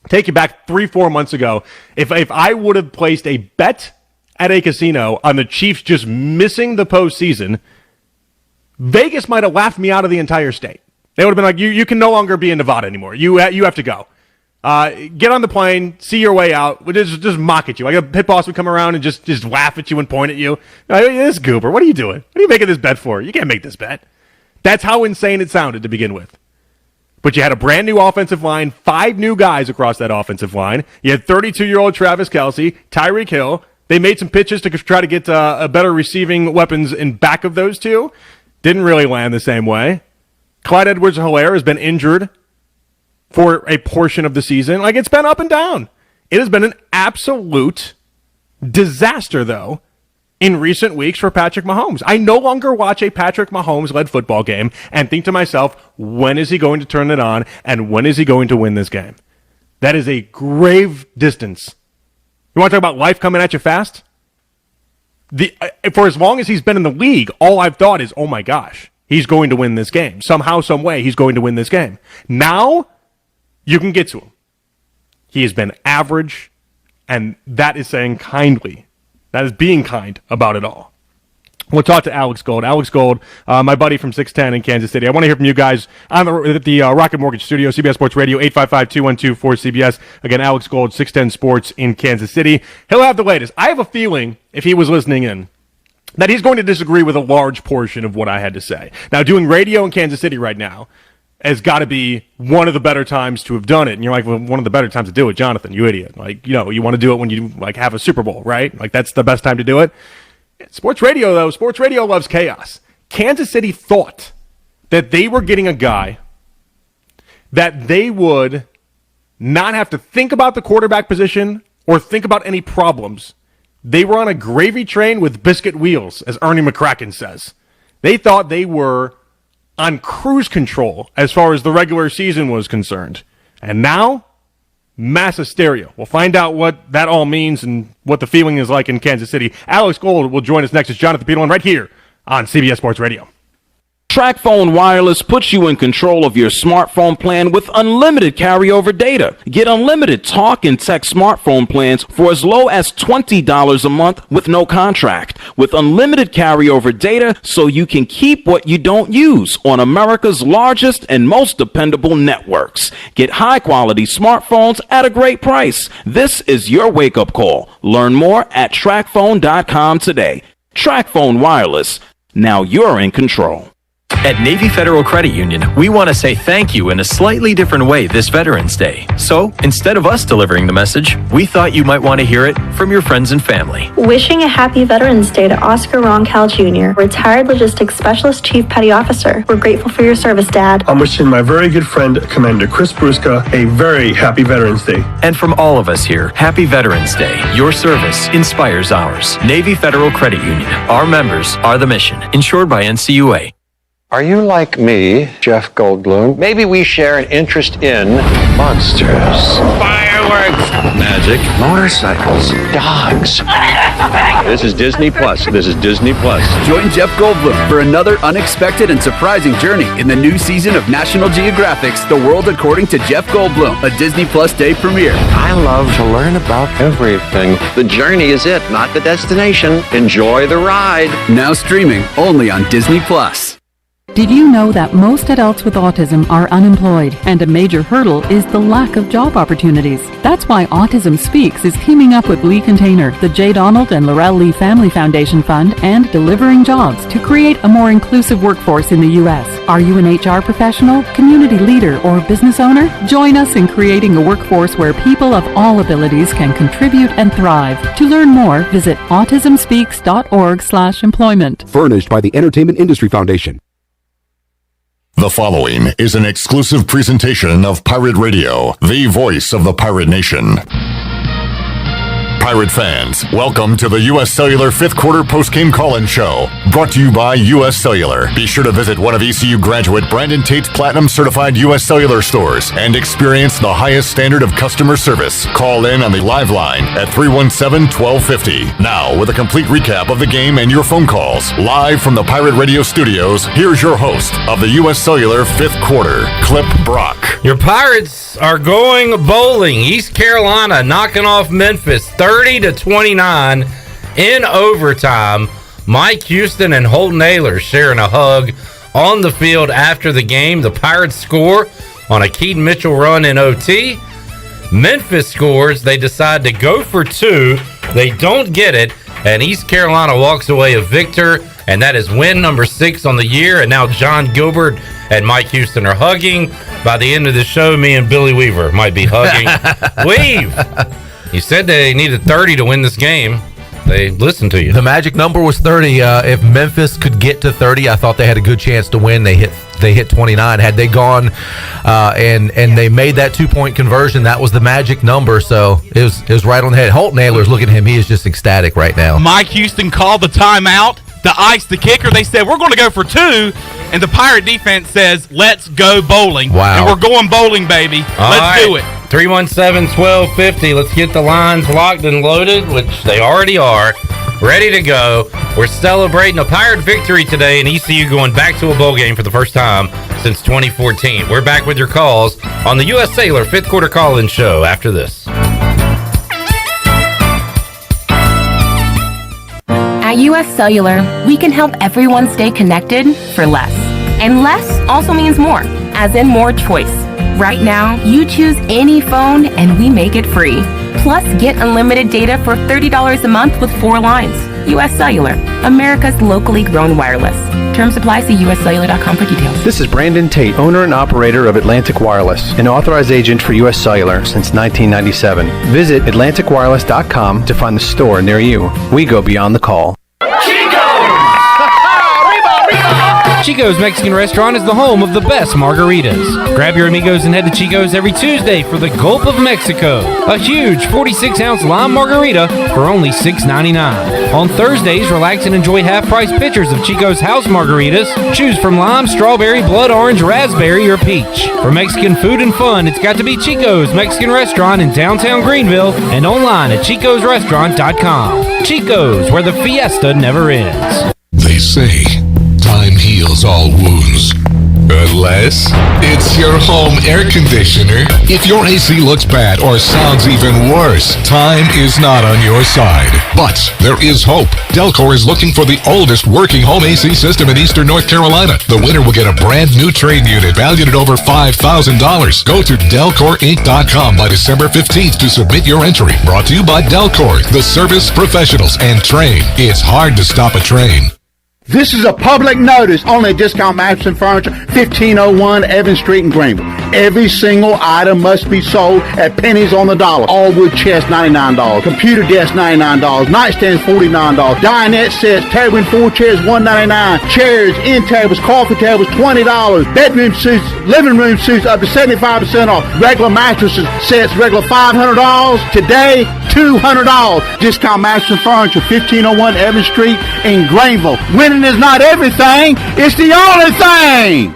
Take you back 3-4 months ago. If I would have placed a bet at a casino on the Chiefs just missing the postseason, Vegas might have laughed me out of the entire state. They would have been like, you can no longer be in Nevada anymore. You have to go. Get on the plane, see your way out. Just mock at you. Like a pit boss would come around and just laugh at you and point at you. Like, this goober, what are you doing? What are you making this bet for? You can't make this bet. That's how insane it sounded to begin with. But you had a brand new offensive line, 5 new guys across that offensive line. You had 32-year-old Travis Kelce, Tyreek Hill. They made some pitches to try to get a better receiving weapons in back of those two. Didn't really land the same way. Clyde Edwards-Helaire has been injured for a portion of the season. Like, it's been up and down. It has been an absolute disaster, though, in recent weeks for Patrick Mahomes. I no longer watch a Patrick Mahomes-led football game and think to myself, when is he going to turn it on and when is he going to win this game? That is a grave distance. You want to talk about life coming at you fast? For as long as he's been in the league, all I've thought is, oh my gosh, he's going to win this game. Somehow, some way, he's going to win this game. Now, you can get to him. He has been average, and that is saying kindly. That is being kind about it all. We'll talk to Alex Gold. Alex Gold, my buddy from 610 in Kansas City. I want to hear from you guys on the Rocket Mortgage Studio, CBS Sports Radio, 855-212-4CBS. Again, Alex Gold, 610 Sports in Kansas City. He'll have the latest. I have a feeling, if he was listening in, that he's going to disagree with a large portion of what I had to say. Now, doing radio in Kansas City right now has got to be one of the better times to have done it. And you're like, well, one of the better times to do it, Jonathan, you idiot. Like, you want to do it when you have a Super Bowl, right? Like, that's the best time to do it. Sports radio, though, sports radio loves chaos. Kansas City thought that they were getting a guy that they would not have to think about the quarterback position or think about any problems. They were on a gravy train with biscuit wheels, as Ernie McCracken says. They thought they were on cruise control as far as the regular season was concerned. And now, mass hysteria. We'll find out what that all means and what the feeling is like in Kansas City. Alex Gold will join us next. It's Jonathan Peterlin right here on CBS Sports Radio. TracFone Wireless puts you in control of your smartphone plan with unlimited carryover data. Get unlimited talk and text smartphone plans for as low as $20 a month with no contract. With unlimited carryover data so you can keep what you don't use on America's largest and most dependable networks. Get high-quality smartphones at a great price. This is your wake-up call. Learn more at TracFone.com today. TracFone Wireless. Now you're in control. At Navy Federal Credit Union, we want to say thank you in a slightly different way this Veterans Day. So, instead of us delivering the message, we thought you might want to hear it from your friends and family. Wishing a happy Veterans Day to Oscar Roncal Jr., retired logistics specialist, chief petty officer. We're grateful for your service, Dad. I'm wishing my very good friend, Commander Chris Bruska, a very happy Veterans Day. And from all of us here, happy Veterans Day. Your service inspires ours. Navy Federal Credit Union. Our members are the mission. Insured by NCUA. Are you like me, Jeff Goldblum? Maybe we share an interest in monsters, fireworks, magic, motorcycles, dogs. This is Disney Plus. Join Jeff Goldblum for another unexpected and surprising journey in the new season of National Geographic's The World According to Jeff Goldblum, a Disney Plus Day premiere. I love to learn about everything. The journey is it, not the destination. Enjoy the ride. Now streaming only on Disney Plus. Did you know that most adults with autism are unemployed, and a major hurdle is the lack of job opportunities? That's why Autism Speaks is teaming up with Lee Container, the J. Donald and Laurel Lee Family Foundation Fund, and Delivering Jobs to create a more inclusive workforce in the U.S. Are you an HR professional, community leader, or business owner? Join us in creating a workforce where people of all abilities can contribute and thrive. To learn more, visit autismspeaks.org/employment. Furnished by the Entertainment Industry Foundation. The following is an exclusive presentation of Pirate Radio, the voice of the pirate nation. Pirate fans, welcome to the U.S. Cellular 5th Quarter Postgame Call-In Show, brought to you by U.S. Cellular. Be sure to visit one of ECU graduate Brandon Tate's Platinum-certified U.S. Cellular stores and experience the highest standard of customer service. Call in on the live line at 317-1250. Now, with a complete recap of the game and your phone calls, live from the Pirate Radio studios, here's your host of the U.S. Cellular 5th Quarter, Clip Brock. Your Pirates are going bowling. East Carolina knocking off Memphis 30-29 in overtime. Mike Houston and Holton Ahlers sharing a hug on the field after the game. The Pirates score on a Keaton Mitchell run in OT. Memphis scores. They decide to go for two. They don't get it, and East Carolina walks away a victor, and that is win number 6 on the year. And now John Gilbert and Mike Houston are hugging. By the end of the show, me and Billy Weaver might be hugging. Weave! You said they needed 30 to win this game. They listened to you. The magic number was 30. If Memphis could get to 30, I thought they had a good chance to win. They hit 29. Had they gone and they made that 2-point conversion, that was the magic number. So it was right on the head. Holton Ahlers, look at him. He is just ecstatic right now. Mike Houston called the timeout to ice the kicker. They said, we're going to go for 2. And the Pirate defense says, let's go bowling. Wow. And we're going bowling, baby. Let's do it. 317-1250. Let's get the lines locked and loaded, which they already are. Ready to go. We're celebrating a Pirate victory today, and ECU going back to a bowl game for the first time since 2014. We're back with your calls on the U.S. Cellular 5th Quarter Call-In Show after this. At U.S. Cellular, we can help everyone stay connected for less. And less also means more, as in more choice. Right now, you choose any phone and we make it free. Plus, get unlimited data for $30 a month with 4 lines. U.S. Cellular, America's locally grown wireless. Terms apply. See uscellular.com for details. This is Brandon Tate, owner and operator of Atlantic Wireless, an authorized agent for U.S. Cellular since 1997. Visit atlanticwireless.com to find the store near you. We go beyond the call. Chico's Mexican Restaurant is the home of the best margaritas. Grab your amigos and head to Chico's every Tuesday for the Gulp of Mexico, a huge 46-ounce lime margarita for only $6.99. On Thursdays, relax and enjoy half-price pitchers of Chico's house margaritas. Choose from lime, strawberry, blood orange, raspberry, or peach. For Mexican food and fun, it's got to be Chico's Mexican Restaurant in downtown Greenville and online at chicosrestaurant.com. Chico's, where the fiesta never ends. They say time heals all wounds. Unless it's your home air conditioner. If your AC looks bad or sounds even worse, time is not on your side. But there is hope. Delcor is looking for the oldest working home AC system in Eastern North Carolina. The winner will get a brand new trade unit valued at over $5,000. Go to DelcorInc.com by December 15th to submit your entry. Brought to you by Delcor, the service professionals, and Train. It's hard to stop a train. This is a public notice. Only Discount Mattresses and Furniture, 1501 Evans Street in Greenville. Every single item must be sold at pennies on the dollar. All wood chest, $99. Computer desk, $99. Nightstands, $49. Dinette sets, table and 4 chairs, $199. Chairs, end tables, coffee tables, $20. Bedroom suits, living room suits, up to 75% off. Regular mattresses sets, regular $500. Today, $200. Discount Mattresses and Furniture, 1501 Evans Street in Greenville. Winning is not everything, it's the only thing.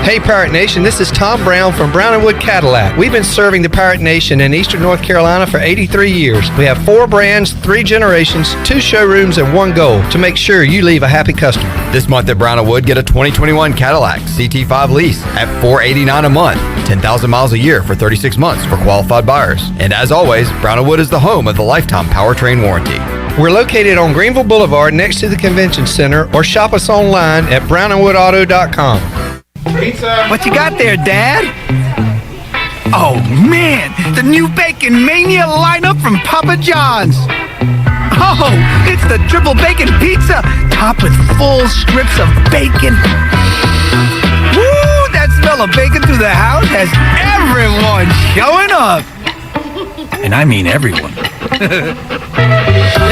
Hey Pirate Nation, this is Tom Brown from Brown & Wood Cadillac. We've been serving the Pirate Nation in Eastern North Carolina for 83 years. We have 4 brands, 3 generations, 2 showrooms, and 1 goal to make sure you leave a happy customer. This month at Brown & Wood, get a 2021 Cadillac CT5 lease at $489 a month, 10,000 miles a year for 36 months for qualified buyers. And as always, Brown & Wood is the home of the lifetime powertrain warranty. We're located on Greenville Boulevard next to the Convention Center, or shop us online at brownandwoodauto.com. Pizza. What you got there, Dad? Oh, man, the new Bacon Mania lineup from Papa John's. Oh, it's the triple bacon pizza, topped with full strips of bacon. Woo, that smell of bacon through the house has everyone showing up. And I mean everyone.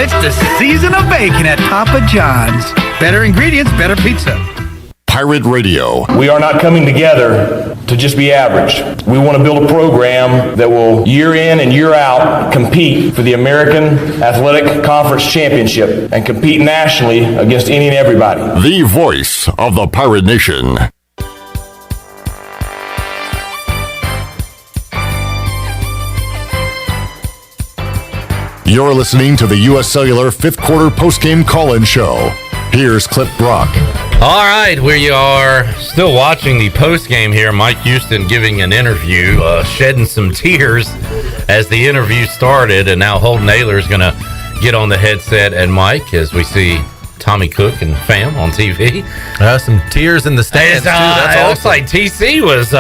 It's the season of bacon at Papa John's. Better ingredients, better pizza. Pirate Radio. We are not coming together to just be average. We want to build a program that will year in and year out compete for the American Athletic Conference Championship and compete nationally against any and everybody. The voice of the Pirate Nation. You're listening to the U.S. Cellular fifth quarter postgame call-in show. Here's Clip Brock. All right, we are still watching the postgame here. Mike Houston giving an interview, shedding some tears as the interview started, and now Holden Naylor is going to get on the headset and Mike as we see Tommy Cook and fam on TV. Some tears in the stands, too. That's it awesome. looks like TC was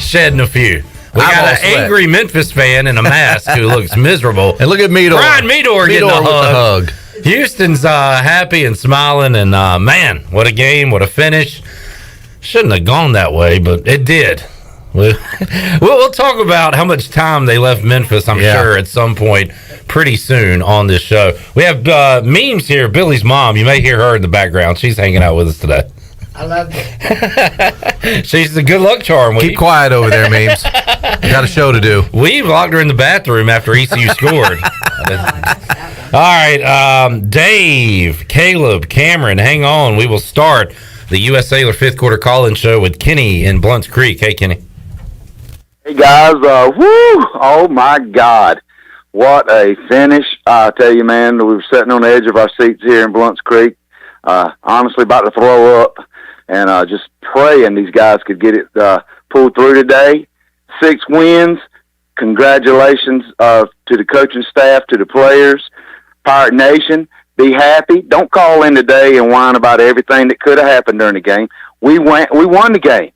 shedding a few. We got an angry Memphis fan in a mask who looks miserable. And look at Meador. Brian Meador getting a with the hug. Houston's happy and smiling, and man, what a game, what a finish. Shouldn't have gone that way, but it did. We'll talk about how much time they left Memphis, I'm sure, at some point pretty soon on this show. We have memes here. Billy's mom, you may hear her in the background. She's hanging out with us today. I love it. She's the good luck charm. Keep quiet over there, memes. Got a show to do. We locked her in the bathroom after ECU scored. All right, Dave, Caleb, Cameron, hang on. We will start the U.S. Sailor fifth quarter call-in show with Kenny in Blunt's Creek. Hey, Kenny. Hey, guys. Oh, my God. What a finish. I tell you, man, we were sitting on the edge of our seats here in Blunt's Creek, honestly about to throw up, and just praying these guys could get it pulled through today. 6 wins. Congratulations to the coaching staff, to the players. Pirate Nation, be happy. Don't call in today and whine about everything that could have happened during the game. We won the game.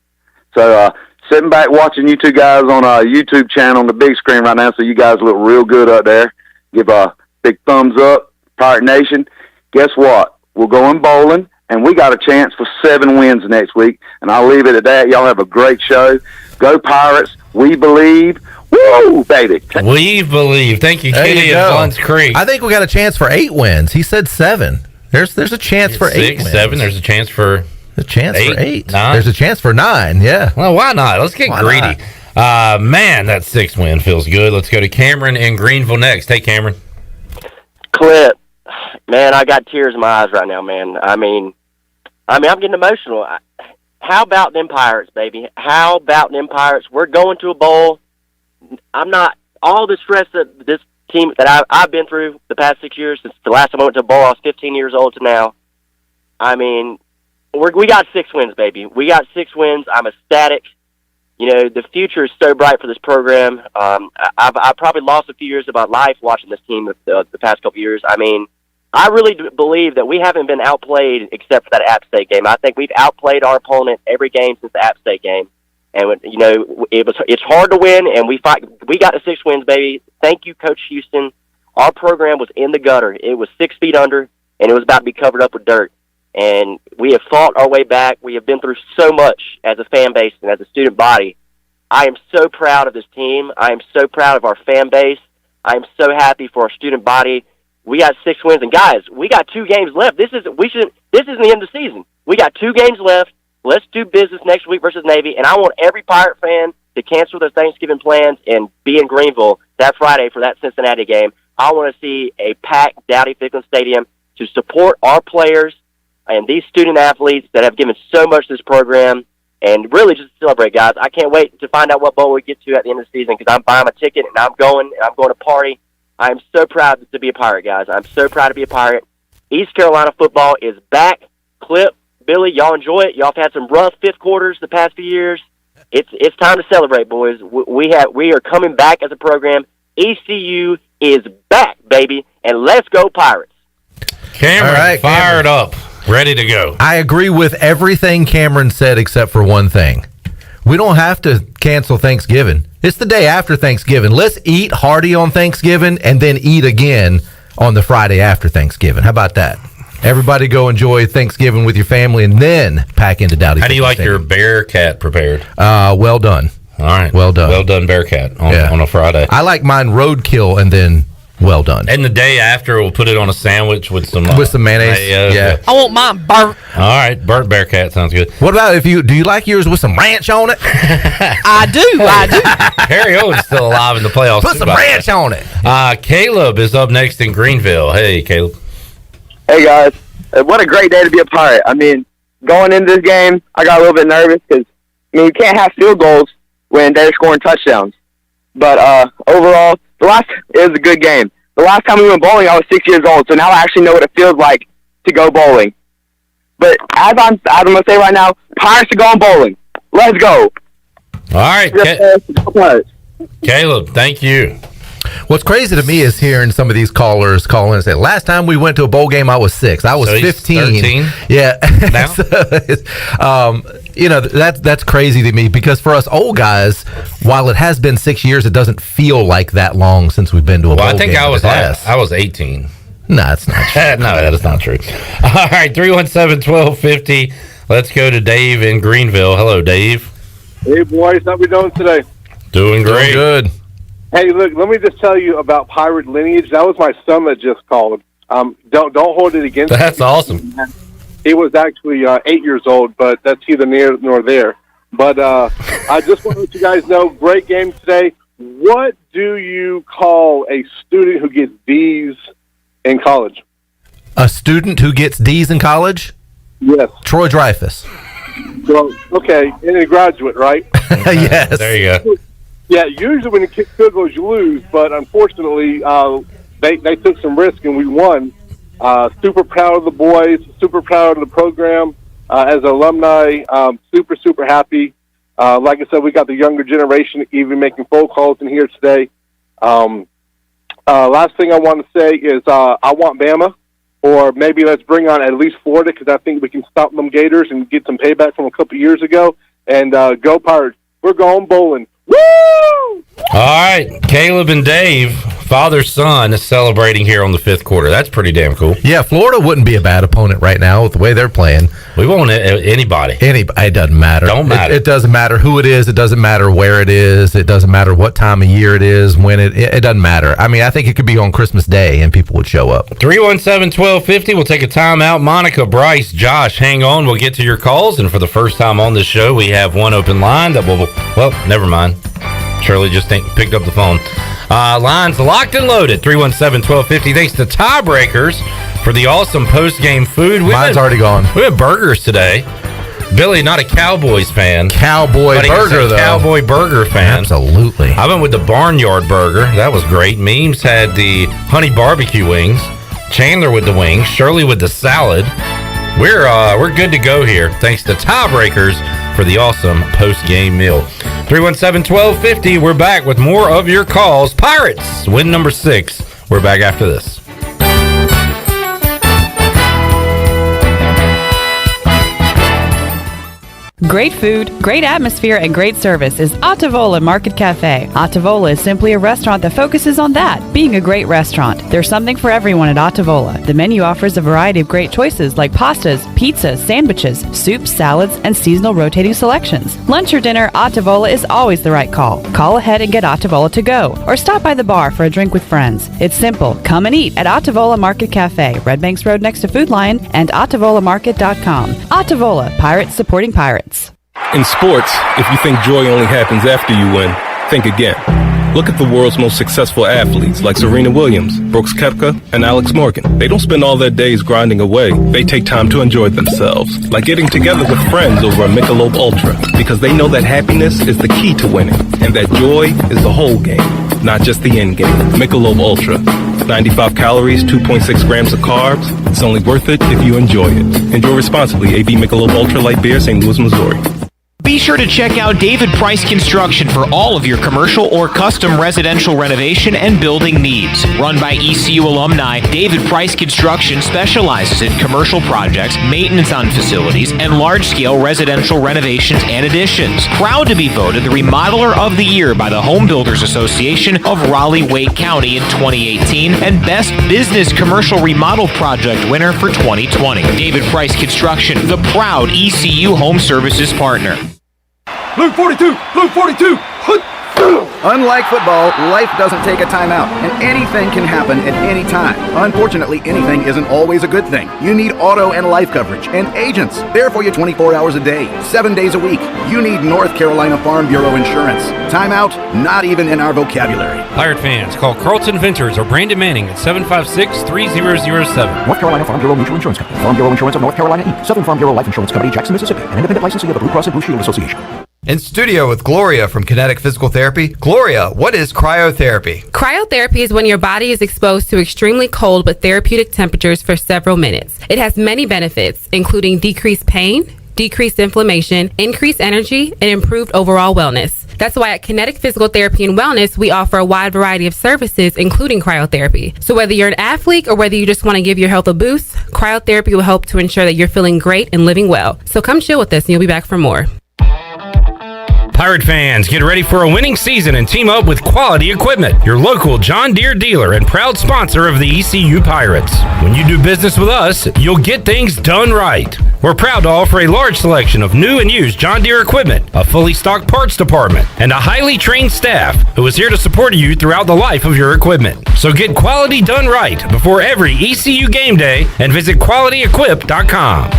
So sitting back watching you two guys on our YouTube channel on the big screen right now, so you guys look real good up there. Give a big thumbs up, Pirate Nation. Guess what? We're going bowling, and we got a chance for 7 wins next week, and I'll leave it at that. Y'all have a great show. Go Pirates. We believe. Woo, baby. We believe. Thank you, Kenny at Blunt's Creek. I think we got a chance for 8 wins. He said 7. There's a chance for 8 wins. 7. There's a chance for a chance eight, for 8. 9. There's a chance for 9. Yeah. Well, why not? Let's get greedy. Man, that 6 win feels good. Let's go to Cameron in Greenville next. Hey, Cameron. Clip. Man, I got tears in my eyes right now, man. I mean, I'm getting emotional. How about them Pirates, baby? How about them Pirates? We're going to a bowl. I'm not all the stress that this team that I've been through the past 6 years since the last time I went to a bowl. I was 15 years old to now. I mean, we got 6 wins, baby. We got 6 wins. I'm ecstatic. You know, the future is so bright for this program. I've probably lost a few years of my life watching this team the past couple years. I mean, I really do believe that we haven't been outplayed except for that App State game. I think we've outplayed our opponent every game since the App State game. And, you know, it's hard to win, and we got the 6 wins, baby. Thank you, Coach Houston. Our program was in the gutter. It was 6 feet under, and it was about to be covered up with dirt. And we have fought our way back. We have been through so much as a fan base and as a student body. I am so proud of this team. I am so proud of our fan base. I am so happy for our student body. We got 6 wins, and guys, we got 2 games left. This isn't the end of the season. We got 2 games left. Let's do business next week versus Navy, and I want every Pirate fan to cancel their Thanksgiving plans and be in Greenville that Friday for that Cincinnati game. I want to see a packed Dowdy-Ficklin Stadium to support our players and these student athletes that have given so much to this program, and really just celebrate, guys. I can't wait to find out what bowl we get to at the end of the season because I'm buying my ticket and I'm going to party. I'm so proud to be a Pirate, guys. I'm so proud to be a Pirate. East Carolina football is back. Clip, Billy, y'all enjoy it. Y'all have had some rough fifth quarters the past few years. It's time to celebrate, boys. We are coming back as a program. ECU is back, baby, and let's go Pirates. Cameron, fired up, ready to go. I agree with everything Cameron said except for one thing. We don't have to cancel Thanksgiving. It's the day after Thanksgiving. Let's eat hearty on Thanksgiving and then eat again on the Friday after Thanksgiving. How about that? Everybody go enjoy Thanksgiving with your family and then pack into Dowdy. How do you like your Bearcat prepared? Well done. All right. Well done. Well done, Bearcat on a Friday. I like mine roadkill and then well done. And the day after, we'll put it on a sandwich with some mayonnaise. Yeah. I want mine burnt. All right, burnt Bearcat sounds good. What about do you like yours with some ranch on it? I do. Harry Owen's still alive in the playoffs. Put some ranch on it. Caleb is up next in Greenville. Hey, Caleb. Hey, guys. What a great day to be a Pirate. I mean, going into this game, I got a little bit nervous because, we can't have field goals when they're scoring touchdowns. But overall, it was a good game. The last time we went bowling, I was 6 years old, so now I actually know what it feels like to go bowling. But as I'm going to say right now, Pirates are going bowling. Let's go. All right. Caleb, thank you. What's crazy to me is hearing some of these callers call in and say, last time we went to a bowl game, I was 6. I was 15. 13? Yeah. Now? That's crazy to me because for us old guys, while it has been 6 years, it doesn't feel like that long since we've been to a bowl game. I think I was 18. No, that's not true. No, that is not true. All right, 317-1250. Let's go to Dave in Greenville. Hello, Dave. Hey, boys. How we doing today? Doing great. Good. Hey, look, let me just tell you about Pirate lineage. That was my son that just called. Don't hold it against That's me. awesome. He was actually 8 years old, but that's neither near nor there. But I just want to let you guys know, great game today. What do you call a student who gets D's in college? A student who gets D's in college? Yes. Troy Dreyfus. Well, okay, and a graduate, right? Yes. There you go. Yeah, usually when you kick field goals, you lose, but unfortunately, they took some risk and we won. Super proud of the boys, super proud of the program. As alumni, super, super happy. Like I said, we got the younger generation even making phone calls in here today. Last thing I want to say is I want Bama, or maybe let's bring on at least Florida because I think we can stop them Gators and get some payback from a couple years ago. And go Pirates. We're going bowling. Woo! All right, Caleb and Dave, father-son, is celebrating here on the fifth quarter. That's pretty damn cool. Yeah, Florida wouldn't be a bad opponent right now with the way they're playing. We won't anybody. It doesn't matter. Don't matter. It doesn't matter who it is. It doesn't matter where it is. It doesn't matter what time of year it is, when it doesn't matter. I mean, I think it could be on Christmas Day and people would show up. 317-1250. We'll take a timeout. Monica, Bryce, Josh, hang on. We'll get to your calls. And for the first time on this show, we have one open line that will, well, never mind. Shirley just picked up the phone. Lines locked and loaded. 317-1250. Thanks to Tiebreakers for the awesome post-game food. Mine's already gone. We had burgers today. Billy, not a Cowboys fan. Cowboy burger, though. Cowboy burger fan. Absolutely. I went with the Barnyard burger. That was great. Memes had the honey barbecue wings. Chandler with the wings. Shirley with the salad. We're good to go here. Thanks to Tiebreakers for the awesome post-game meal. 317-1250. We're back with more of your calls. Pirates win number 6. We're back after this. Great food, great atmosphere, and great service is Ottavola Market Cafe. Ottavola is simply a restaurant that focuses on that, being a great restaurant. There's something for everyone at Ottavola. The menu offers a variety of great choices like pastas, pizzas, sandwiches, soups, salads, and seasonal rotating selections. Lunch or dinner, Ottavola is always the right call. Call ahead and get Ottavola to go, or stop by the bar for a drink with friends. It's simple. Come and eat at Ottavola Market Cafe, Red Banks Road next to Food Lion, and OttavolaMarket.com. Ottavola, Pirates supporting Pirates. In sports, if you think joy only happens after you win, think again. Look at the world's most successful athletes like Serena Williams, Brooks Koepka, and Alex Morgan. They don't spend all their days grinding away. They take time to enjoy themselves, like getting together with friends over a Michelob Ultra, because they know that happiness is the key to winning, and that joy is the whole game, not just the end game. Michelob Ultra. 95 calories, 2.6 grams of carbs. It's only worth it if you enjoy it. Enjoy responsibly. AB Michelob Ultra Light Beer, St. Louis, Missouri. Be sure to check out David Price Construction for all of your commercial or custom residential renovation and building needs. Run by ECU alumni, David Price Construction specializes in commercial projects, maintenance on facilities, and large-scale residential renovations and additions. Proud to be voted the Remodeler of the Year by the Home Builders Association of Raleigh-Wake County in 2018 and Best Business Commercial Remodel Project winner for 2020. David Price Construction, the proud ECU Home Services partner. Blue 42! Blue 42! Unlike football, life doesn't take a timeout, and anything can happen at any time. Unfortunately, anything isn't always a good thing. You need auto and life coverage, and agents there for you 24 hours a day, 7 days a week. You need North Carolina Farm Bureau insurance. Timeout, not even in our vocabulary. Pirate fans, call Carlton Venters or Brandon Manning at 756-3007. North Carolina Farm Bureau Mutual Insurance Company. Farm Bureau Insurance of North Carolina, Inc. Southern Farm Bureau Life Insurance Company, Jackson, Mississippi. An independent licensee of the Blue Cross and Blue Shield Association. In studio with Gloria from Kinetic Physical Therapy. Gloria, what is cryotherapy? Cryotherapy is when your body is exposed to extremely cold but therapeutic temperatures for several minutes. It has many benefits, including decreased pain, decreased inflammation, increased energy, and improved overall wellness. That's why at Kinetic Physical Therapy and Wellness, we offer a wide variety of services, including cryotherapy. So whether you're an athlete or whether you just want to give your health a boost, cryotherapy will help to ensure that you're feeling great and living well. So come chill with us and you'll be back for more. Pirate fans, get ready for a winning season and team up with Quality Equipment, your local John Deere dealer and proud sponsor of the ECU Pirates. When you do business with us, you'll get things done right. We're proud to offer a large selection of new and used John Deere equipment, a fully stocked parts department, and a highly trained staff who is here to support you throughout the life of your equipment. So get quality done right before every ECU game day and visit QualityEquip.com.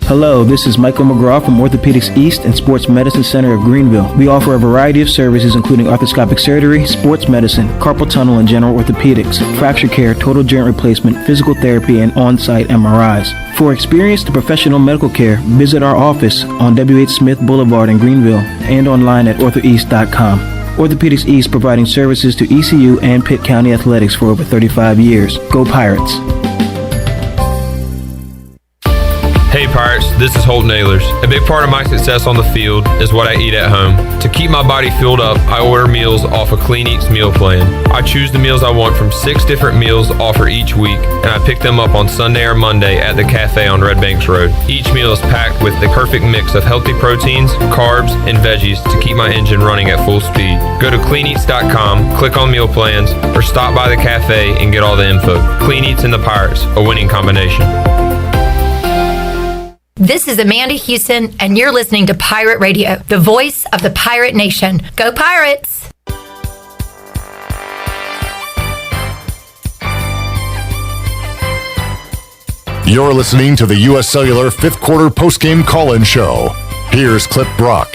Hello, this is Michael McGraw from Orthopedics East and Sports Medicine Center of Greenville. We offer a variety of services including arthroscopic surgery, sports medicine, carpal tunnel and general orthopedics, fracture care, total joint replacement, physical therapy, and on-site MRIs. For experienced professional medical care, visit our office on W.H. Smith Boulevard in Greenville and online at orthoeast.com. Orthopedics East providing services to ECU and Pitt County Athletics for over 35 years. Go Pirates! Hey Pirates, this is Holt Nailers. A big part of my success on the field is what I eat at home. To keep my body filled up, I order meals off a Clean Eats meal plan. I choose the meals I want from 6 different meals offered each week, and I pick them up on Sunday or Monday at the cafe on Red Banks Road. Each meal is packed with the perfect mix of healthy proteins, carbs, and veggies to keep my engine running at full speed. Go to CleanEats.com, click on meal plans, or stop by the cafe and get all the info. Clean Eats and the Pirates, a winning combination. This is Amanda Houston, and you're listening to Pirate Radio, the voice of the Pirate Nation. Go Pirates! You're listening to the U.S. Cellular 5th Quarter Postgame Call-In Show. Here's Clip Brock.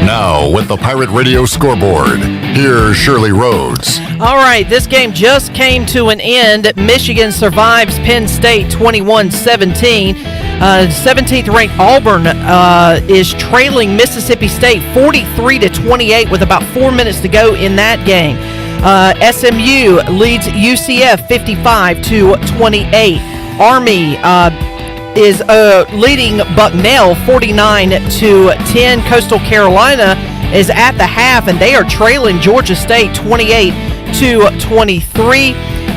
Now, with the Pirate Radio scoreboard, here's Shirley Rhodes. All right, this game just came to an end. Michigan survives Penn State 21-17. 17th ranked Auburn is trailing Mississippi State 43-28 with about 4 minutes to go in that game. SMU leads UCF 55-28. Army is leading Bucknell 49-10. Coastal Carolina is at the half, and they are trailing Georgia State 28-23.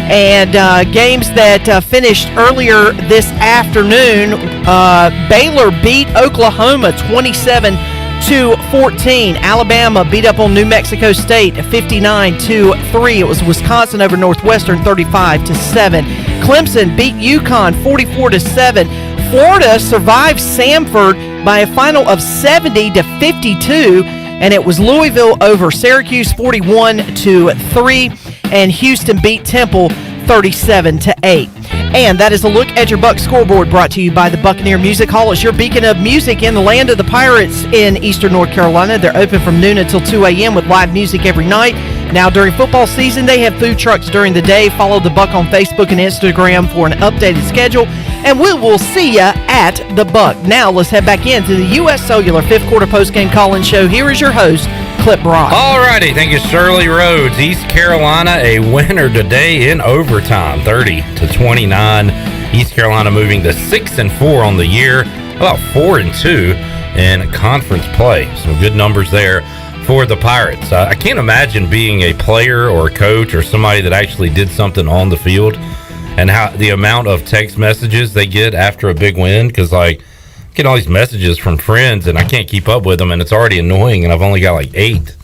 And games that finished earlier this afternoon, Baylor beat Oklahoma 27-14. Alabama beat up on New Mexico State 59-3. It was Wisconsin over Northwestern 35-7. Clemson beat UConn 44-7. Florida survived Samford by a final of 70-52, and it was Louisville over Syracuse 41-3, and Houston beat Temple 37-8. And that is a look at your Buck scoreboard, brought to you by the Buccaneer Music Hall. It's your beacon of music in the land of the Pirates in eastern North Carolina. They're open from noon until 2 a.m. with live music every night. Now, during football season, they have food trucks during the day. Follow the Buck on Facebook and Instagram for an updated schedule, and we will see you at the Buck. Now, let's head back into the U.S. Cellular 5th Quarter Postgame Call-In Show. Here is your host, Clip Brock. All righty, thank you, Shirley Rhodes. East Carolina a winner today in overtime, 30-29. East Carolina moving to 6-4 on the year, about 4-2 in conference play. Some good numbers there for the Pirates. I can't imagine being a player or a coach or somebody that actually did something on the field, and how the amount of text messages they get after a big win, because like getting all these messages from friends and I can't keep up with them, and it's already annoying, and I've only got like 8.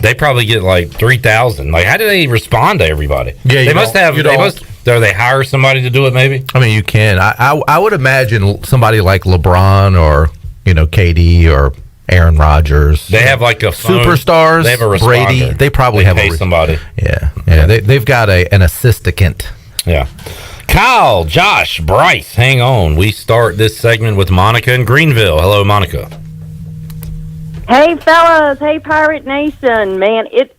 They probably get like 3,000. Like, how do they respond to everybody? Yeah, they must have. Do they hire somebody to do it? Maybe. I mean, you can. I would imagine somebody like LeBron or KD or Aaron Rodgers. They have like a phone. Superstars. They have a responder. Brady. They probably have pay somebody. Yeah. They've got an assistant. Yeah. Kyle, Josh, Bryce, hang on. We start this segment with Monica in Greenville. Hello, Monica. Hey, fellas. Hey, Pirate Nation. Man, it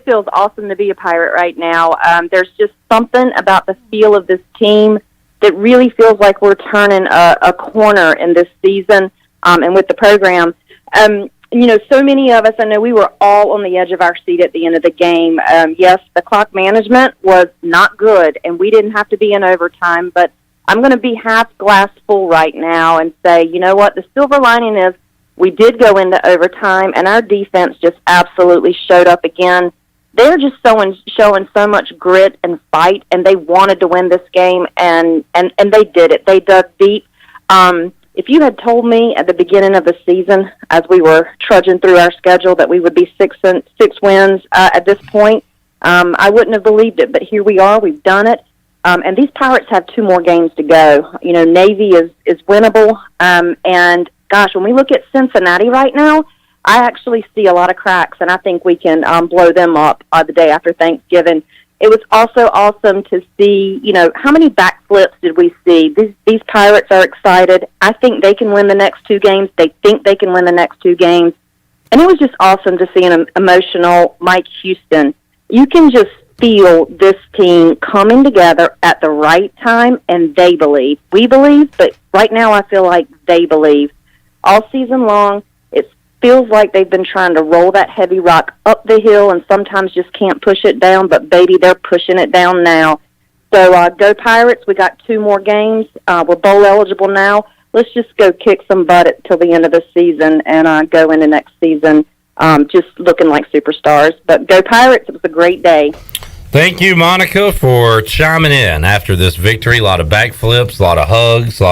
feels awesome to be a Pirate right now. There's just something about the feel of this team that really feels like we're turning a corner in this season and with the program. So many of us, I know we were all on the edge of our seat at the end of the game. Yes, the clock management was not good, and we didn't have to be in overtime, but I'm going to be half glass full right now and say, you know what, the silver lining is we did go into overtime, and our defense just absolutely showed up again. They're just showing so much grit and fight, and they wanted to win this game, and they did it. They dug deep. If you had told me at the beginning of the season, as we were trudging through our schedule, that we would be six wins at this point, I wouldn't have believed it. But here we are. We've done it. And these Pirates have 2 more games to go. Navy is winnable. And, gosh, when we look at Cincinnati right now, I actually see a lot of cracks, and I think we can blow them up the day after Thanksgiving. It was also awesome to see, how many backflips did we see? These Pirates are excited. I think they can win the next 2 games. They think they can win the next 2 games. And it was just awesome to see an emotional Mike Houston. You can just feel this team coming together at the right time, and they believe. We believe, but right now I feel like they believe. All season long, it feels like they've been trying to roll that heavy rock up the hill and sometimes just can't push it down, but baby, they're pushing it down now. So go Pirates. We got 2 more games. We're bowl eligible now. Let's just go kick some butt till the end of the season and go into next season just looking like superstars. But go Pirates. It was a great day. Thank you, Monica, for chiming in after this victory. A lot of backflips, a lot of hugs, a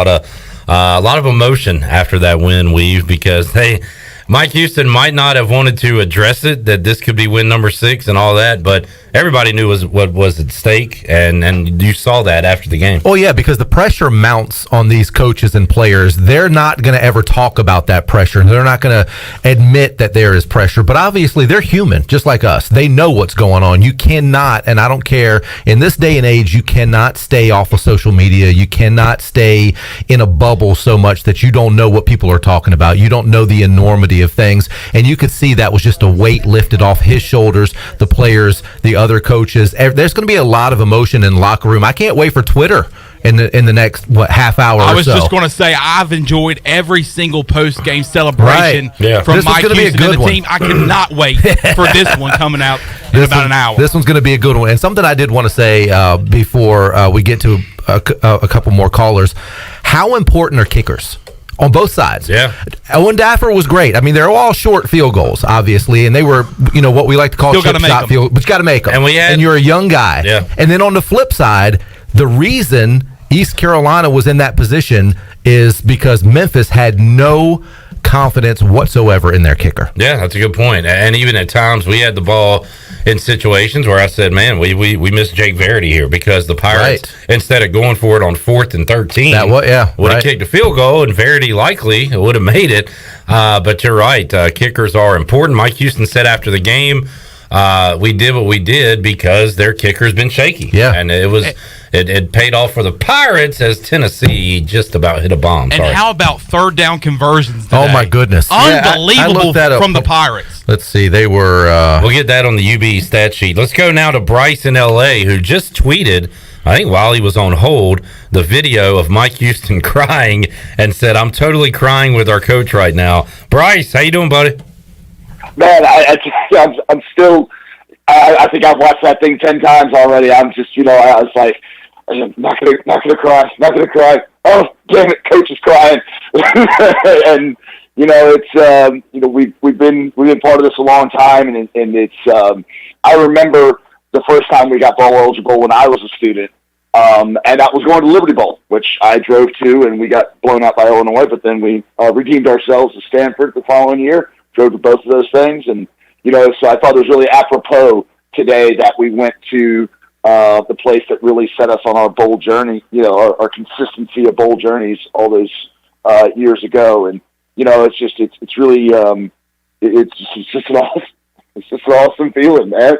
lot of emotion after that win, Weave, because Mike Houston might not have wanted to address it, that this could be win number 6 and all that, but everybody knew what was at stake, and you saw that after the game. Oh, yeah, because the pressure mounts on these coaches and players. They're not going to ever talk about that pressure. They're not going to admit that there is pressure, but obviously they're human, just like us. They know what's going on. You cannot, and I don't care, in this day and age, you cannot stay off of social media. You cannot stay in a bubble so much that you don't know what people are talking about. You don't know the enormity of things, and you could see that was just a weight lifted off his shoulders, the players, the other coaches. There's going to be a lot of emotion in the locker room. I can't wait for Twitter in the next half hour or so. I was just going to say, I've enjoyed every single post-game celebration from Mike Houston and the team. I cannot wait for this one coming out in about an hour. This one's going to be a good one. And something I did want to say before we get to a couple more callers, how important are kickers? On both sides. Yeah. Owen Daffer was great. I mean, they're all short field goals, obviously, and they were, what we like to call chip shot field, but you got to make them. And you're a young guy. Yeah. And then on the flip side, the reason East Carolina was in that position is because Memphis had no confidence whatsoever in their kicker. Yeah, that's a good point. And even at times we had the ball in situations where I said, man, we missed Jake Verity here because the Pirates, instead of going for it on 4th and 13, would have kicked a field goal, and Verity likely would have made it. But you're right. Kickers are important. Mike Houston said after the game, we did what we did because their kicker's been shaky. Yeah. And it paid off for the Pirates as Tennessee just about hit a bomb. And how about 3rd down conversions today? Oh, my goodness. Unbelievable from the Pirates. Let's see. They were... We'll get that on the UB stat sheet. Let's go now to Bryce in L.A., who just tweeted, I think while he was on hold, the video of Mike Houston crying and said, I'm totally crying with our coach right now. Bryce, how you doing, buddy? Man, I'm still... I think I've watched that thing 10 times already. I'm just, I was like, I'm not gonna cry. Oh, damn it, coach is crying. And it's we've been part of this a long time, and it's I remember the first time we got bowl eligible when I was a student, and that was going to Liberty Bowl, which I drove to, and we got blown out by Illinois. But then we redeemed ourselves to Stanford the following year. Drove to both of those things, and so I thought it was really apropos today that we went to the place that really set us on our bowl journey, our consistency of bowl journeys all those years ago. And, it's really, it's just an awesome feeling, man.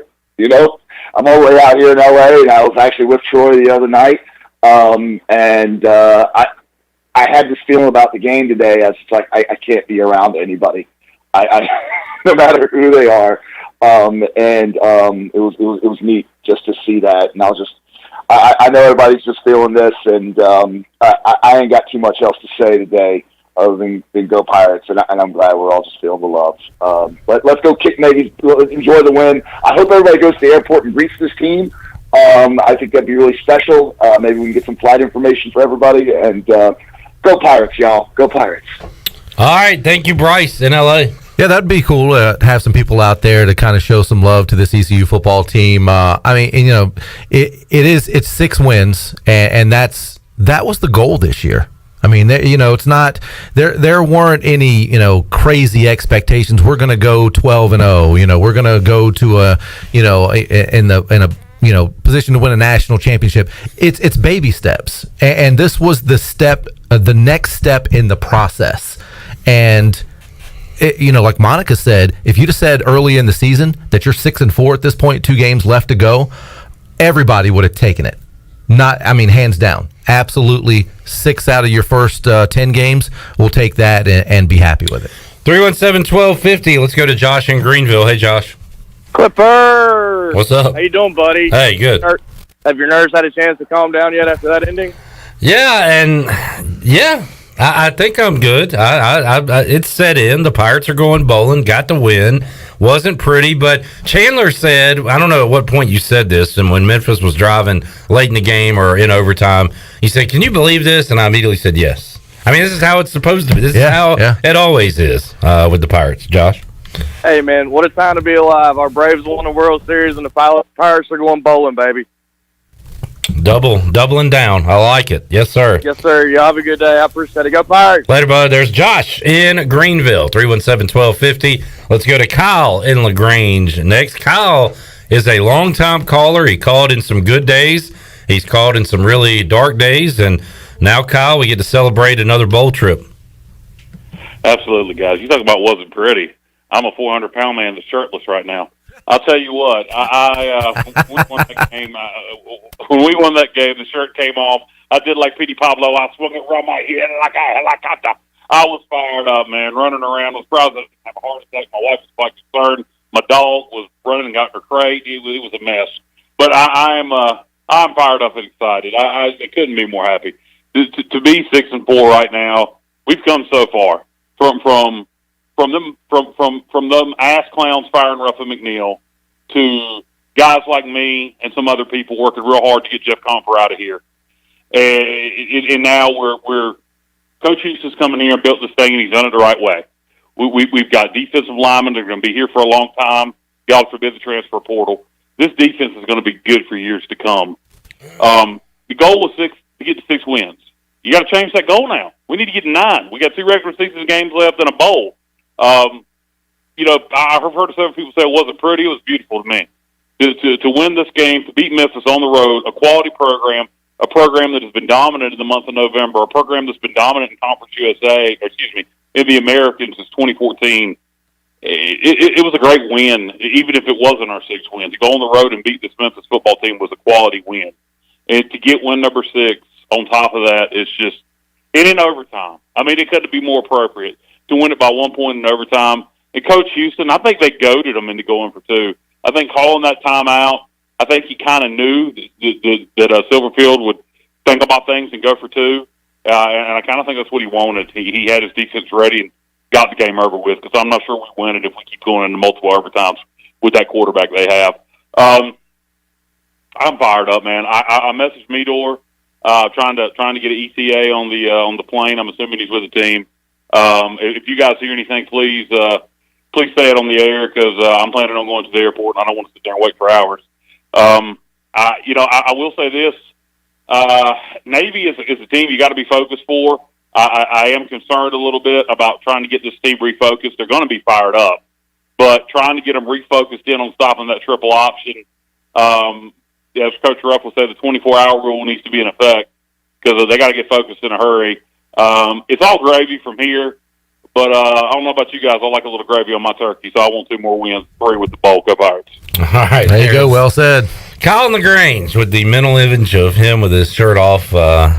I'm all the way out here in LA, and I was actually with Troy the other night. I had this feeling about the game today. I was just like, I can't be around anybody. I no matter who they are. It was neat just to see that. And I know everybody's just feeling this, and I ain't got too much else to say today other than go Pirates, and I'm glad we're all just feeling the love. Let's go kick, maybe enjoy the win. I hope everybody goes to the airport and greets this team. I think that'd be really special. Maybe we can get some flight information for everybody, and go Pirates, y'all. Go Pirates. All right. Thank you, Bryce, in L.A. Yeah, that'd be cool to have some people out there to kind of show some love to this ECU football team. It's 6 wins, and that was the goal this year. I mean, it's not there weren't any crazy expectations. We're going to go 12-0. We're going to go to in a position to win a national championship. It's baby steps, and this was the next step in the process. And like Monica said, if you'd have said early in the season that you're 6-4 at this point, 2 games left to go, everybody would have taken it. Hands down. Absolutely, 6 out of your first 10 games, we'll take that and be happy with it. 317-1250. Let's go to Josh in Greenville. Hey, Josh. Clippers! What's up? How you doing, buddy? Hey, good. Have your nerves had a chance to calm down yet after that ending? I think I'm good. It's set in. The Pirates are going bowling. Got the win. Wasn't pretty, but Chandler said, I don't know at what point you said this, and when Memphis was driving late in the game or in overtime, he said, "Can you believe this?" And I immediately said, "Yes." This is how it's supposed to be. This is how it always is with the Pirates. Josh? Hey, man, what a time to be alive. Our Braves won the World Series, and the Pirates are going bowling, baby. Doubling down. I like it. Yes, sir. Yes, sir. You have a good day. I appreciate it. Go Pirates. Later, bud. There's Josh in Greenville, 317-1250. Let's go to Kyle in LaGrange. Next, Kyle is a longtime caller. He called in some good days. He's called in some really dark days. And now, Kyle, we get to celebrate another bowl trip. Absolutely, guys. You talk about wasn't pretty. I'm a 400-pound man that's shirtless right now. I'll tell you what, when we won that game, the shirt came off. I did like Petey Pablo. I swung it around my head like a helicopter. I was fired up, man, running around. I was proud to have a heart attack. My wife was quite concerned. My dog was running and got in her crate. It was a mess. But I'm fired up and excited. I couldn't be more happy. To be 6-4 right now, we've come so far from them ass clowns firing Ruff and McNeil to guys like me and some other people working real hard to get Jeff Comper out of here. And now we're Coach Houston's coming here and built this thing, and he's done it the right way. We've got defensive linemen that are going to be here for a long time. God forbid the transfer portal. This defense is going to be good for years to come. The goal was to get to 6 wins. You got to change that goal now. We need to get to 9. We got 2 regular season games left and a bowl. I've heard several people say it wasn't pretty. It was beautiful to me. To win this game, to beat Memphis on the road, a quality program, a program that has been dominant in the month of November, a program that's been dominant in Conference USA, in the Americans since 2014. It was a great win, even if it wasn't our 6th win. To go on the road and beat this Memphis football team was a quality win. And to get win number 6 on top of that, it's just, and in overtime. It couldn't be more appropriate to win it by 1 point in overtime. And Coach Houston, I think they goaded them into going for 2. I think calling that timeout, I think he kind of knew that Silverfield would think about things and go for 2. And I kind of think that's what he wanted. He had his defense ready and got the game over with, because I'm not sure we win it if we keep going into multiple overtimes with that quarterback they have. I'm fired up, man. I messaged Meador trying to get an ETA on the plane. I'm assuming he's with the team. If you guys hear anything, please say it on the air, because I'm planning on going to the airport and I don't want to sit there and wait for hours. I will say this: Navy is a team you got to be focused for. I am concerned a little bit about trying to get this team refocused. They're going to be fired up, but trying to get them refocused in on stopping that triple option. as Coach Ruffalo said, the 24-hour rule needs to be in effect because they got to get focused in a hurry. It's all gravy from here, but I don't know about you guys. I like a little gravy on my turkey, so I want 2 more wins, 3 with the bowl. Go Pirates. All right. There you go. Well said. Kyle LaGrange with the mental image of him with his shirt off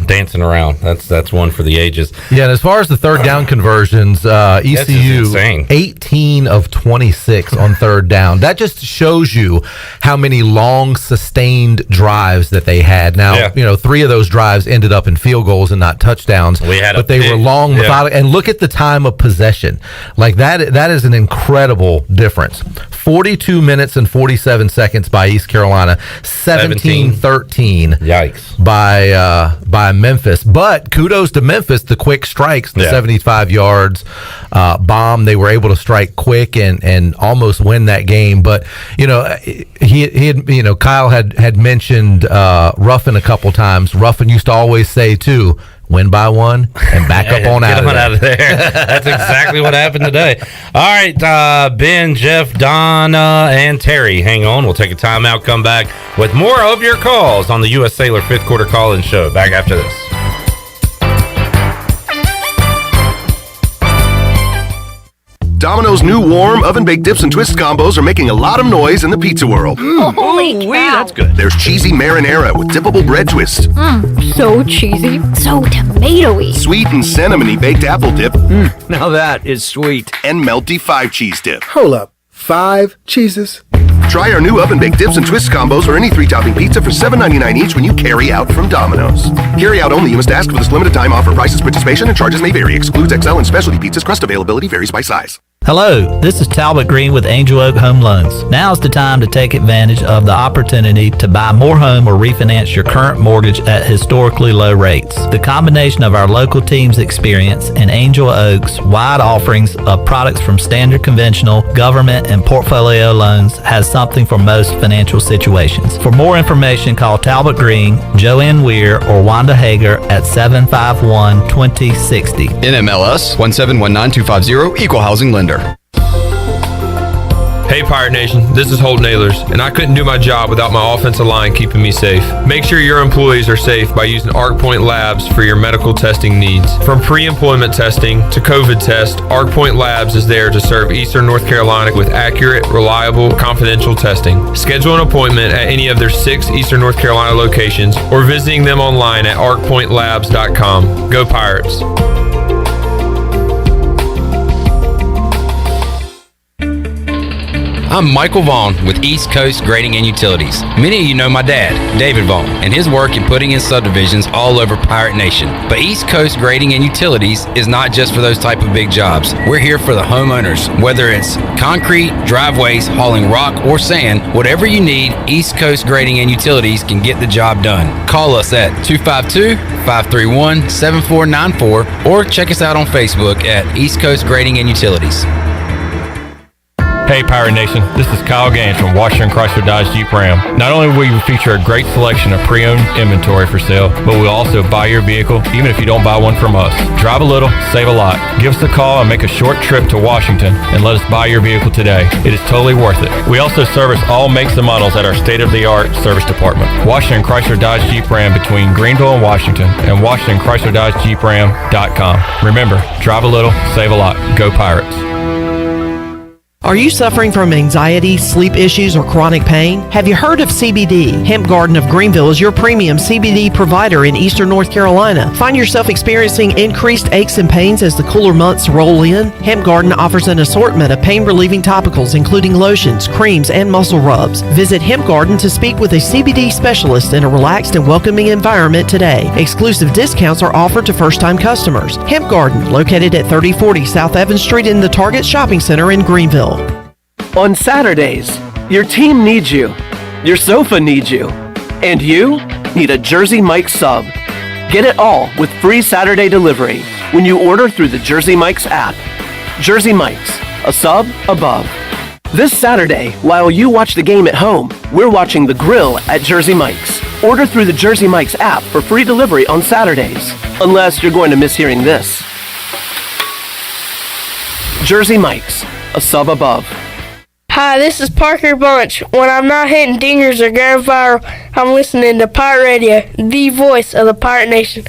dancing around. That's one for the ages. Yeah, and as far as the third down conversions, ECU 18 of 26 on third down. That just shows you how many long sustained drives that they had. Now, 3 of those drives ended up in field goals and not touchdowns. But they were long, methodical. And look at the time of possession. Like that is an incredible difference. 42 minutes and 47 seconds by East Carolina. 17-13. Yikes. By Memphis. But kudos to Memphis, the quick strikes, the 75 yards bomb. They were able to strike quick and almost win that game. But, he had, Kyle had mentioned Ruffin a couple times. Ruffin used to always say, too, win by 1 and back up on out of there. That's exactly what happened today. All right, Ben, Jeff, Donna, and Terry, hang on. We'll take a timeout, come back with more of your calls on the U.S. Sailor 5th Quarter Call-In Show. Back after this. Domino's new warm oven-baked dips and twist combos are making a lot of noise in the pizza world. Holy cow. That's good. There's cheesy marinara with dippable bread twist. So cheesy, so tomatoey. Sweet and cinnamony baked apple dip. Now that is sweet. And melty 5-cheese dip. Hold up. 5 cheeses? Try our new oven-baked dips and twist combos or any 3-topping pizza for $7.99 each when you carry out from Domino's. Carry out only. You must ask for this limited time offer. Prices, participation, and charges may vary. Excludes XL and specialty pizzas. Crust availability varies by size. Hello, this is Talbot Green with Angel Oak Home Loans. Now's the time to take advantage of the opportunity to buy more home or refinance your current mortgage at historically low rates. The combination of our local team's experience and Angel Oak's wide offerings of products from standard conventional, government, and portfolio loans has something for most financial situations. For more information, call Talbot Green, Joanne Weir, or Wanda Hager at 751-2060. NMLS 1719250, Equal Housing Lender. Hey Pirate Nation, this is Holt Nailers, and I couldn't do my job without my offensive line keeping me safe. Make sure your employees are safe by using ArcPoint Labs for your medical testing needs. From pre-employment testing to COVID test, ArcPoint Labs is there to serve Eastern North Carolina with accurate, reliable, confidential testing. Schedule an appointment at any of their 6 Eastern North Carolina locations or visiting them online at arcpointlabs.com. Go Pirates! I'm Michael Vaughn with East Coast Grading and Utilities. Many of you know my dad, David Vaughn, and his work in putting in subdivisions all over Pirate Nation. But East Coast Grading and Utilities is not just for those type of big jobs. We're here for the homeowners. Whether it's concrete, driveways, hauling rock, or sand, whatever you need, East Coast Grading and Utilities can get the job done. Call us at 252-531-7494 or check us out on Facebook at East Coast Grading and Utilities. Hey Pirate Nation, this is Kyle Gaines from Washington Chrysler Dodge Jeep Ram. Not only will we feature a great selection of pre-owned inventory for sale, but we'll also buy your vehicle even if you don't buy one from us. Drive a little, save a lot. Give us a call and make a short trip to Washington and let us buy your vehicle today. It is totally worth it. We also service all makes and models at our state-of-the-art service department. Washington Chrysler Dodge Jeep Ram between Greenville and Washington, and WashingtonChryslerDodgeJeepRam.com. Remember, drive a little, save a lot. Go Pirates. Are you suffering from anxiety, sleep issues, or chronic pain? Have you heard of CBD? Hemp Garden of Greenville is your premium CBD provider in Eastern North Carolina. Find yourself experiencing increased aches and pains as the cooler months roll in? Hemp Garden offers an assortment of pain-relieving topicals, including lotions, creams, and muscle rubs. Visit Hemp Garden to speak with a CBD specialist in a relaxed and welcoming environment today. Exclusive discounts are offered to first-time customers. Hemp Garden, located at 3040 South Evans Street in the Target Shopping Center in Greenville. On Saturdays, your team needs you, your sofa needs you, and you need a Jersey Mike's sub. Get it all with free Saturday delivery when you order through the Jersey Mike's app. Jersey Mike's, a sub above. This Saturday, while you watch the game at home, we're watching the grill at Jersey Mike's. Order through the Jersey Mike's app for free delivery on Saturdays, unless you're going to miss hearing this. Jersey Mike's, a sub above. Hi, this is Parker Bunch. When I'm not hitting dingers or going viral, I'm listening to Pirate Radio, the voice of the Pirate Nation.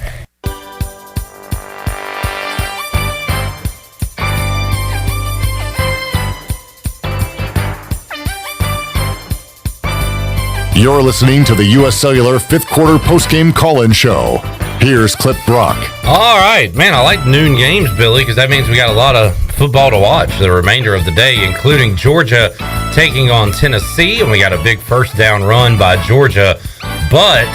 You're listening to the U.S. Cellular fifth quarter postgame call-in show. Here's Clip Brock. All right, man, I like noon games, Billy, because that means we got a lot of football to watch the remainder of the day, including Georgia taking on Tennessee, and we got a big first down run by Georgia. But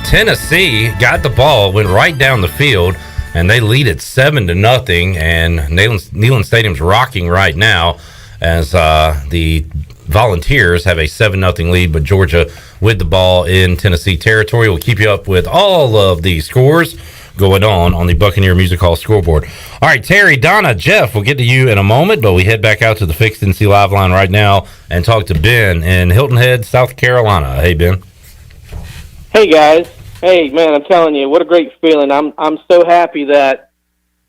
Tennessee got the ball, went right down the field, and they lead it 7-0, and Neyland Stadium's rocking right now as the Volunteers have a 7-0 lead, but Georgia with the ball in Tennessee territory. We'll keep you up with all of the scores going on the Buccaneer Music Hall scoreboard. All right, Terry, Donna, Jeff, we'll get to you in a moment, but we head back out to the Fixed NC Live line right now and talk to Ben in Hilton Head, South Carolina. Hey, Ben. Hey, guys. Hey, man, I'm telling you, what a great feeling. I'm so happy that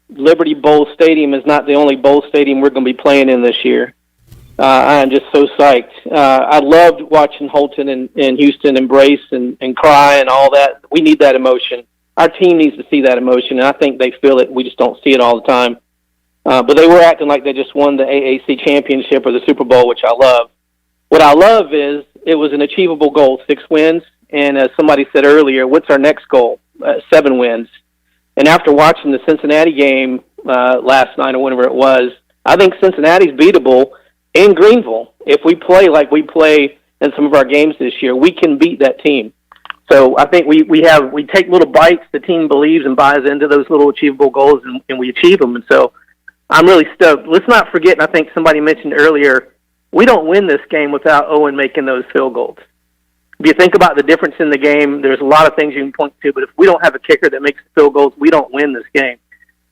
Liberty Bowl Stadium is not the only bowl stadium we're going to be playing in this year. I'm just so psyched. I loved watching Holton and Houston embrace and cry and all that. We need that emotion. Our team needs to see that emotion, and I think they feel it. We just don't see it all the time. But they were acting like they just won the AAC championship or the Super Bowl, which I love. What I love is it was an achievable goal, 6 wins. And as somebody said earlier, what's our next goal? 7 wins. And after watching the Cincinnati game last night or whenever it was, I think Cincinnati's beatable in Greenville. If we play like we play in some of our games this year, we can beat that team. So I think we take little bites. The team believes and buys into those little achievable goals, and we achieve them. And so I'm really stoked. Let's not forget, and I think somebody mentioned earlier, we don't win this game without Owen making those field goals. If you think about the difference in the game, there's a lot of things you can point to, but if we don't have a kicker that makes field goals, we don't win this game.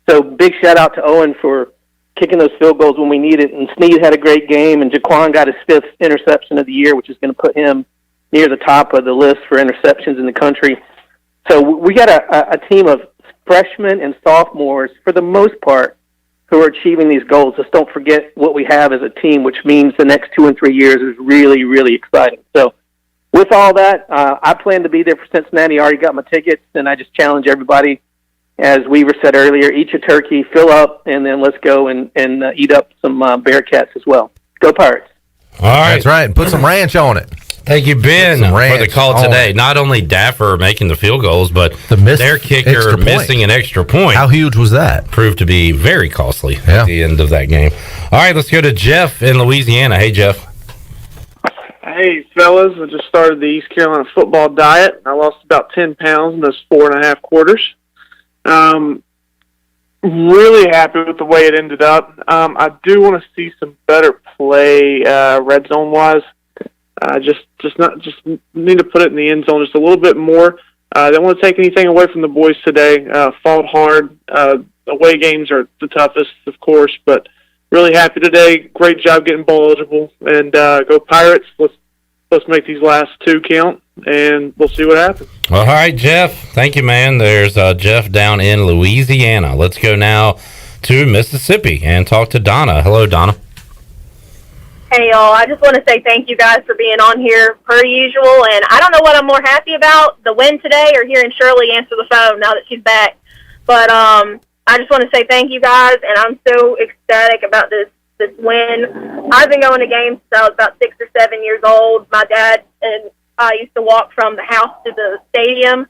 So big shout out to Owen for kicking those field goals when we need it. And Snead had a great game, and Jaquan got his 5th interception of the year, which is going to put him near the top of the list for interceptions in the country. So we got a team of freshmen and sophomores, for the most part, who are achieving these goals. Just don't forget what we have as a team, which means the next 2 and 3 years is really, really exciting. So with all that, I plan to be there for Cincinnati. I already got my tickets, and I just challenge everybody, as Weaver said earlier, eat your turkey, fill up, and then let's go and eat up some Bearcats as well. Go Pirates. All right. That's right. Put some ranch on it. Thank you, Ben, for the call today. Not only Daffer making the field goals, but their kicker missing an extra point. How huge was that? Proved to be very costly at the end of that game. All right, let's go to Jeff in Louisiana. Hey, Jeff. Hey, fellas. I just started the East Carolina football diet. I lost about 10 pounds in those 4.5 quarters. Really happy with the way it ended up. I do want to see some better play red zone wise. Just need to put it in the end zone just a little bit more. Don't want to take anything away from the boys today. Fought hard. Away games are the toughest, of course, but really happy today. Great job getting bowl eligible, and go Pirates. Let's make these last 2 count, and we'll see what happens. All right, Jeff. Thank you, man. There's Jeff down in Louisiana. Let's go now to Mississippi and talk to Donna. Hello, Donna. Hey, y'all. I just want to say thank you guys for being on here per usual, and I don't know what I'm more happy about, the win today or hearing Shirley answer the phone now that she's back. But I just want to say thank you guys, and I'm so ecstatic about this win. I've been going to games since I was about 6 or 7 years old. My dad and I used to walk from the house to the stadium,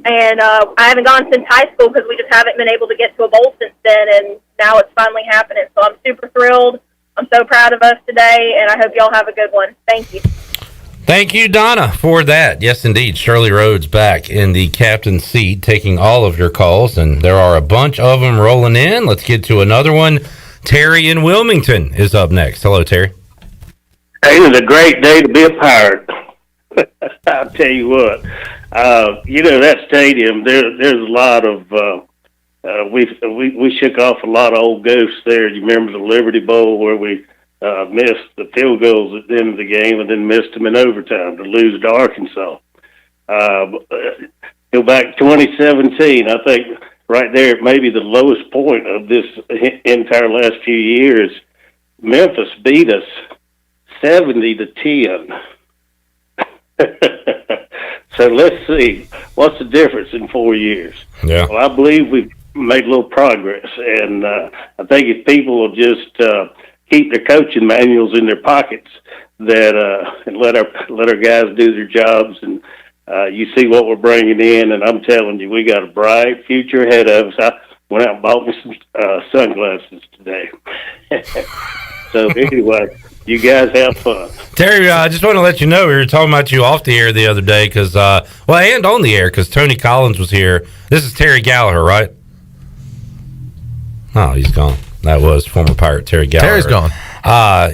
and I haven't gone since high school because we just haven't been able to get to a bowl since then, and now it's finally happening. So I'm super thrilled. I'm so proud of us today, and I hope y'all have a good one. Thank you. Thank you, Donna, for that. Yes, indeed. Shirley Rhodes back in the captain's seat, taking all of your calls, and there are a bunch of them rolling in. Let's get to another one. Terry in Wilmington is up next. Hello, Terry. Hey, it's a great day to be a Pirate. I'll tell you what. That stadium, there's a lot of we shook off a lot of old ghosts there. You remember the Liberty Bowl where we missed the field goals at the end of the game and then missed them in overtime to lose to Arkansas. Go back 2017, I think right there, maybe the lowest point of this entire last few years. Memphis beat us 70-10. So let's see, what's the difference in 4 years? Yeah. Well, I believe we've made a little progress, and I think if people will just keep their coaching manuals in their pockets, that and let our guys do their jobs, and you see what we're bringing in, and I'm telling you, we got a bright future ahead of us. I went out and bought me some sunglasses today. So anyway, you guys have fun. Terry, I just want to let you know we were talking about you off the air the other day because, and on the air because Tony Collins was here. This is Terry Gallagher, right? Oh, he's gone. That was former Pirate Terry Gallagher. Terry's gone.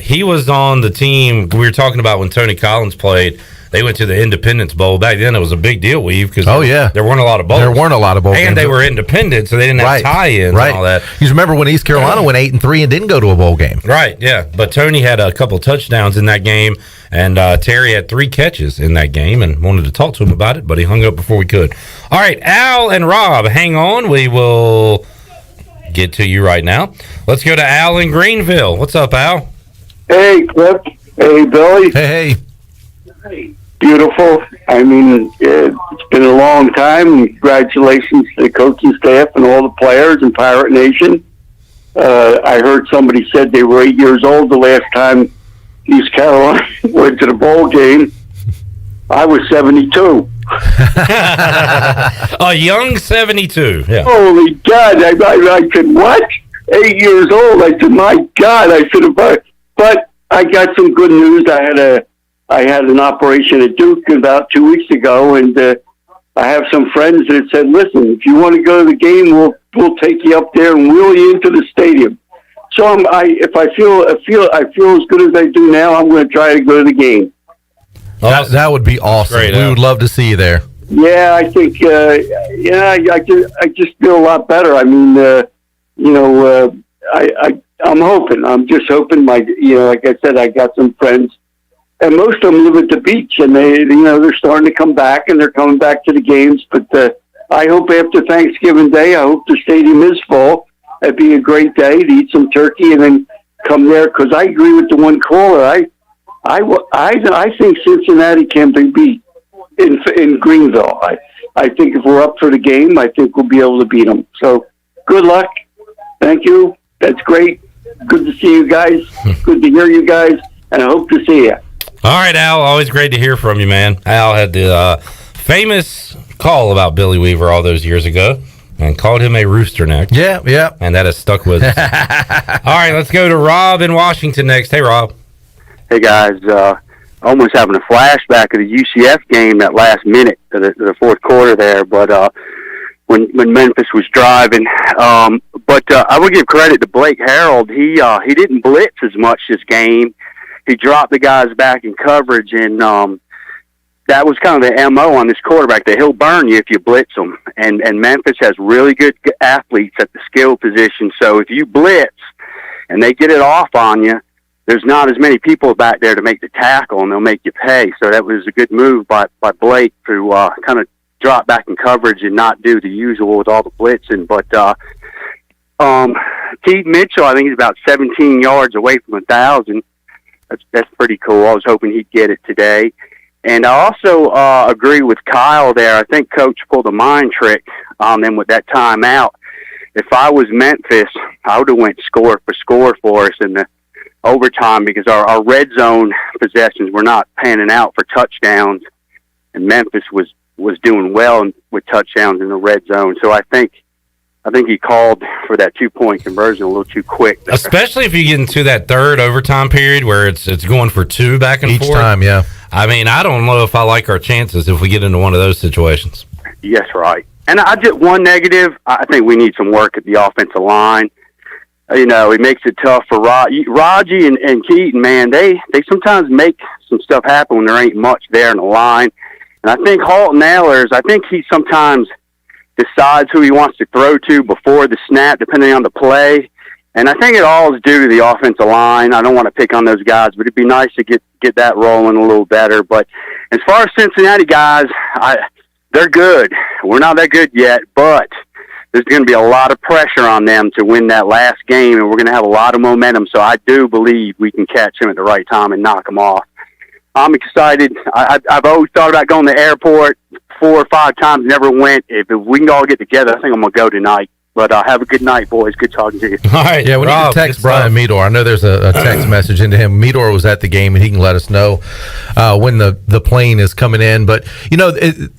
He was on the team we were talking about when Tony Collins played. They went to the Independence Bowl. Back then, it was a big deal, Weave, because there weren't a lot of bowls. There weren't a lot of bowl games. And they were independent, so they didn't have tie-ins and all that. You remember when East Carolina went 8-3 and didn't go to a bowl game. Right, yeah. But Tony had a couple touchdowns in that game, and Terry had 3 catches in that game and wanted to talk to him about it, but he hung up before we could. All right, Al and Rob, hang on. We will get to you right now. Let's go to Al in Greenville. What's up, Al? Hey, Cliff. Hey, Billy. Hey. Beautiful. I mean, it's been a long time. Congratulations to the coaching staff and all the players in Pirate Nation. I heard somebody said they were 8 years old the last time East Carolina went to the bowl game. I was 72. A young 72. Yeah. Holy God. I said, what? 8 years old. I said, my God. I said, but I got some good news. I had an operation at Duke about 2 weeks ago, and I have some friends that said, listen, if you want to go to the game, we'll take you up there and wheel you into the stadium. So if I feel as good as I do now, I'm going to try to go to the game. That would be awesome. Great, we would love to see you there. Yeah, I think I just feel a lot better. I mean, I'm hoping. I'm just hoping. Like I said, I got some friends, and most of them live at the beach, and they're starting to come back, and they're coming back to the games. But I hope after Thanksgiving Day, I hope the stadium is full. It'd be a great day to eat some turkey and then come there. Because I agree with the one caller. I think Cincinnati can be beat in Greenville. I think if we're up for the game, I think we'll be able to beat them. So good luck. Thank you. That's great. Good to see you guys. Good to hear you guys, and I hope to see you. All right, Al. Always great to hear from you, man. Al had the famous call about Billy Weaver all those years ago and called him a rooster neck. Yeah. And that has stuck with us. All right, let's go to Rob in Washington next. Hey, Rob. Hey, guys. Almost having a flashback of the UCF game that last minute of the fourth quarter there, but when Memphis was driving. But I would give credit to Blake Harold. He didn't blitz as much this game. He dropped the guys back in coverage, and that was kind of the MO on this quarterback, that he'll burn you if you blitz him. And Memphis has really good athletes at the skill position, so if you blitz and they get it off on you, there's not as many people back there to make the tackle, and they'll make you pay. So that was a good move by Blake to kind of drop back in coverage and not do the usual with all the blitzing. But Keith Mitchell, I think he's about 17 yards away from 1,000. That's pretty cool. I was hoping he'd get it today. And I also agree with Kyle there. I think Coach pulled a mind trick on them with that timeout. If I was Memphis, I would have went score for score for us in the overtime, because our red zone possessions were not panning out for touchdowns, and Memphis was doing well with touchdowns in the red zone. So I think he called for that 2-point conversion a little too quick there. Especially if you get into that third overtime period where it's going for 2 back and forth. Each time, yeah. I mean, I don't know if I like our chances if we get into one of those situations. Yes, right. And I just one negative, I think we need some work at the offensive line. You know, it makes it tough for Raji and Keaton, man. They sometimes make some stuff happen when there ain't much there in the line. And I think Halton Ehlers, I think he sometimes decides who he wants to throw to before the snap, depending on the play. And I think it all is due to the offensive line. I don't want to pick on those guys, but it'd be nice to get that rolling a little better. But as far as Cincinnati guys, they're good. We're not that good yet, but there's going to be a lot of pressure on them to win that last game, and we're going to have a lot of momentum. So I do believe we can catch them at the right time and knock them off. I'm excited. I've always thought about going to the airport 4 or 5 times, never went. If we can all get together, I think I'm going to go tonight. But have a good night, boys. Good talking to you. All right. Yeah, we need to text Brian Meador. I know there's a text message into him. Meador was at the game, and he can let us know when the plane is coming in. But,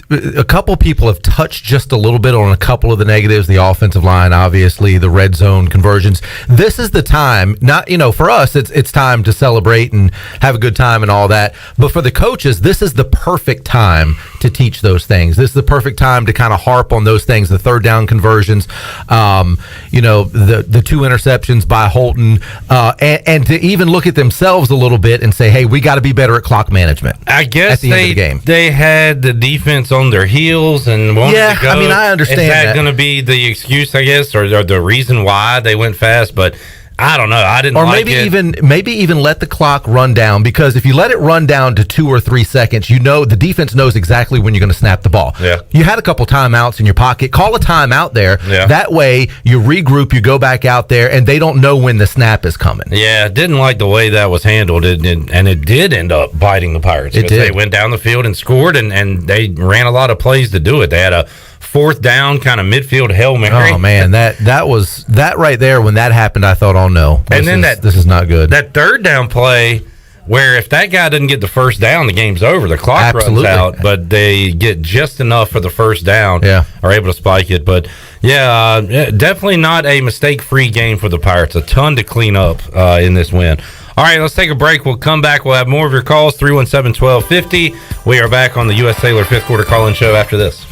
a couple people have touched just a little bit on a couple of the negatives. The offensive line, obviously, the red zone conversions. This is the time, not, for us, it's time to celebrate and have a good time and all that. But for the coaches, this is the perfect time to teach those things. This is the perfect time to kind of harp on those things, the third down conversions. The 2 interceptions by Holton, and to even look at themselves a little bit and say, hey, we got to be better at clock management. I guess at the end of the game. They had the defense on their heels and wanted to go. I mean, I understand Is that going to be the excuse, I guess, or the reason why they went fast? But I don't know. I didn't. Or maybe even let the clock run down, because if you let it run down to 2 or 3 seconds, the defense knows exactly when you're going to snap the ball. Yeah. You had a couple timeouts in your pocket. Call a timeout there. Yeah. That way you regroup, you go back out there, and they don't know when the snap is coming. Yeah, didn't like the way that was handled, and it did end up biting the Pirates. It did. They went down the field and scored, and they ran a lot of plays to do it. They had a 4th down kind of midfield Hail Mary. Oh man, that right there, when that happened, I thought, oh no, this is not good. That 3rd down play, where if that guy doesn't get the first down, the game's over. The clock runs out, but they get just enough for the first down. Yeah, are able to spike it. But definitely not a mistake-free game for the Pirates. A ton to clean up in this win. All right, let's take a break. We'll come back. We'll have more of your calls, 317-1250. We are back on the U.S. Cellular 5th Quarter Call-In Show after this.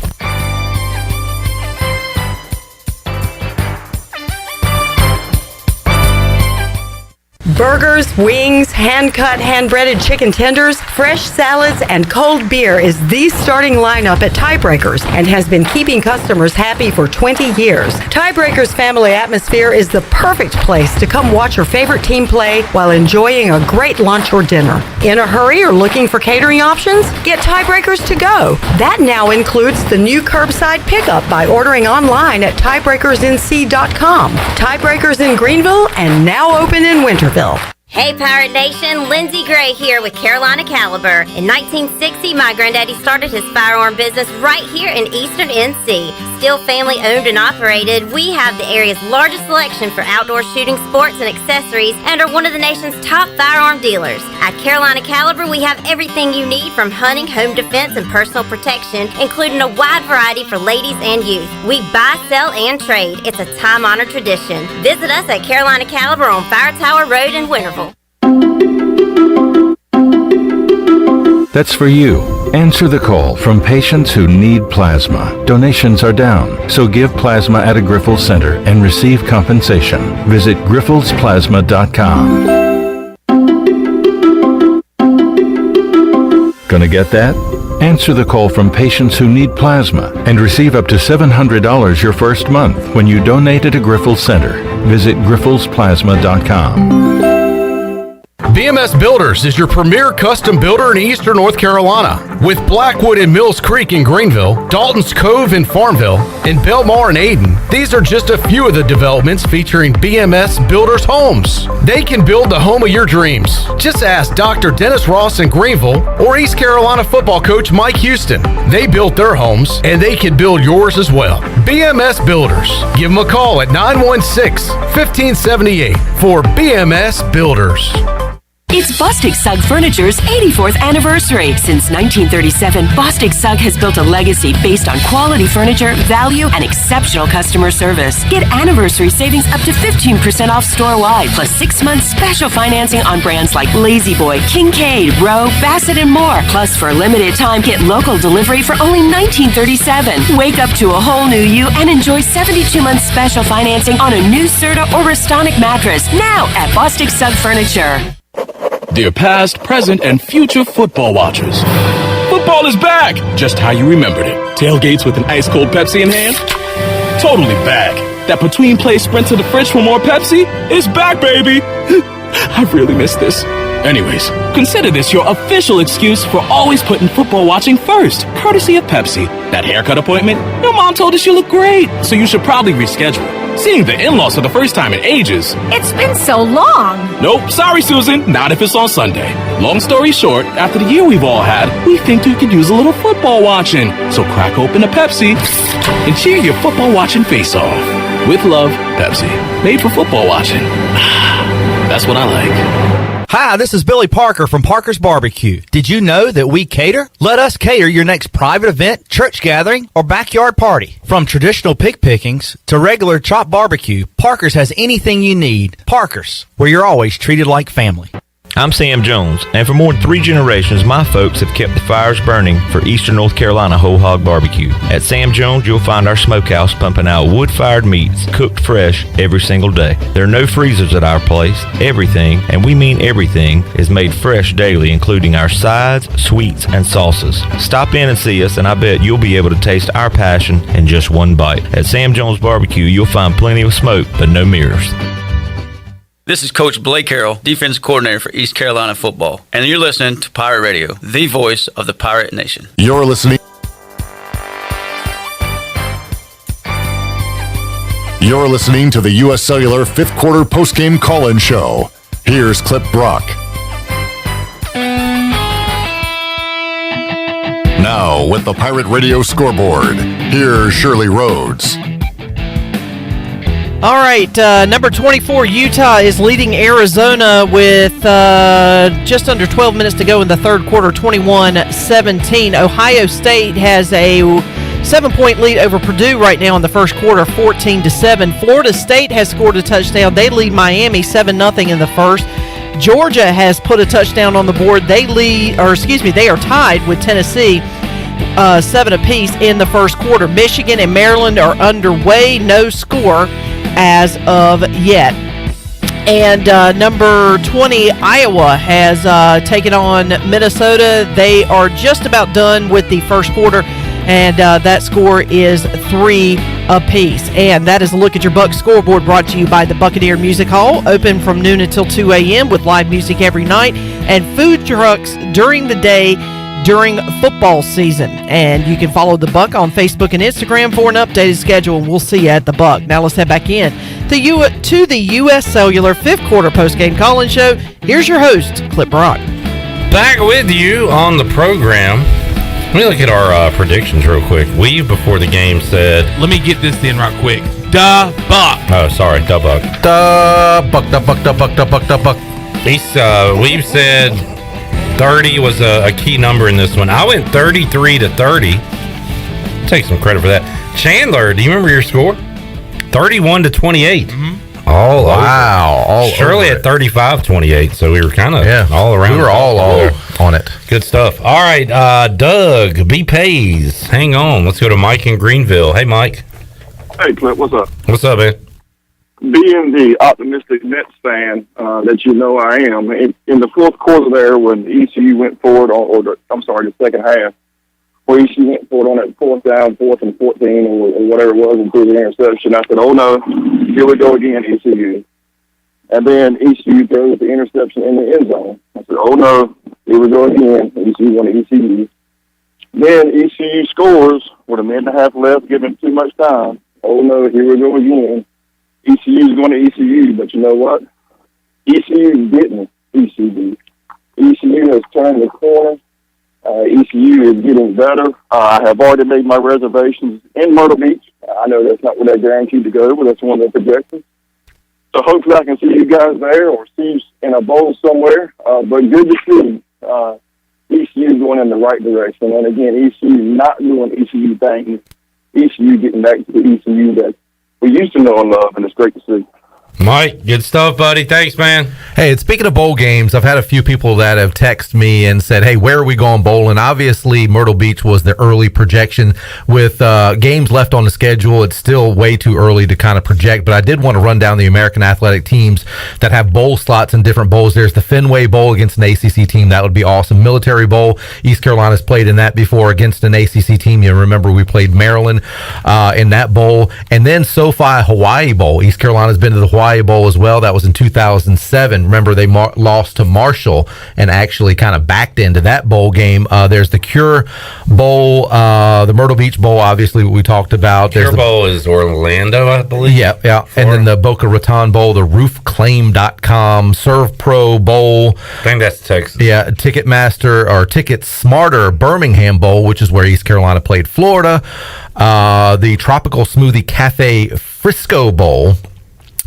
Burgers, wings, hand-cut, hand-breaded chicken tenders, fresh salads, and cold beer is the starting lineup at Tiebreakers and has been keeping customers happy for 20 years. Tiebreakers' family atmosphere is the perfect place to come watch your favorite team play while enjoying a great lunch or dinner. In a hurry or looking for catering options? Get Tiebreakers to go. That now includes the new curbside pickup by ordering online at tiebreakersnc.com. Tiebreakers in Greenville and now open in Winterville. Hey Pirate Nation, Lindsey Gray here with Carolina Caliber. In 1960, my granddaddy started his firearm business right here in Eastern NC. Still family owned and operated, we have the area's largest selection for outdoor shooting sports and accessories and are one of the nation's top firearm dealers. At Carolina Caliber, we have everything you need from hunting, home defense, and personal protection, including a wide variety for ladies and youth. We buy, sell, and trade. It's a time-honored tradition. Visit us at Carolina Caliber on Fire Tower Road in Winterville. That's for you. Answer the call from patients who need plasma. Donations are down, so give plasma at a Grifols Center and receive compensation. Visit grifolsplasma.com. Gonna get that? Answer the call from patients who need plasma and receive up to $700 your first month when you donate at a Grifols Center. Visit grifolsplasma.com. BMS Builders is your premier custom builder in Eastern North Carolina. With Blackwood and Mills Creek in Greenville, Dalton's Cove in Farmville, and Belmar and Ayden, these are just a few of the developments featuring BMS Builders homes. They can build the home of your dreams. Just ask Dr. Dennis Ross in Greenville or East Carolina football coach Mike Houston. They built their homes, and they can build yours as well. BMS Builders. Give them a call at 916-1578 for BMS Builders. It's Bostic Sugg Furniture's 84th anniversary. Since 1937, Bostic Sugg has built a legacy based on quality furniture, value, and exceptional customer service. Get anniversary savings up to 15% off store-wide, plus 6 months special financing on brands like Lazy Boy, Kincaid, Rowe, Bassett, and more. Plus, for a limited time, get local delivery for only $19.37. Wake up to a whole new you and enjoy 72 months special financing on a new Serta or Restonic mattress now at Bostic Sugg Furniture. Dear past, present, and future football watchers, football is back, just how you remembered it. Tailgates with an ice-cold Pepsi in hand? Totally back. That between-play sprint to the fridge for more Pepsi is back, baby. I really miss this. Anyways, consider this your official excuse for always putting football watching first, courtesy of Pepsi. That haircut appointment? Your mom told us you look great, so you should probably reschedule. Seeing the in-laws for the first time in ages. It's been so long. Nope, sorry, Susan. Not if it's on Sunday. Long story short, after the year we've all had, we think you could use a little football watching. So crack open a Pepsi and cheer your football watching face off. With love, Pepsi. Made for football watching. That's what I like. Hi, this is Billy Parker from Parker's Barbecue. Did you know that we cater? Let us cater your next private event, church gathering, or backyard party. From traditional pig pickings to regular chopped barbecue, Parker's has anything you need. Parker's, where you're always treated like family. I'm Sam Jones, and for more than 3 generations, my folks have kept the fires burning for Eastern North Carolina Whole Hog Barbecue. At Sam Jones, you'll find our smokehouse pumping out wood-fired meats, cooked fresh every single day. There are no freezers at our place. Everything, and we mean everything, is made fresh daily, including our sides, sweets, and sauces. Stop in and see us, and I bet you'll be able to taste our passion in just one bite. At Sam Jones Barbecue, you'll find plenty of smoke, but no mirrors. This is Coach Blake Carroll, defense coordinator for East Carolina football, and you're listening to Pirate Radio, the voice of the Pirate Nation. You're listening to the U.S. Cellular 5th Quarter Postgame Call-In Show. Here's Clip Brock. Now, with the Pirate Radio scoreboard, here's Shirley Rhodes. All right, number 24, Utah is leading Arizona with just under 12 minutes to go in the third quarter, 21-17. Ohio State has a 7-point lead over Purdue right now in the first quarter, 14-7. Florida State has scored a touchdown. They lead Miami 7-0 in the first. Georgia has put a touchdown on the board. They are tied with Tennessee. 7 apiece in the first quarter. Michigan and Maryland are underway. No score as of yet. And number 20, Iowa, has taken on Minnesota. They are just about done with the first quarter, and that score is 3 apiece. And that is a look at your Buck scoreboard, brought to you by the Buccaneer Music Hall, open from noon until 2 a.m. with live music every night and food trucks during the day during football season. And you can follow the Buck on Facebook and Instagram for an updated schedule, and we'll see you at the Buck. Now let's head back in to the U.S. Cellular 5th Quarter Postgame Call-In Show. Here's your host, Clip Brock. Back with you on the program. Let me look at our predictions real quick. Weave, before the game, said... Let me get this in right quick. Da Buck. Oh, sorry. Da Buck. Da Buck, da Buck, da Buck, da Buck, da Buck. Weave said 30 was a key number in this one. I went 33-30. Take some credit for that. Chandler, do you remember your score? 31-28. Mm-hmm. All wow. All Shirley at 35-28. So we were kind of all around. We were all on it. Good stuff. All right, Doug, B. Pays. Hang on. Let's go to Mike in Greenville. Hey, Mike. Hey, Clint. What's up? What's up, man? Being the optimistic Nets fan that you know I am, in the fourth quarter there when ECU went forward, the second half, where ECU went forward on that fourth down, 4th and 14, or whatever it was, and threw the interception, I said, oh no, here we go again, ECU. And then ECU throws the interception in the end zone. I said, oh no, here we go again, ECU won ECU. Then ECU scores with a minute and a half left, giving too much time. Oh no, here we go again. ECU is going to ECU, but you know what? ECU didn't ECU. ECU has turned the corner. ECU is getting better. I have already made my reservations in Myrtle Beach. I know that's not where they're guaranteed to go, but that's one of their projections. So hopefully I can see you guys there or see you in a bowl somewhere. But good to see ECU going in the right direction. And again, ECU not doing ECU things. ECU getting back to the ECU that we used to know and love, and it's great to see. Mike, good stuff, buddy. Thanks, man. Hey, and speaking of bowl games, I've had a few people that have texted me and said, hey, where are we going bowling? Obviously, Myrtle Beach was the early projection. With games left on the schedule, it's still way too early to kind of project, but I did want to run down the American athletic teams that have bowl slots in different bowls. There's the Fenway Bowl against an ACC team. That would be awesome. Military Bowl, East Carolina's played in that before against an ACC team. You remember we played Maryland in that bowl. And then SoFi Hawaii Bowl. East Carolina's been to the Hawaii Hawaii Bowl as well. That was in 2007. Remember, they lost to Marshall and actually kind of backed into that bowl game. There's the Cure Bowl, the Myrtle Beach Bowl, obviously, what we talked about. Cure Bowl is Orlando, I believe. Yeah. And then the Boca Raton Bowl, the roofclaim.com, Serve Pro Bowl. I think that's Texas. Yeah, Ticketmaster or Ticket Smarter Birmingham Bowl, which is where East Carolina played Florida. The Tropical Smoothie Cafe Frisco Bowl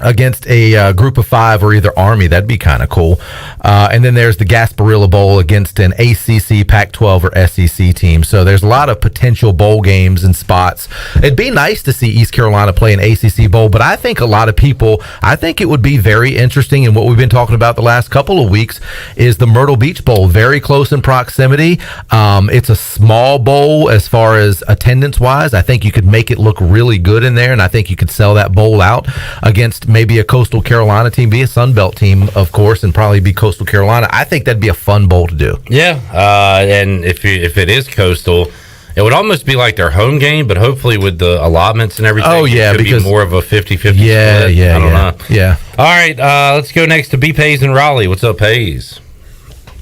against a group of 5 or either Army. That'd be kind of cool. And then there's the Gasparilla Bowl against an ACC, Pac-12, or SEC team. So there's a lot of potential bowl games and spots. It'd be nice to see East Carolina play an ACC bowl, but I think a lot of people, I think it would be very interesting, and what we've been talking about the last couple of weeks is the Myrtle Beach Bowl, very close in proximity. It's a small bowl as far as attendance-wise. I think you could make it look really good in there, and I think you could sell that bowl out against maybe a Coastal Carolina team, be a Sun Belt team, of course, and probably be Coastal Carolina. I think that'd be a fun bowl to do. Yeah, and if it is Coastal, it would almost be like their home game, but hopefully with the allotments and everything, it could be more of a 50-50 split. I don't know. Yeah. All right, let's go next to B. Pays in Raleigh. What's up, Pays?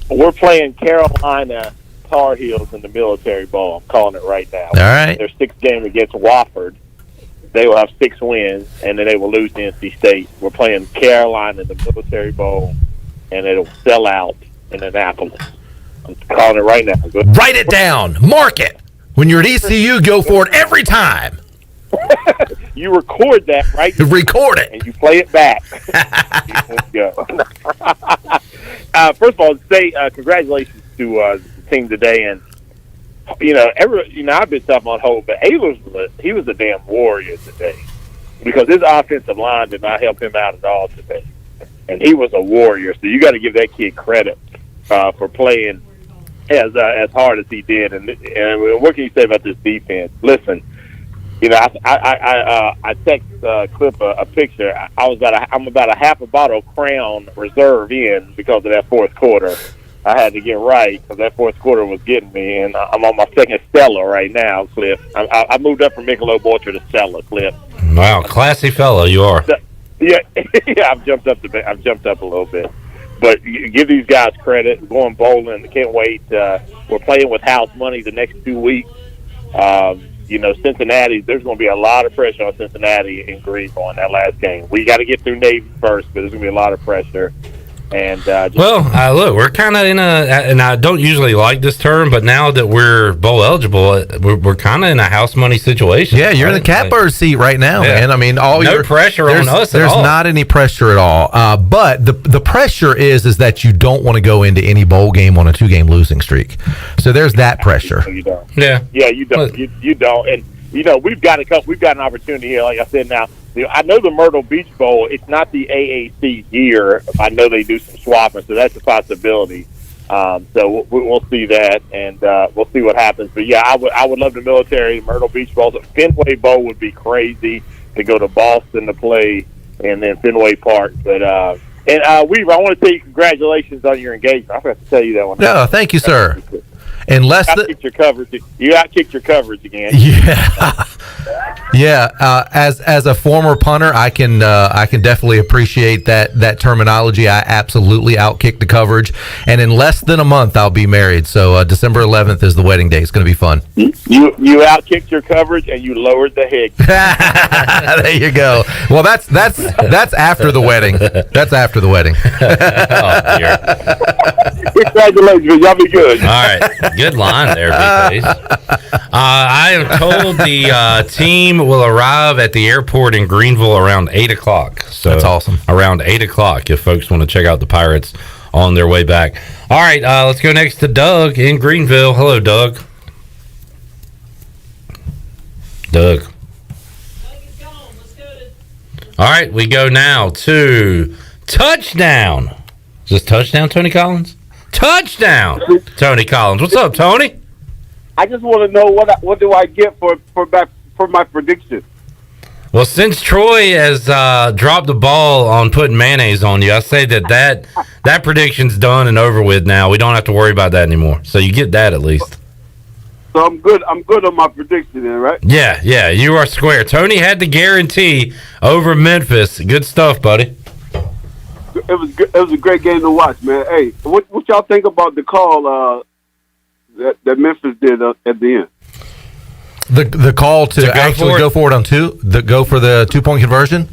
We're playing Carolina Tar Heels in the Military Bowl. I'm calling it right now. All right. Their 6th game against Wofford. They will have 6 wins, and then they will lose to NC State. We're playing Carolina in the Military Bowl, and it'll sell out in Annapolis. I'm calling it right now. Write it down. Mark it. When you're at ECU, go for it every time. You record that, right? Record it. And you play it back. Let's go. First of all, say congratulations to the team today, and I've been tough on Holt, but he was a damn warrior today because his offensive line did not help him out at all today, and he was a warrior. So you got to give that kid credit for playing as hard as he did. And what can you say about this defense? Listen, I text Clip a picture. I'm about a half a bottle of Crown Reserve in because of that fourth quarter. I had to get right because that fourth quarter was getting me, and I'm on my second Cellular right now, Cliff. I moved up from Michelob Ultra to Cellular, Cliff. Wow, classy fellow you are. Yeah, I've jumped up a little bit, but give these guys credit. Going bowling, can't wait. We're playing with house money the next 2 weeks. Cincinnati. There's going to be a lot of pressure on Cincinnati and Greenville in that last game. We got to get through Navy first, but there's going to be a lot of pressure. And look, we're kind of in and I don't usually like this term, but now that we're bowl eligible, we're kind of in a house money situation. Yeah, you're in the catbird seat right now, man. I mean, no pressure on us at all. There's not any pressure at all. But the pressure is that you don't want to go into any bowl game on a 2-game losing streak. So there's that pressure. You don't. Yeah. Yeah, you don't. You don't. And we've got an opportunity here. Like I said, now. I know the Myrtle Beach Bowl, it's not the AAC year. I know they do some swapping, so that's a possibility. So we'll see that, and we'll see what happens. But, yeah, I would love the Military Myrtle Beach Bowl. The Fenway Bowl would be crazy to go to Boston to play and then Fenway Park. But Weaver, I want to tell you congratulations on your engagement. I forgot to tell you that one. No, thank you, sir. Unless you outkicked your coverage again. Yeah. Yeah, as a former punter, I can definitely appreciate that terminology. I absolutely outkicked the coverage, and in less than a month, I'll be married. So December 11th is the wedding day. It's going to be fun. You outkicked your coverage and you lowered the head. There you go. Well, that's after the wedding. That's after the wedding. Oh, dear. Congratulations, y'all be good. All right, good line there, B-Face. I am told the team will arrive at the airport in Greenville around 8 o'clock. So that's awesome. Around 8 o'clock, if folks want to check out the Pirates on their way back. All right, let's go next to Doug in Greenville. Hello, Doug. Doug. All right, we go now to touchdown. Is this touchdown, Tony Collins? Touchdown, Tony Collins. What's up, Tony? I just want to know what do I get for my prediction. Well, since Troy has dropped the ball on putting mayonnaise on you, I say that prediction's done and over with now. We don't have to worry about that anymore. So you get that at least. So I'm good. I'm good on my prediction there, right? Yeah, you are square. Tony had the guarantee over Memphis. Good stuff, buddy. It was good. It was a great game to watch, man. Hey, what y'all think about the call that Memphis did at the end? The call to actually go for it on two, go for the 2-point conversion.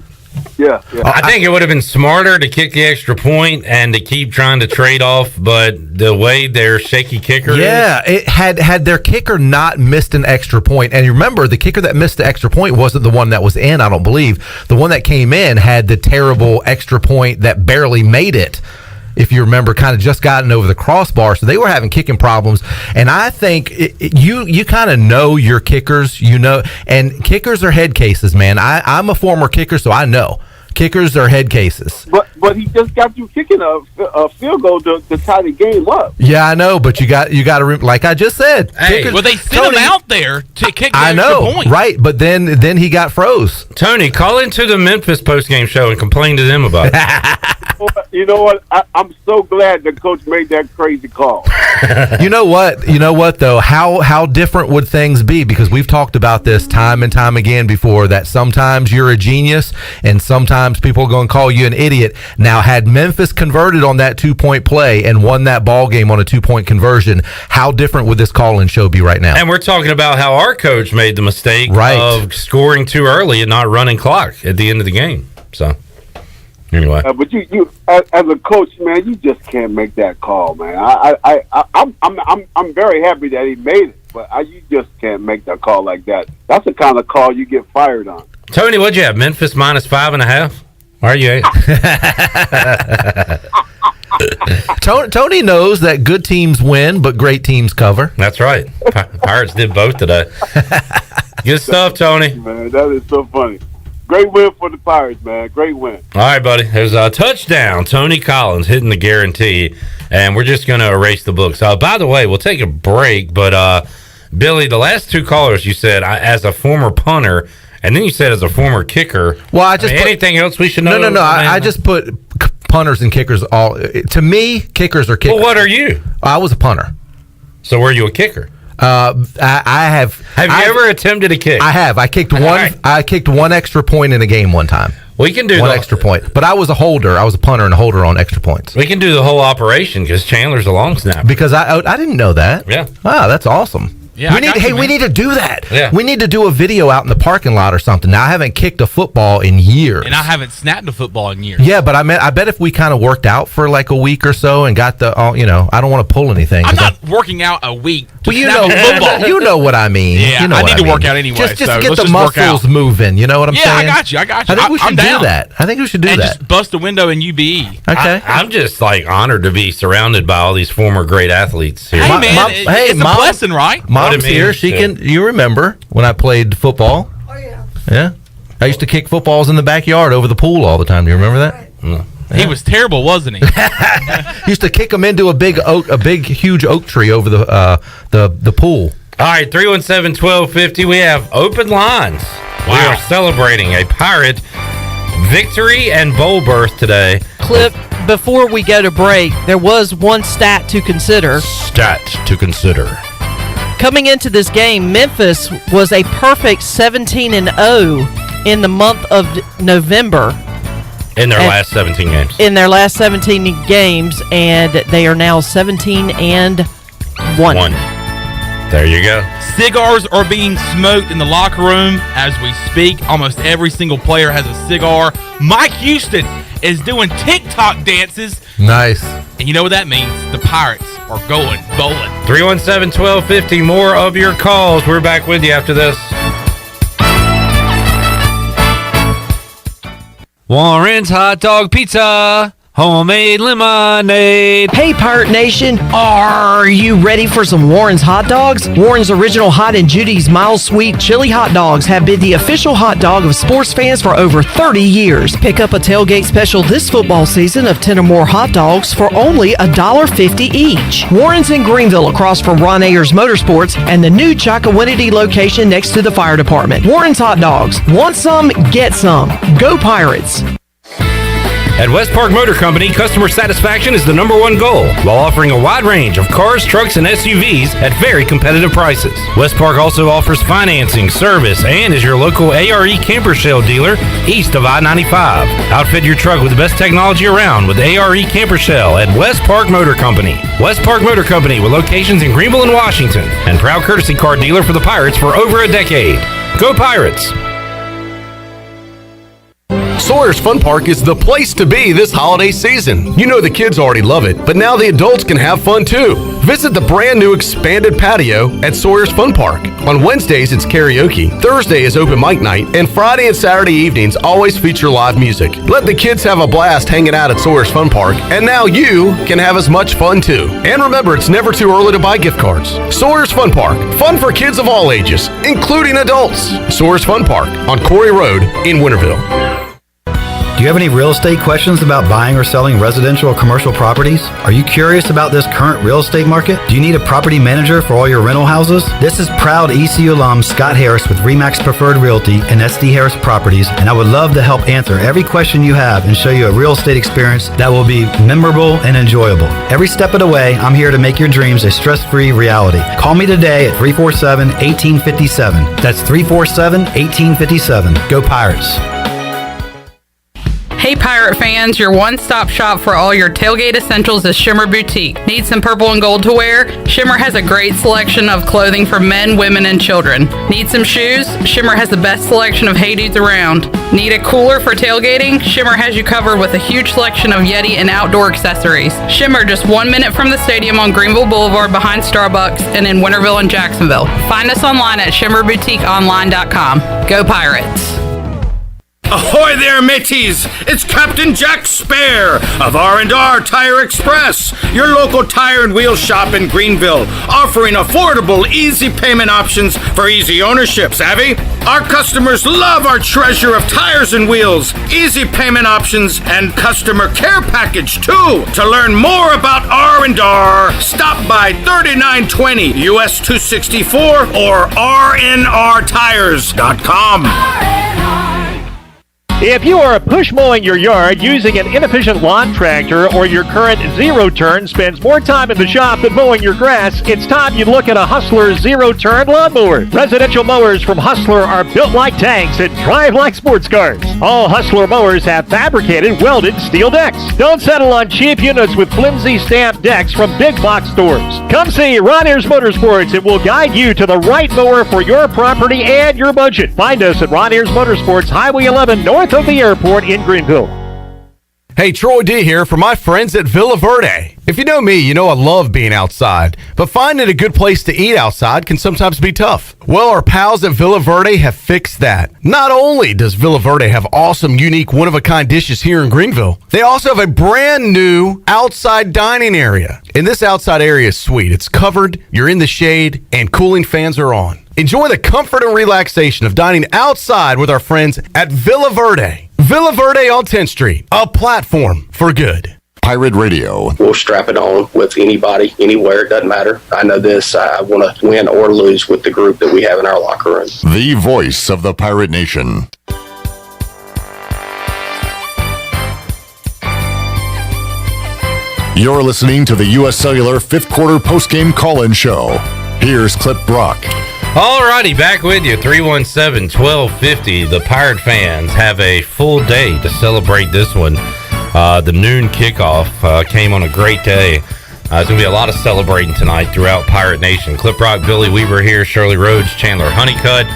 Yeah. I think it would have been smarter to kick the extra point and to keep trying to trade off, but the way their shaky kicker Yeah, it had their kicker not missed an extra point, and you remember the kicker that missed the extra point wasn't the one that was in, I don't believe. The one that came in had the terrible extra point that barely made it. If you remember, kind of just gotten over the crossbar, so they were having kicking problems. And I think you kind of know your kickers, and kickers are head cases, man. I'm a former kicker, so I know kickers are head cases. But he just got you kicking a field goal to tie the game up. Yeah, I know, but you got to like I just said. Hey, well, they sent him out there to kick the I know, extra point. Right? But then he got froze. Tony, call into the Memphis postgame show and complain to them about it. You know what? I'm so glad the coach made that crazy call. You know what though? How different would things be? Because we've talked about this time and time again before, that sometimes you're a genius and sometimes people are going to call you an idiot. Now, had Memphis converted on that 2-point play and won that ball game on a 2-point conversion, how different would this call-in show be right now? And we're talking about how our coach made the mistake of scoring too early and not running clock at the end of the game. So, anyway. But you as a coach, man, you just can't make that call, man. I'm very happy that he made it, but you just can't make that call like that. That's the kind of call you get fired on. Tony, what'd you have? Memphis minus 5.5? Why are you? Tony knows that good teams win, but great teams cover. That's right. Pirates did both today. Good stuff, Tony. Man, that is so funny. Great win for the Pirates, man. Great win. All right, buddy. There's a touchdown. Tony Collins hitting the guarantee, and we're just going to erase the books. By the way, we'll take a break, but Billy, the last two callers, you said as a former punter, and then you said as a former kicker. Well, I just anything else we should know? No. I just put punters and kickers all. To me, kickers are kickers. Well, what are you? I was a punter. So were you a kicker? I have. Have you ever attempted a kick? I have. I kicked one. Right. I kicked one extra point in a game one time. We can do one extra point, but I was a holder. I was a punter and a holder on extra points. We can do the whole operation because Chandler's a long snapper. Because I didn't know that. Yeah. Wow, that's awesome. Yeah, we need to do that. Yeah. We need to do a video out in the parking lot or something. Now, I haven't kicked a football in years. And I haven't snapped a football in years. Yeah, but I bet if we kind of worked out for like a week or so and got the, I don't want to pull anything. I'm not working out a week to snap a football. You know what I mean. Yeah, you know I need to mean. work out anyway. Just so get the muscles moving. You know what I'm saying? Yeah, I got you. I think we should do that. I think we should do that. Just bust a window in UBE. Okay. I'm just like honored to be surrounded by all these former great athletes here. Hey, man, it's a blessing, right? Mom's here. She can. You remember when I played football? Oh, yeah. Yeah. I used to kick footballs in the backyard over the pool all the time. Do you remember that? No. Yeah. He was terrible, wasn't he? Used to kick them into a big, huge oak tree over the pool. All right, 317-1250. We have open lines. Wow. We are celebrating a Pirate victory and bowl berth today. Clip, before we go to break, there was one stat to consider. Coming into this game, Memphis was a perfect 17-0 in the month of November. In their last 17 games. In their last 17 games, and they are now 17-1. There you go. Cigars are being smoked in the locker room as we speak. Almost every single player has a cigar. Mike Houston is doing TikTok dances. Nice. And you know what that means? The Pirates are going bowling. 317-1250. More of your calls. We're back with you after this. Warren's Hot Dog Pizza. Homemade lemonade. Hey, Pirate Nation, are you ready for some Warren's hot dogs? Warren's original Hot and Judy's mild sweet chili hot dogs have been the official hot dog of sports fans for over 30 years. Pick up a tailgate special this football season of 10 or more hot dogs for only $1.50 each. Warren's in Greenville across from Ron Ayers Motorsports and the new Chakawinity location next to the fire department. Warren's hot dogs. Want some? Get some. Go Pirates. At West Park Motor Company, customer satisfaction is the #1 goal, while offering a wide range of cars, trucks, and SUVs at very competitive prices. West Park also offers financing, service, and is your local ARE camper shell dealer east of I-95. Outfit your truck with the best technology around with ARE camper shell at West Park Motor Company. West Park Motor Company with locations in Greenville and Washington, and proud courtesy car dealer for the Pirates for over a decade. Go Pirates! Sawyer's Fun Park is the place to be this holiday season. You know the kids already love it, but now the adults can have fun too. Visit the brand new expanded patio at Sawyer's Fun Park. On Wednesdays, it's karaoke. Thursday is open mic night, and Friday and Saturday evenings always feature live music. Let the kids have a blast hanging out at Sawyer's Fun Park, and now you can have as much fun too. And remember, it's never too early to buy gift cards. Sawyer's Fun Park, fun for kids of all ages, including adults. Sawyer's Fun Park on Corey Road in Winterville. Do you have any real estate questions about buying or selling residential or commercial properties? Are you curious about this current real estate market? Do you need a property manager for all your rental houses? This is proud ECU alum Scott Harris with RE/MAX Preferred Realty and SD Harris Properties, and I would love to help answer every question you have and show you a real estate experience that will be memorable and enjoyable. Every step of the way, I'm here to make your dreams a stress-free reality. Call me today at 347-1857. That's 347-1857. Go Pirates. Hey Pirate fans, your one-stop shop for all your tailgate essentials is Shimmer Boutique. Need some purple and gold to wear? Shimmer has a great selection of clothing for men, women, and children. Need some shoes? Shimmer has the best selection of Hey Dudes around. Need a cooler for tailgating? Shimmer has you covered with a huge selection of Yeti and outdoor accessories. Shimmer, just 1 minute from the stadium on Greenville Boulevard behind Starbucks and in Winterville and Jacksonville. Find us online at shimmerboutiqueonline.com. Go Pirates! Ahoy there, mateys! It's Captain Jack Spare of R&R Tire Express, your local tire and wheel shop in Greenville, offering affordable, easy payment options for easy ownership, savvy? Our customers love our treasure of tires and wheels, easy payment options, and customer care package, too. To learn more about R&R, stop by 3920 US 264 or rnrtires.com. If you are push mowing your yard using an inefficient lawn tractor or your current zero-turn spends more time in the shop than mowing your grass, it's time you look at a Hustler zero-turn lawnmower. Residential mowers from Hustler are built like tanks and drive like sports cars. All Hustler mowers have fabricated, welded steel decks. Don't settle on cheap units with flimsy stamped decks from big box stores. Come see Ron Ayers Motorsports and we'll guide you to the right mower for your property and your budget. Find us at Ron Ayers Motorsports, Highway 11 north of the airport in Greenville. Hey, Troy D here for my friends at Villa Verde. If you know me, you know I love being outside, but finding a good place to eat outside can sometimes be tough. Well, our pals at Villa Verde have fixed that. Not only does Villa Verde have awesome, unique, one-of-a-kind dishes here in Greenville, they also have a brand new outside dining area. And this outside area is sweet. It's covered, you're in the shade, and cooling fans are on. Enjoy the comfort and relaxation of dining outside with our friends at Villa Verde. Villa Verde on 10th Street, a platform for good. Pirate Radio. We'll strap it on with anybody, anywhere, it doesn't matter. I know this, I want to win or lose with the group that we have in our locker room. The voice of the Pirate Nation. You're listening to the U.S. Cellular 5th Quarter Postgame Call-In Show. Here's Clip Brock. Alrighty, back with you, 317-1250. The Pirate fans have a full day to celebrate this one. The noon kickoff came on a great day. There's going to be a lot of celebrating tonight throughout Pirate Nation. Clip Rock, Billy Weaver here, Shirley Rhodes, Chandler Honeycutt.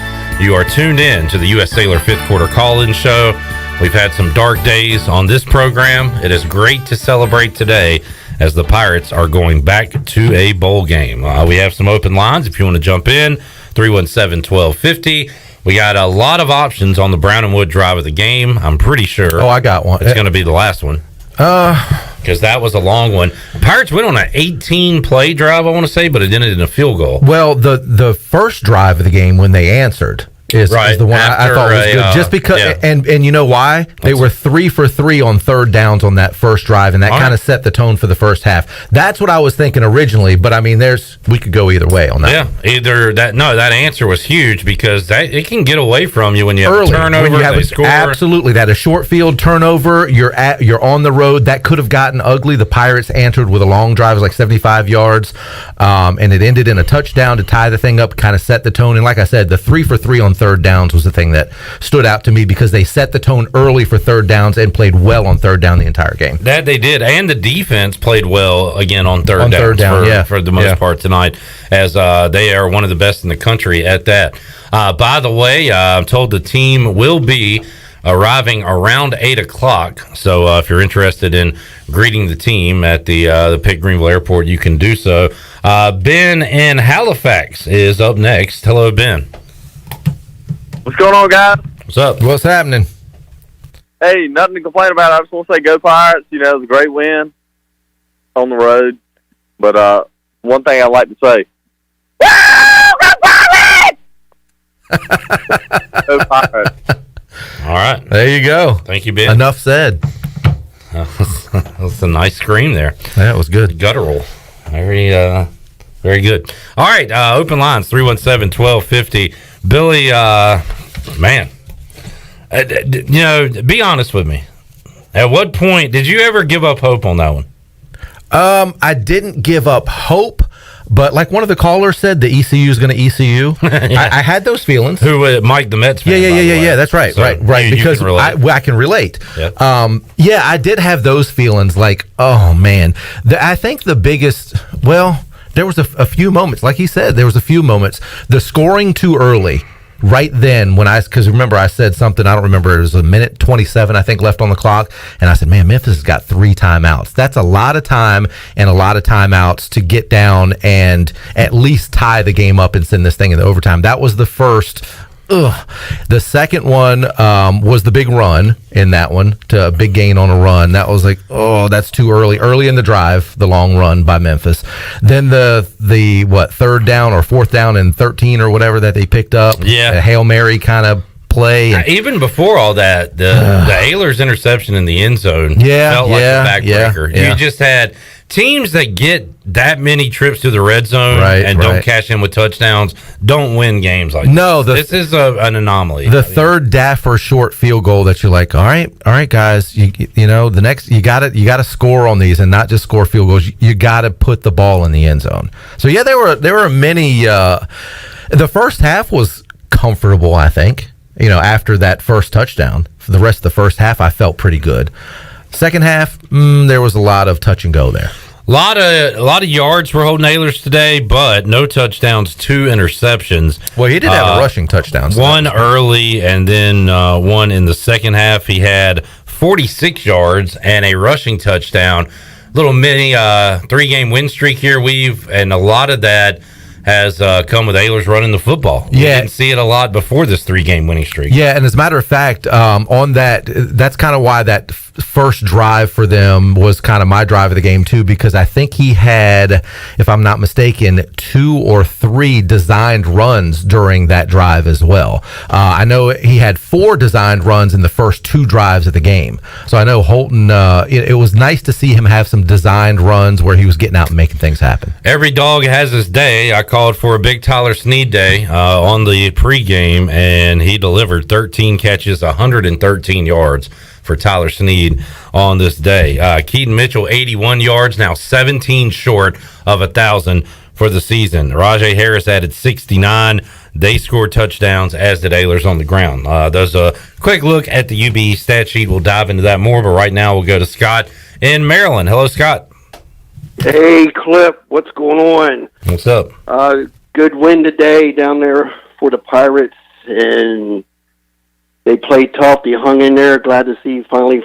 You are tuned in to the U.S. Cellular 5th Quarter Call-In Show. We've had some dark days on this program. It is great to celebrate today as the Pirates are going back to a bowl game. We have some open lines if you want to jump in. 317-1250. We got a lot of options on the Brown and Wood drive of the game. I'm pretty sure. Oh, I got one. It's going to be the last one. Because that was a long one. Pirates went on an 18-play drive, I want to say, but it ended in a field goal. Well, the first drive of the game when they answered, is the one I thought was good. Just because, and you know why? They were 3 for 3 on third downs on that first drive, and that kind of set the tone for the first half. That's what I was thinking originally, but I mean, we could go either way on that. Yeah, either that. No, that answer was huge because it can get away from you when you have Early, a turnover. when you have they score. Absolutely, that a short field turnover. You're on the road. That could have gotten ugly. The Pirates answered with a long drive, it was like 75 yards, and it ended in a touchdown to tie the thing up. Kind of set the tone. And like I said, the 3 for 3 on third downs was the thing that stood out to me because they set the tone early for third downs and played well on third down the entire game. That they did, and the defense played well again on third downs for the most part tonight, as they are one of the best in the country at that. By the way, I'm told the team will be arriving around 8 o'clock. So if you're interested in greeting the team at the Pitt Greenville Airport, you can do so. Ben in Halifax is up next. Hello, Ben. What's going on, guys? What's up? What's happening? Hey, nothing to complain about. I just want to say go Pirates. You know, it was a great win on the road. But one thing I'd like to say. Go Pirates! All right. There you go. Thank you, Ben. Enough said. That's a nice scream there. That was good. Guttural. Very, very good. All right. Open lines, 317-1250. Billy, man, you know, be honest with me. At what point did you ever give up hope on that one? I didn't give up hope, but like one of the callers said, the ECU is going to ECU. Yeah. I had those feelings. Who, Mike the Mets fan? Yeah. That's right. So right. Because I can relate. Yeah. I did have those feelings. Like, oh man, I think the biggest. Well, there was a few moments, like he said, there was a few moments. The scoring too early. Right then, because remember I said something, I don't remember, it was a minute 27, I think, left on the clock, and I said, man, Memphis has got 3 timeouts. That's a lot of time and a lot of timeouts to get down and at least tie the game up and send this thing into overtime. That was the first. The second one was the big run in that one, to a big gain on a run. That was like, oh, that's too early. Early in the drive, the long run by Memphis. Then the third down or fourth down and 13 or whatever that they picked up. Yeah. A Hail Mary kind of play. Even before all that, the Ehlers interception in the end zone felt like a backbreaker. Yeah. You just had teams that get that many trips to the red zone and don't cash in with touchdowns don't win games like this. This is an anomaly. The third Daffer short field goal that you're like, all right, guys, you know, the next you got to score on these and not just score field goals. You got to put the ball in the end zone. So yeah, there were many. The first half was comfortable, I think. You know, after that first touchdown, for the rest of the first half, I felt pretty good. Second half, there was a lot of touch and go there. A lot of yards for Holden Ehlers today, but no touchdowns, 2 interceptions. Well, he did have a rushing touchdown. So one early and then one in the second half. He had 46 yards and a rushing touchdown. Little mini 3-game win streak here, and a lot of that has come with Ehlers running the football. We didn't see it a lot before this 3-game winning streak. Yeah, and as a matter of fact, on that's kind of why that first drive for them was kind of my drive of the game too, because I think he had, if I'm not mistaken, 2 or 3 designed runs during that drive as well. I know he had 4 designed runs in the first 2 drives of the game. So I know Holton, it was nice to see him have some designed runs where he was getting out and making things happen. Every dog has his day. I called for a big Tyler Snead day on the pregame, and he delivered 13 catches, 113 yards for Tyler Snead on this day. Keaton Mitchell, 81 yards, now 17 short of 1,000 for the season. Rajay Harris added 69. They scored touchdowns, as did Ehlers on the ground. There's a quick look at the UB stat sheet. We'll dive into that more, but right now we'll go to Scott in Maryland. Hello, Scott. Hey, Cliff, what's going on? What's up? Good win today down there for the Pirates, and they played tough. They hung in there. Glad to see finally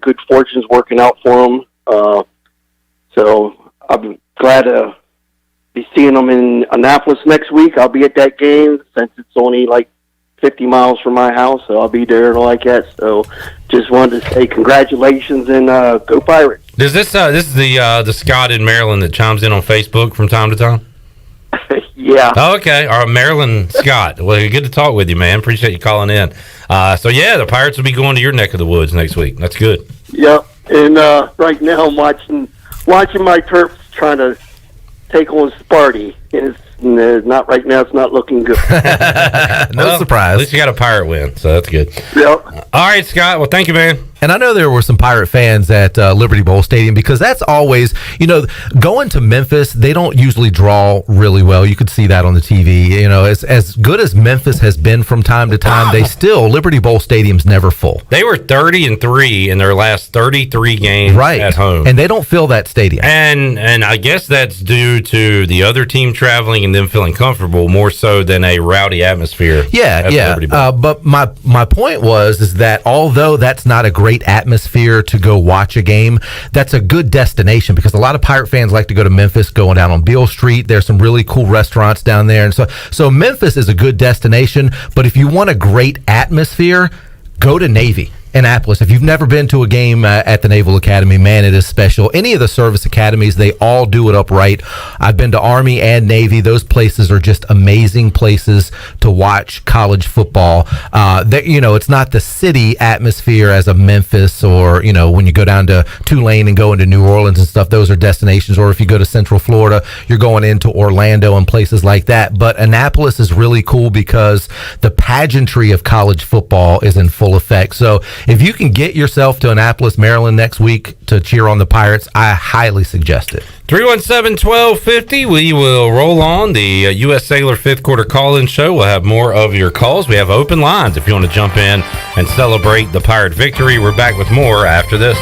good fortunes working out for them. So I'm glad to be seeing them in Annapolis next week. I'll be at that game since it's only like 50 miles from my house, so I'll be there and all like that. So just wanted to say congratulations and go Pirates. Does this is the Scott in Maryland that chimes in on Facebook from time to time? Yeah. Okay. All right, Marilyn Scott. Well, good to talk with you, man. Appreciate you calling in. So, yeah, the Pirates will be going to your neck of the woods next week. That's good. Yep. And right now I'm watching my Terps trying to take on Sparty. And it's not right now. It's not looking good. No surprise. At least you got a Pirate win, so that's good. Yep. All right, Scott. Well, thank you, man. And I know there were some Pirate fans at Liberty Bowl Stadium because that's always, going to Memphis, they don't usually draw really well. You could see that on the TV. As good as Memphis has been from time to time, Liberty Bowl Stadium's never full. They were 30-3 in their last 33 games at home. And they don't fill that stadium. And I guess that's due to the other team traveling and them feeling comfortable more so than a rowdy atmosphere. Yeah. But my point is that although that's not a great atmosphere to go watch a game, that's a good destination because a lot of Pirate fans like to go to Memphis, going down on Beale Street. There's some really cool restaurants down there. And so Memphis is a good destination, but if you want a great atmosphere, go to Navy. Annapolis. If you've never been to a game at the Naval Academy, man, it is special. Any of the service academies, they all do it upright. I've been to Army and Navy. Those places are just amazing places to watch college football. It's not the city atmosphere as a Memphis or, when you go down to Tulane and go into New Orleans and stuff, those are destinations. Or if you go to Central Florida, you're going into Orlando and places like that. But Annapolis is really cool because the pageantry of college football is in full effect. So if you can get yourself to Annapolis, Maryland next week to cheer on the Pirates, I highly suggest it. 317-1250. We will roll on the U.S. Cellular fifth quarter call-in show. We'll have more of your calls. We have open lines if you want to jump in and celebrate the Pirate victory. We're back with more after this.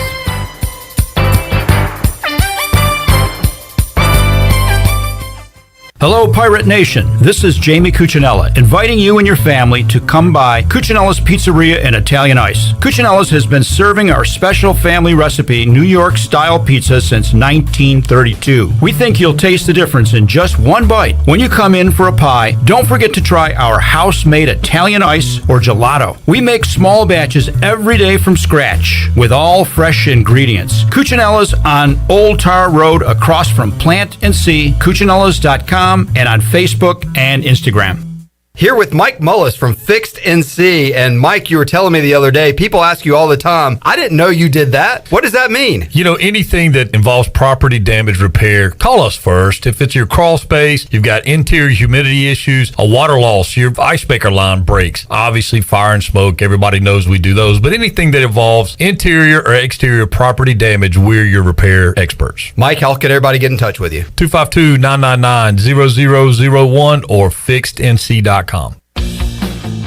Hello, Pirate Nation. This is Jamie Cuccinella, inviting you and your family to come by Cuccinella's Pizzeria and Italian Ice. Cuccinella's has been serving our special family recipe New York-style pizza since 1932. We think you'll taste the difference in just one bite. When you come in for a pie, don't forget to try our house-made Italian ice or gelato. We make small batches every day from scratch with all fresh ingredients. Cuccinella's on Old Tar Road across from Plant and Sea, Cuccinellas.com, and on Facebook and Instagram. Here with Mike Mullis from Fixed NC. And Mike, you were telling me the other day, people ask you all the time, I didn't know you did that. What does that mean? Anything that involves property damage repair, call us first. If it's your crawl space, you've got interior humidity issues, a water loss, your ice maker line breaks, obviously fire and smoke, everybody knows we do those. But anything that involves interior or exterior property damage, we're your repair experts. Mike, how can everybody get in touch with you? 252-999-0001 or fixednc.com.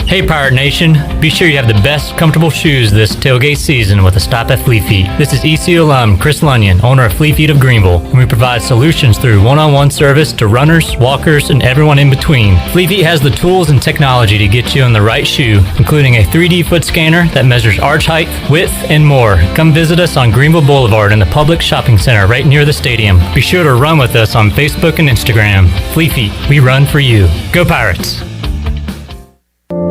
Hey Pirate Nation, be sure you have the best comfortable shoes this tailgate season with a stop at Fleet Feet. This is ECU alum Chris Lunyon, owner of Fleet Feet of Greenville, and we provide solutions through one-on-one service to runners, walkers, and everyone in between. Fleet Feet has the tools and technology to get you on the right shoe, including a 3D foot scanner that measures arch height, width, and more. Come visit us on Greenville Boulevard in the public shopping center right near the stadium. Be sure to run with us on Facebook and Instagram. Fleet Feet, we run for you. Go Pirates!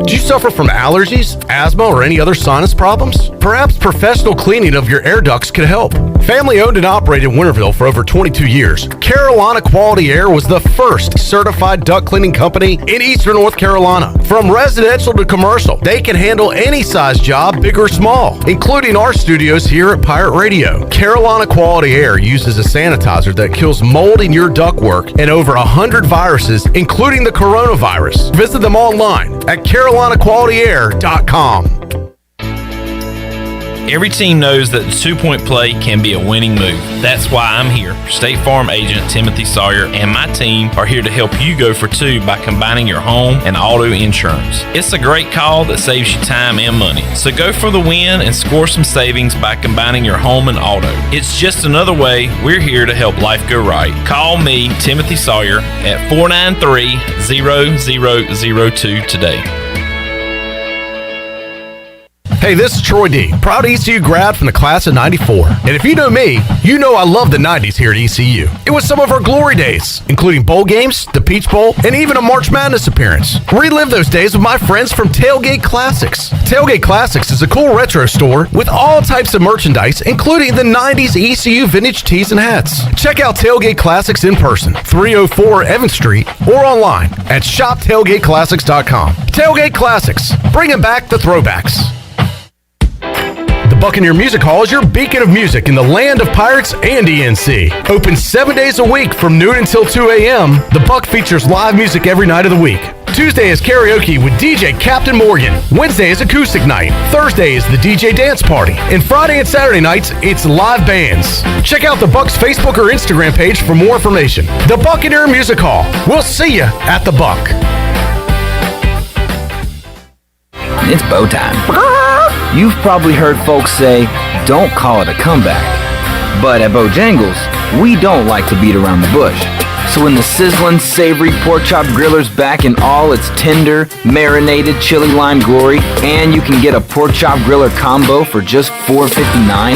Do you suffer from allergies, asthma, or any other sinus problems? Perhaps professional cleaning of your air ducts could help. Family owned and operated in Winterville for over 22 years, Carolina Quality Air was the first certified duct cleaning company in Eastern North Carolina. From residential to commercial, they can handle any size job, big or small, including our studios here at Pirate Radio. Carolina Quality Air uses a sanitizer that kills mold in your ductwork and over 100 viruses, including the coronavirus. Visit them online at CarolinaQualityAir.com. Every team knows that the two-point play can be a winning move. That's why I'm here. State Farm agent Timothy Sawyer and my team are here to help you go for two by combining your home and auto insurance. It's a great call that saves you time and money. So go for the win and score some savings by combining your home and auto. It's just another way we're here to help life go right. Call me, Timothy Sawyer, at 493-0002 today. Hey, this is Troy D, proud ECU grad from the class of 94. And if you know me, you know I love the 90s here at ECU. It was some of our glory days, including bowl games, the Peach Bowl, and even a March Madness appearance. Relive those days with my friends from Tailgate Classics. Tailgate Classics is a cool retro store with all types of merchandise, including the 90s ECU vintage tees and hats. Check out Tailgate Classics in person, 304 Evans Street, or online at shoptailgateclassics.com. Tailgate Classics, bringing back the throwbacks. The Buccaneer Music Hall is your beacon of music in the land of Pirates and ENC. Open 7 days a week from noon until 2 a.m., the Buck features live music every night of the week. Tuesday is karaoke with DJ Captain Morgan. Wednesday is acoustic night. Thursday is the DJ dance party. And Friday and Saturday nights, it's live bands. Check out the Buck's Facebook or Instagram page for more information. The Buccaneer Music Hall. We'll see you at the Buck. It's bow time. You've probably heard folks say, don't call it a comeback. But at Bojangles, we don't like to beat around the bush. So when the sizzling, savory pork chop griller's back in all its tender, marinated chili lime glory, and you can get a pork chop griller combo for just $4.59,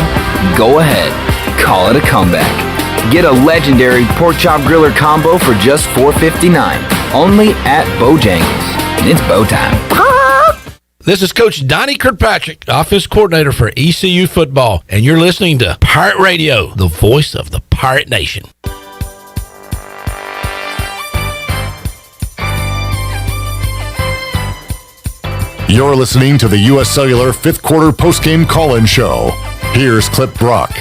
go ahead, call it a comeback. Get a legendary pork chop griller combo for just $4.59, only at Bojangles. It's bow time. This is Coach Donnie Kirkpatrick, offense coordinator for ECU football, and you're listening to Pirate Radio, the voice of the Pirate Nation. You're listening to the U.S. Cellular 5th Quarter Postgame Call-In Show. Here's Clip Brock.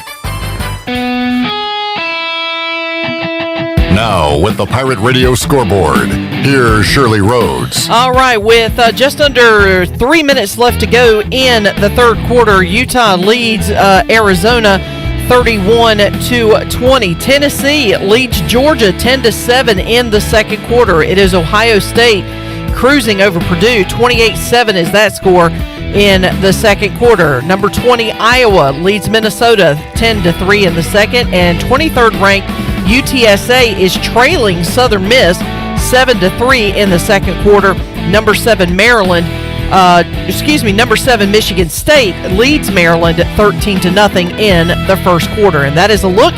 Now, with the Pirate Radio scoreboard, here's Shirley Rhodes. All right, with just under 3 minutes left to go in the third quarter, Utah leads Arizona 31-20. Tennessee leads Georgia 10-7 in the second quarter. It is Ohio State cruising over Purdue. 28-7 is that score in the second quarter. Number 20, Iowa leads Minnesota 10-3 in the second, and 23rd ranked UTSA is trailing Southern Miss 7-3 in the second quarter. Number 7 Michigan State leads Maryland 13-0 in the first quarter. And that is a look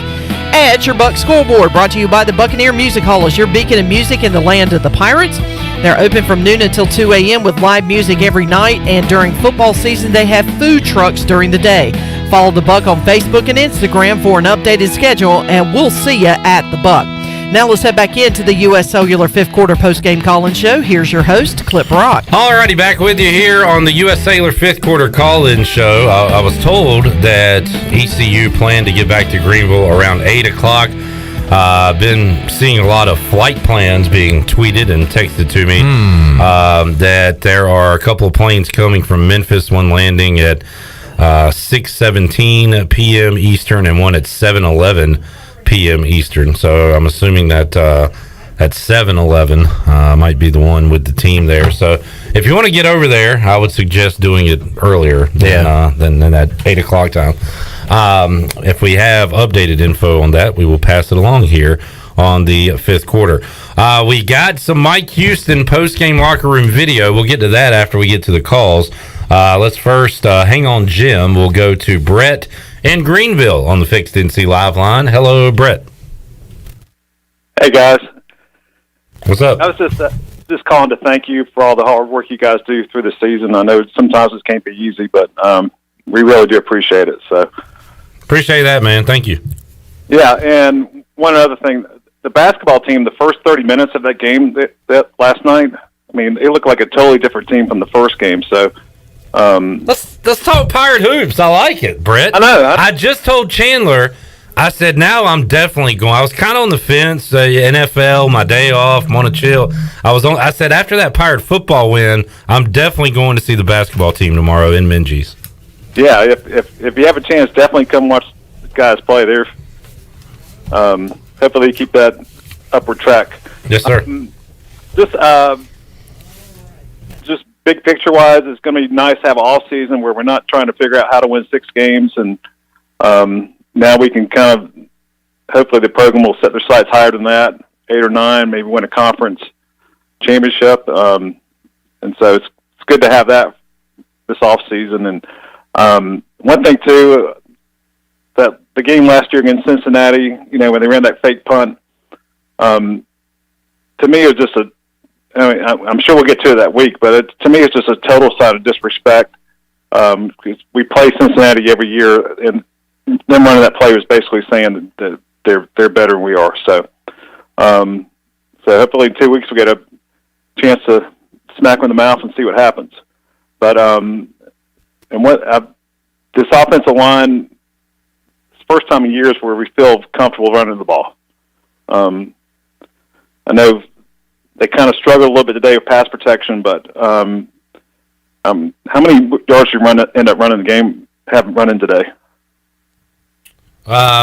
at your Buck scoreboard, brought to you by the Buccaneer Music Hall, as your beacon of music in the land of the Pirates. They're open from noon until 2 a.m. with live music every night, and during football season, they have food trucks during the day. Follow the Buck on Facebook and Instagram for an updated schedule, and we'll see you at the Buck. Now let's head back into the U.S. Cellular 5th Quarter Postgame Call-In Show. Here's your host, Clip Brock. Alrighty, back with you here on the U.S. Cellular 5th Quarter Call-In Show. I was told that ECU planned to get back to Greenville around 8 o'clock. I've been seeing a lot of flight plans being tweeted and texted to me that there are a couple of planes coming from Memphis, one landing at 6:17 p.m. Eastern and one at 7:11 p.m. Eastern. So I'm assuming that at 7:11 might be the one with the team there. So if you want to get over there, I would suggest doing it earlier than that 8 o'clock time. If we have updated info on that, we will pass it along here on the fifth quarter. We got some Mike Houston post-game locker room video. We'll get to that after we get to the calls. Let's first hang on, Jim. We'll go to Brett in Greenville on the Fixed NC Live line. Hello, Brett. Hey, guys. What's up? I was just calling to thank you for all the hard work you guys do through the season. I know sometimes it can't be easy, but we really do appreciate it. So appreciate that, man. Thank you. Yeah, and one other thing, the basketball team, the first 30 minutes of that game that last night, I mean, it looked like a totally different team from the first game. So let's talk Pirate hoops. I like it, Brett. I know. I just told Chandler, I said, now I'm definitely going. I was kind of on the fence, NFL, my day off, want to chill. I said, after that Pirate football win, I'm definitely going to see the basketball team tomorrow in Minges. Yeah, if you have a chance, definitely come watch the guys play. They're hopefully keep that upward track. Yes, sir. Just big picture wise, it's going to be nice to have an off season where we're not trying to figure out how to win 6 games, and now we can kind of hopefully the program will set their sights higher than that, 8 or 9, maybe win a conference championship, and so it's good to have that this off season. And one thing too, that the game last year against Cincinnati, when they ran that fake punt, to me it was just I'm sure we'll get to it that week, but to me it's just a total sign of disrespect. 'Cause we play Cincinnati every year, and them running that play was basically saying that they're better than we are. So hopefully in 2 weeks we get a chance to smack them in the mouth and see what happens. But this offensive line, it's the first time in years where we feel comfortable running the ball. I know they kind of struggled a little bit today with pass protection, but how many yards did you end up running the game? Haven't run in today.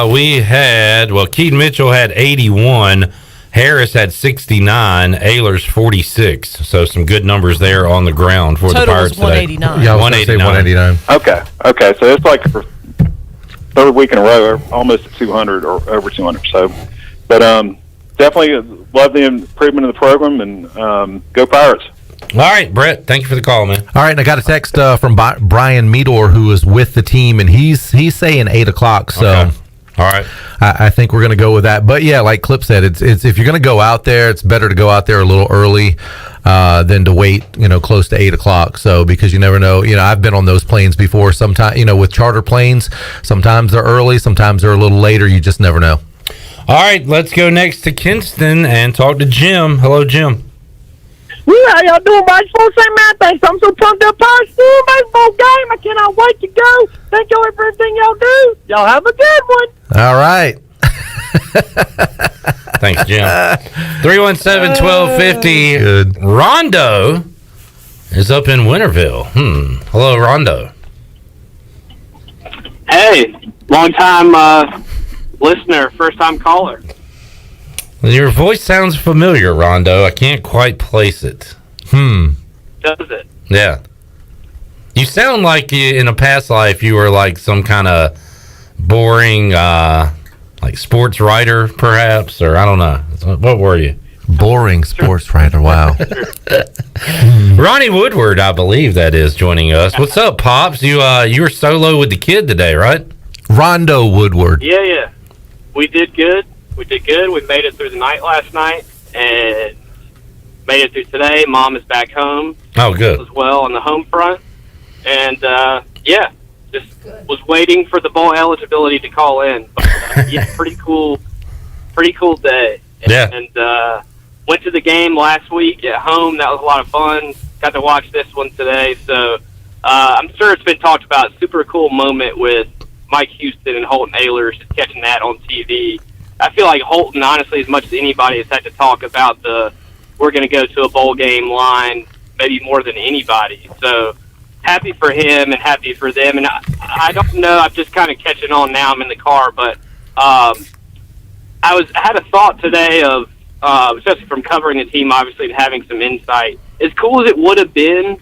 We had, Keaton Mitchell had 81, Harris had 69, Ehlers 46. So some good numbers there on the ground for the Pirates today. 189. Yeah, I was going to say 189. Okay. So it's like for third week in a row, almost at 200 or over 200. So, but definitely love the improvement of the program, and go Pirates. All right, Brett, thank you for the call, man. All right, and I got a text from Brian Meador, who is with the team, and he's saying 8 o'clock. So, okay. All right, I think we're going to go with that. But yeah, like Clip said, it's if you're going to go out there, it's better to go out there a little early than to wait, close to 8 o'clock. So because you never know. I've been on those planes before. Sometimes, with charter planes, sometimes they're early, sometimes they're a little later. You just never know. All right, let's go next to Kinston and talk to Jim. Hello, Jim. How y'all doing, boys? Full same man. Thanks. I'm so pumped up. Pirates baseball game. I cannot wait to go. Thank y'all for everything y'all do. Y'all have a good one. All right. Thanks, Jim. 317-1250. Good. Rondo is up in Winterville. Hello, Rondo. Hey, long time listener, first time caller. Your voice sounds familiar, Rondo. I can't quite place it. Does it? Yeah. You sound like in a past life you were like some kind of boring, like sports writer, perhaps, or I don't know. What were you? Boring sports writer. Wow. Ronnie Woodward, I believe that is, joining us. What's up, Pops? You were solo with the kid today, right? Rondo Woodward. Yeah. We did good. We made it through the night last night and made it through today. Mom is back home. Oh, good. As well on the home front. And, just was waiting for the bowl eligibility to call in. But, pretty cool day. Yeah. And went to the game last week at home. That was a lot of fun. Got to watch this one today. So I'm sure it's been talked about. Super cool moment with Mike Houston and Holton Ehlers, just catching that on TV. I feel like Holton, honestly, as much as anybody, has had to talk about we're going to go to a bowl game line, maybe more than anybody. So happy for him and happy for them. And I don't know, I'm just kind of catching on now. I'm in the car, but I had a thought today of, especially from covering the team, obviously, and having some insight. As cool as it would have been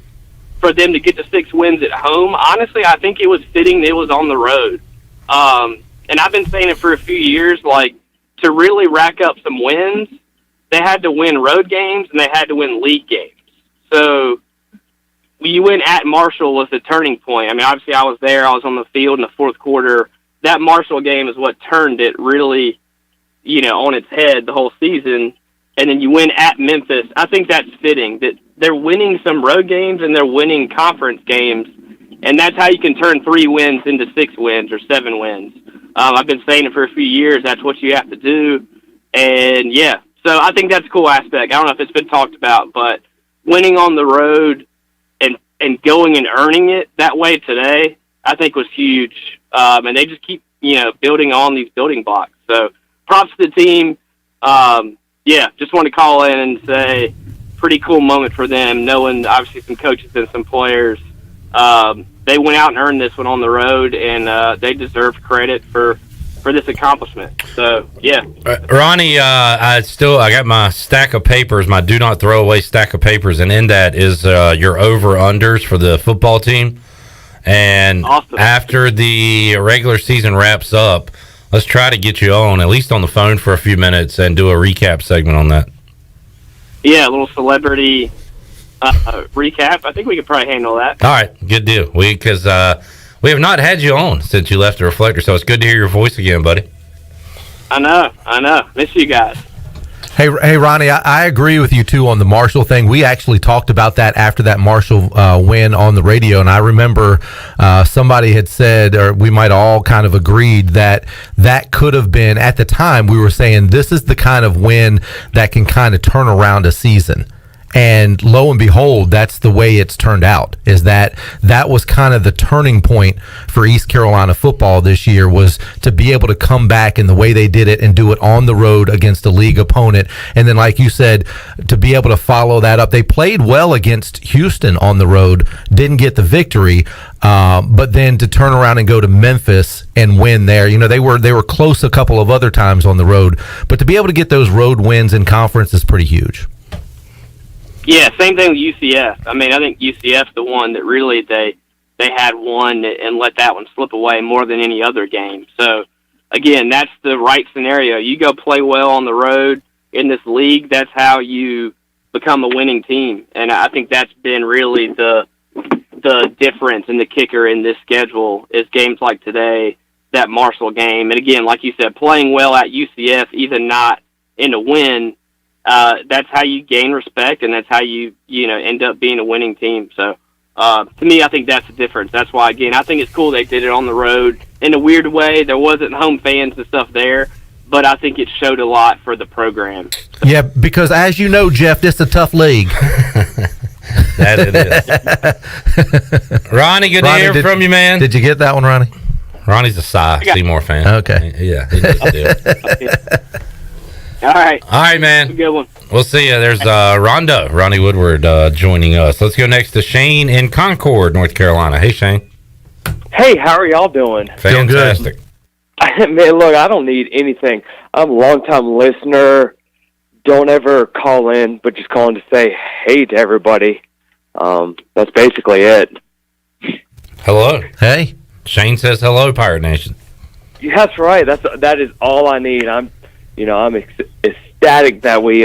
for them to get to 6 wins at home, honestly, I think it was fitting it was on the road. And I've been saying it for a few years, like, to really rack up some wins, they had to win road games and they had to win league games. So you win at Marshall was the turning point. I mean, obviously I was there. I was on the field in the fourth quarter. That Marshall game is what turned it really, on its head the whole season. And then you win at Memphis. I think that's fitting, that they're winning some road games and they're winning conference games. And that's how you can turn 3 wins into 6 wins or 7 wins. I've been saying it for a few years. That's what you have to do. And, so I think that's a cool aspect. I don't know if it's been talked about, but winning on the road and going and earning it that way today, I think was huge. And they just keep, building on these building blocks. So props to the team. Just want to call in and say pretty cool moment for them, knowing obviously some coaches and some players. They went out and earned this one on the road, and they deserve credit for this accomplishment. So, Ronnie, I got my stack of papers, my do not throw away stack of papers, and in that is your over-unders for the football team. And awesome. After the regular season wraps up, let's try to get you on, at least on the phone for a few minutes, and do a recap segment on that. Yeah, a little celebrity recap. I think we could probably handle that. All right, good deal. Because we have not had you on since you left the Reflector, so it's good to hear your voice again, buddy. I know. Miss you guys. Hey, Ronnie, I agree with you, too, on the Marshall thing. We actually talked about that after that Marshall win on the radio, and I remember somebody had said, or we might all kind of agreed, that could have been, at the time, we were saying this is the kind of win that can kind of turn around a season. And lo and behold, that's the way it's turned out, is that was kind of the turning point for East Carolina football this year, was to be able to come back in the way they did it and do it on the road against a league opponent. And then, like you said, to be able to follow that up. They played well against Houston on the road, didn't get the victory, but then to turn around and go to Memphis and win there. You know, they were close a couple of other times on the road, but to be able to get those road wins in conference is pretty huge. Yeah, same thing with UCF. I mean, I think UCF's the one that really they had won and let that one slip away more than any other game. So, again, that's the right scenario. You go play well on the road in this league, that's how you become a winning team. And I think that's been really the difference and the kicker in this schedule is games like today, that Marshall game. And, again, like you said, playing well at UCF, even not in a win, that's how you gain respect, and that's how you end up being a winning team. So, to me, I think that's the difference. That's why, again, I think it's cool they did it on the road. In a weird way, there wasn't home fans and stuff there, but I think it showed a lot for the program. Yeah, because as you know, Jeff, this is a tough league. That it is. Ronnie, good to hear from you, man. Did you get that one, Ronnie? Ronnie's a Seymour fan. Okay. Yeah, he just did. All right, man. Good one. We'll see you. There's Ronnie Woodward joining us. Let's go next to Shane in Concord, North Carolina. Hey, Shane. Hey, how are y'all doing? Fantastic. Man, look, I don't need anything. I'm a long-time listener. Don't ever call in, but just calling to say hey to everybody. That's basically it. Hello. Hey. Shane says hello, Pirate Nation. Yeah, that's right. That is all I need. I'm ecstatic that we're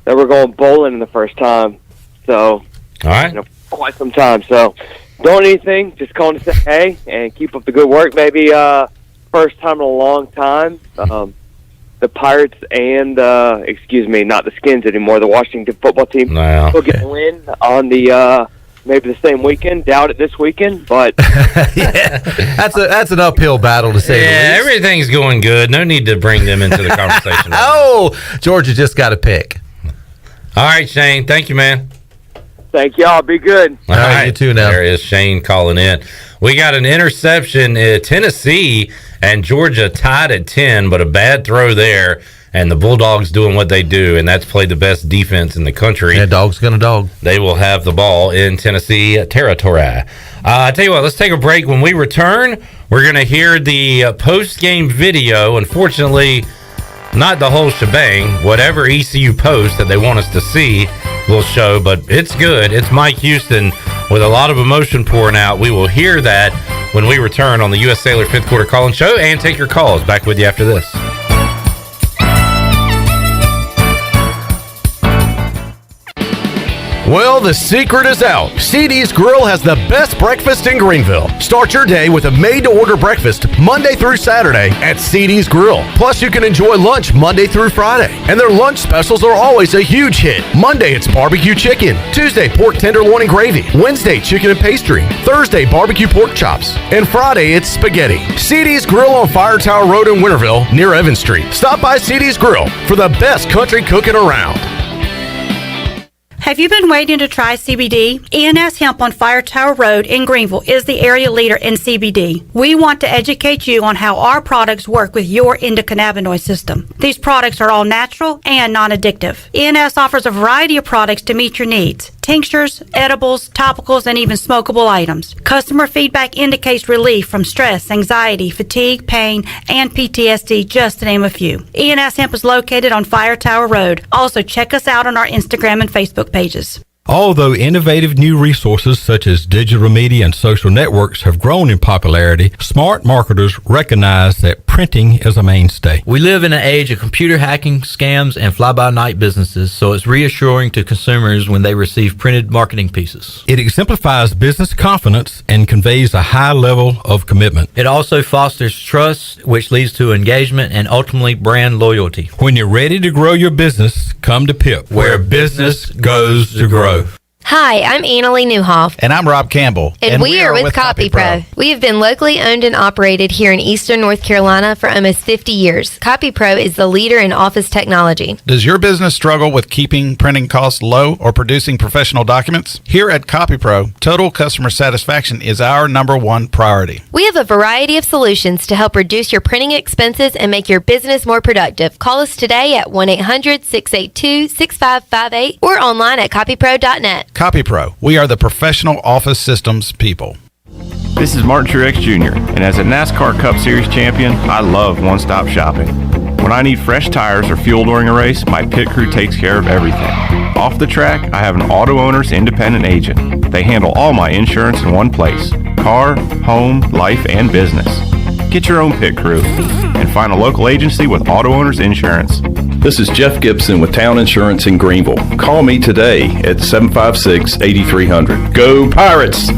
going bowling in the first time. So, all right, quite some time. So, don't need anything. Just calling to say hey and keep up the good work. Maybe first time in a long time. The Pirates and not the Skins anymore. The Washington football team will get a win on the maybe the same weekend. Doubt it this weekend, but yeah, that's an uphill battle to say. Yeah, the least. Everything's going good. No need to bring them into the conversation. Georgia just got to pick. All right, Shane. Thank you, man. Thank y'all. Be good. All right, you too now. There is Shane calling in. We got an interception. Tennessee and Georgia tied at 10, but a bad throw there. And the Bulldogs doing what they do, and that's play the best defense in the country. Yeah, dog's gonna dog. They will have the ball in Tennessee territory. I tell you what, let's take a break. When we return, we're going to hear the post-game video. Unfortunately, not the whole shebang. Whatever ECU post that they want us to see will show, but it's good. It's Mike Houston with a lot of emotion pouring out. We will hear that when we return on the U.S. Sailor 5th Quarter Call-In Show, and take your calls. Back with you after this. Well, the secret is out. CD's Grill has the best breakfast in Greenville. Start your day with a made-to-order breakfast Monday through Saturday at CD's Grill. Plus, you can enjoy lunch Monday through Friday. And their lunch specials are always a huge hit. Monday, it's barbecue chicken. Tuesday, pork tenderloin and gravy. Wednesday, chicken and pastry. Thursday, barbecue pork chops. And Friday, it's spaghetti. CD's Grill on Fire Tower Road in Winterville, near Evans Street. Stop by CD's Grill for the best country cooking around. Have you been waiting to try CBD? ENS Hemp on Fire Tower Road in Greenville is the area leader in CBD. We want to educate you on how our products work with your endocannabinoid system. These products are all natural and non-addictive. ENS offers a variety of products to meet your needs. Tinctures, edibles, topicals, and even smokable items. Customer feedback indicates relief from stress, anxiety, fatigue, pain, and PTSD, just to name a few. ENS Hemp is located on Fire Tower Road. Also, check us out on our Instagram and Facebook pages. Although innovative new resources such as digital media and social networks have grown in popularity, smart marketers recognize that printing is a mainstay. We live in an age of computer hacking, scams, and fly-by-night businesses, so it's reassuring to consumers when they receive printed marketing pieces. It exemplifies business confidence and conveys a high level of commitment. It also fosters trust, which leads to engagement and ultimately brand loyalty. When you're ready to grow your business, come to PIP, where business goes to grow. Hi, I'm Annalie Newhoff. And I'm Rob Campbell. And we are with CopyPro. We have been locally owned and operated here in Eastern North Carolina for almost 50 years. CopyPro is the leader in office technology. Does your business struggle with keeping printing costs low or producing professional documents? Here at CopyPro, total customer satisfaction is our #1 priority. We have a variety of solutions to help reduce your printing expenses and make your business more productive. Call us today at 1-800-682-6558 or online at copypro.net. CopyPro, we are the professional office systems people. This is Martin Truex Jr., and as a NASCAR Cup Series champion, I love one-stop shopping. When I need fresh tires or fuel during a race, my pit crew takes care of everything. Off the track, I have an auto owner's independent agent. They handle all my insurance in one place: car, home, life, and business. Get your own pit crew and find a local agency with auto owner's insurance. This is Jeff Gibson with Town Insurance in Greenville. Call me today at 756-8300. Go Pirates!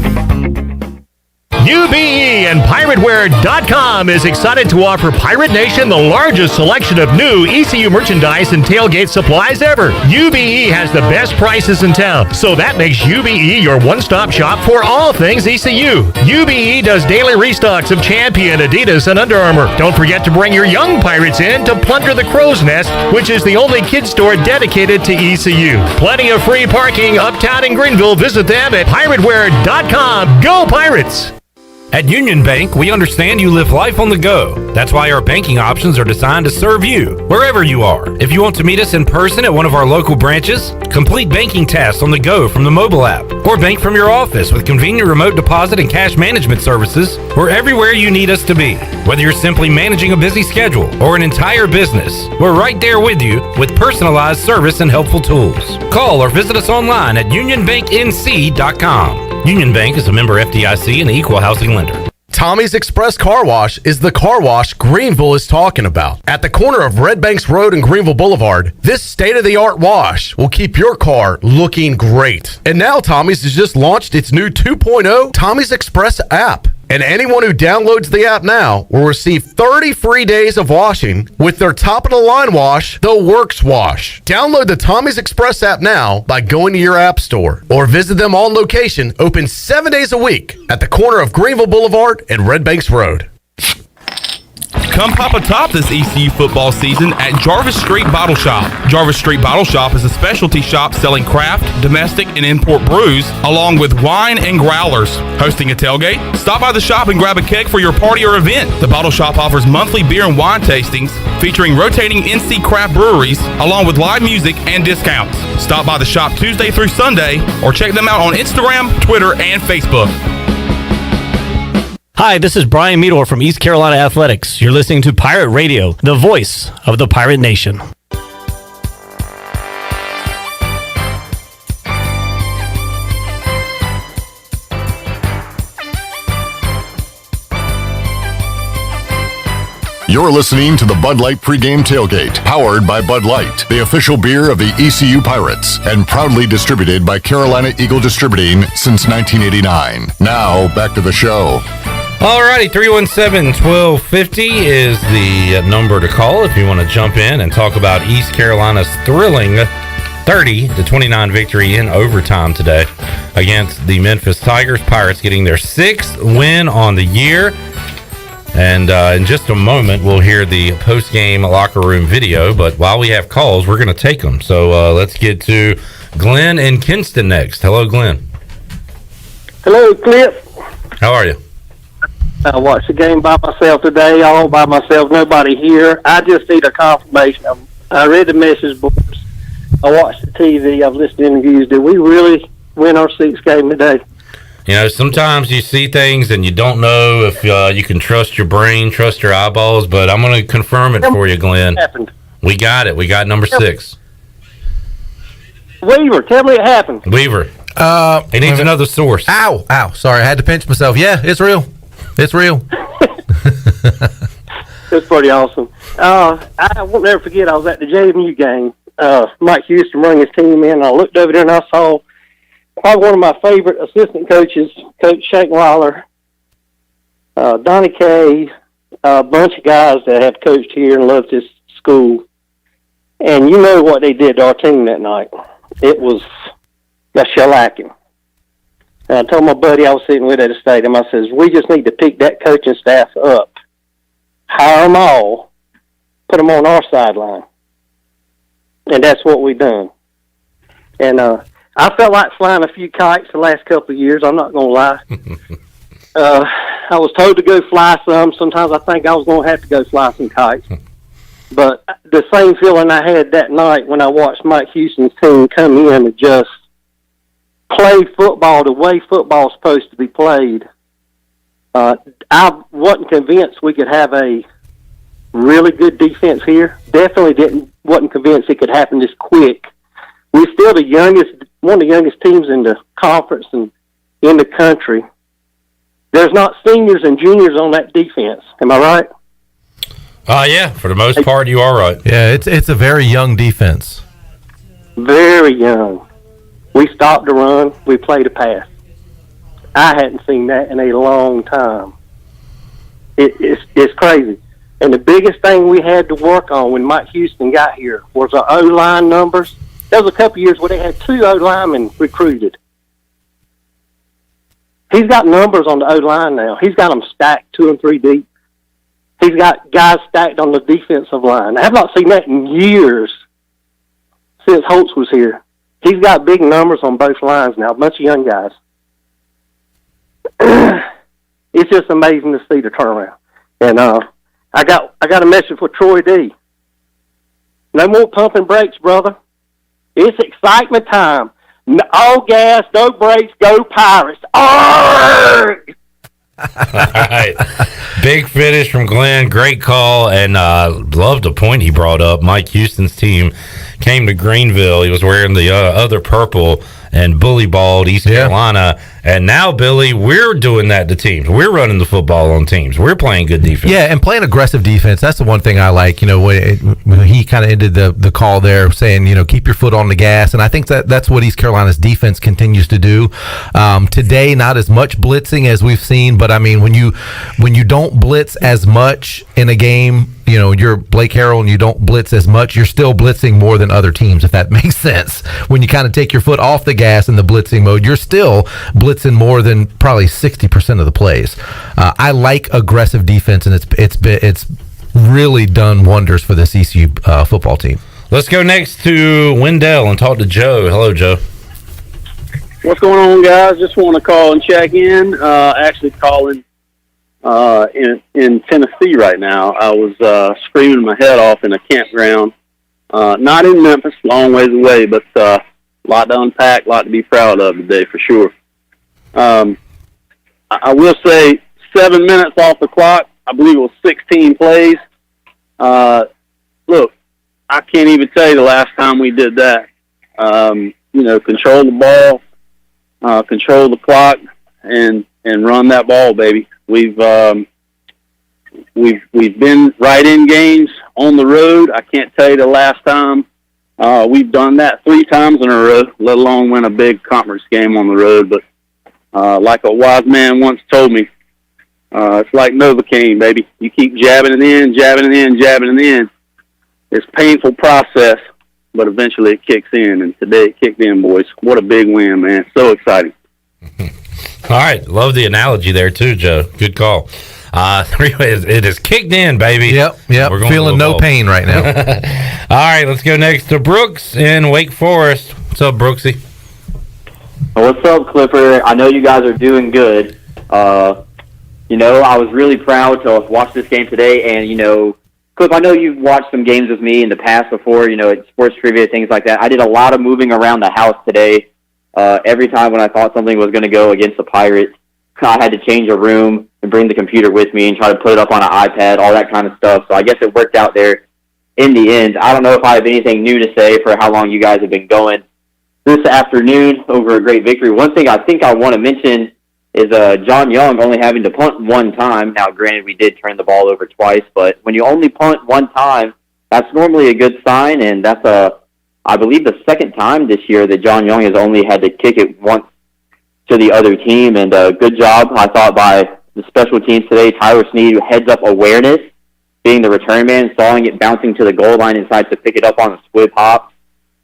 UBE and PirateWear.com is excited to offer Pirate Nation the largest selection of new ECU merchandise and tailgate supplies ever. UBE has the best prices in town, so that makes UBE your one-stop shop for all things ECU. UBE does daily restocks of Champion, Adidas, and Under Armour. Don't forget to bring your young Pirates in to plunder the Crow's Nest, which is the only kids store dedicated to ECU. Plenty of free parking uptown in Greenville. Visit them at PirateWear.com. Go Pirates! At Union Bank, we understand you live life on the go. That's why our banking options are designed to serve you, wherever you are. If you want to meet us in person at one of our local branches, complete banking tasks on the go from the mobile app, or bank from your office with convenient remote deposit and cash management services, we're everywhere you need us to be. Whether you're simply managing a busy schedule or an entire business, we're right there with you with personalized service and helpful tools. Call or visit us online at unionbanknc.com. Union Bank is a member FDIC and an equal housing lender. Tommy's Express Car Wash is the car wash Greenville is talking about. At the corner of Red Banks Road and Greenville Boulevard, this state-of-the-art wash will keep your car looking great. And now Tommy's has just launched its new 2.0 Tommy's Express app. And anyone who downloads the app now will receive 30 free days of washing with their top-of-the-line wash, the Works Wash. Download the Tommy's Express app now by going to your app store or visit them on location, open 7 days a week at the corner of Greenville Boulevard and Red Banks Road. Come pop a top this ECU football season at Jarvis Street Bottle Shop. Jarvis Street Bottle Shop is a specialty shop selling craft, domestic, and import brews, along with wine and growlers. Hosting a tailgate? Stop by the shop and grab a keg for your party or event. The Bottle Shop offers monthly beer and wine tastings featuring rotating NC craft breweries, along with live music and discounts. Stop by the shop Tuesday through Sunday, or check them out on Instagram, Twitter, and Facebook. Hi, this is Brian Meador from East Carolina Athletics. You're listening to Pirate Radio, the voice of the Pirate Nation. You're listening to the Bud Light pregame tailgate, powered by Bud Light, the official beer of the ECU Pirates, and proudly distributed by Carolina Eagle Distributing since 1989. Now, back to the show. Alrighty, 317-1250 is the number to call if you want to jump in and talk about East Carolina's thrilling 30-29 victory in overtime today against the Memphis Tigers. Pirates getting their 6th win on the year. And in just a moment, we'll hear the post-game locker room video. But while we have calls, we're going to take them. So let's get to Glenn in Kinston next. Hello, Glenn. Hello, Clip. How are you? I watched the game by myself today, all by myself, nobody here. I just need a confirmation. I read the message boards. I watched the TV. I've listened to interviews. Did we really win our 6th game today? You know, sometimes you see things and you don't know if you can trust your brain, trust your eyeballs, but I'm going to confirm it for you, Glenn. Happened. We got it. We got number 6. Weaver, tell me it happened. Weaver. He needs another source. Ow. Sorry, I had to pinch myself. Yeah, it's real. It's real. It's pretty awesome. I won't never forget, I was at the JMU game. Mike Houston brought his team in, and I looked over there and I saw probably one of my favorite assistant coaches, Coach Shankweiler, Donnie Kay, a bunch of guys that have coached here and loved this school. And you know what they did to our team that night. It was a shellacking. And I told my buddy I was sitting with at the stadium, I says, we just need to pick that coaching staff up, hire them all, put them on our sideline. And that's what we done. And I felt like flying a few kites the last couple of years, I'm not going to lie. I was told to go fly some. Sometimes I think I was going to have to go fly some kites. But the same feeling I had that night when I watched Mike Houston's team come in and just play football the way football's supposed to be played, I wasn't convinced we could have a really good defense here. Definitely wasn't convinced it could happen this quick. We're still one of the youngest teams in the conference and in the country. There's not seniors and juniors on that defense. Am I right? Yeah, for the most part, you are right. Yeah, it's a very young defense. Very young. We stopped the run. We played a pass. I hadn't seen that in a long time. It's crazy. And the biggest thing we had to work on when Mike Houston got here was our O-line numbers. There was a couple years where they had 2 O-linemen recruited. He's got numbers on the O-line now. He's got them stacked 2 and 3 deep. He's got guys stacked on the defensive line. I have not seen that in years since Holtz was here. He's got big numbers on both lines now, a bunch of young guys. It's just amazing to see the turnaround. And I got a message for Troy D. No more pumping brakes, brother. It's excitement time. All gas, no brakes, go Pirates. Arrgh! All right. Big finish from Glenn. Great call. And loved the point he brought up. Mike Houston's team came to Greenville. He was wearing the other purple and bully balled East Carolina. And now, Billy, we're doing that to teams. We're running the football on teams. We're playing good defense. Yeah, and playing aggressive defense. That's the one thing I like. You know, when he kind of ended the call there saying, you know, keep your foot on the gas. And I think that's what East Carolina's defense continues to do. Today, not as much blitzing as we've seen, but I mean, when you don't blitz as much in a game, you know, you're Blake Harrell and you don't blitz as much, you're still blitzing more than other teams, if that makes sense. When you kind of take your foot off the gas in the blitzing mode, you're still blitzing more than probably 60% of the plays. I like aggressive defense, and it's really done wonders for this ECU football team. Let's go next to Wendell and talk to Joe. Hello, Joe. What's going on, guys? Just want to call and check in. Actually calling in Tennessee right now. I was screaming my head off in a campground. Not in Memphis, long ways away, but a lot to unpack, a lot to be proud of today for sure. I will say 7 minutes off the clock. I believe it was 16 plays. Look, I can't even tell you the last time we did that. You know, control the ball, control the clock, and run that ball, baby. We've been right in games on the road. I can't tell you the last time we've done that 3 times in a row, let alone win a big conference game on the road. But like a wise man once told me, it's like Novocaine, baby. You keep jabbing it in, jabbing it in, jabbing it in. It's a painful process, but eventually it kicks in. And today it kicked in, boys. What a big win, man. So exciting. All right. Love the analogy there, too, Joe. Good call. It is kicked in, baby. Yep. We're feeling no pain right now. All right. Let's go next to Brooks in Wake Forest. What's up, Brooksy? What's up, Clipper? I know you guys are doing good. You know, I was really proud to watch this game today. And, you know, Clip, I know you've watched some games with me in the past before, you know, at sports trivia, things like that. I did a lot of moving around the house today. Every time when I thought something was going to go against the Pirates, I had to change a room and bring the computer with me and try to put it up on an iPad, all that kind of stuff. So I guess it worked out there in the end. I don't know if I have anything new to say for how long you guys have been going this afternoon over a great victory. One thing I think I want to mention is John Young only having to punt one time. Now, granted, we did turn the ball over twice, but when you only punt one time, that's normally a good sign, and that's I believe the second time this year that John Young has only had to kick it once to the other team, and good job, I thought, by the special teams today. Tyler Snead, heads-up awareness, being the return man, sawing it, bouncing to the goal line, and decides to pick it up on a squib hop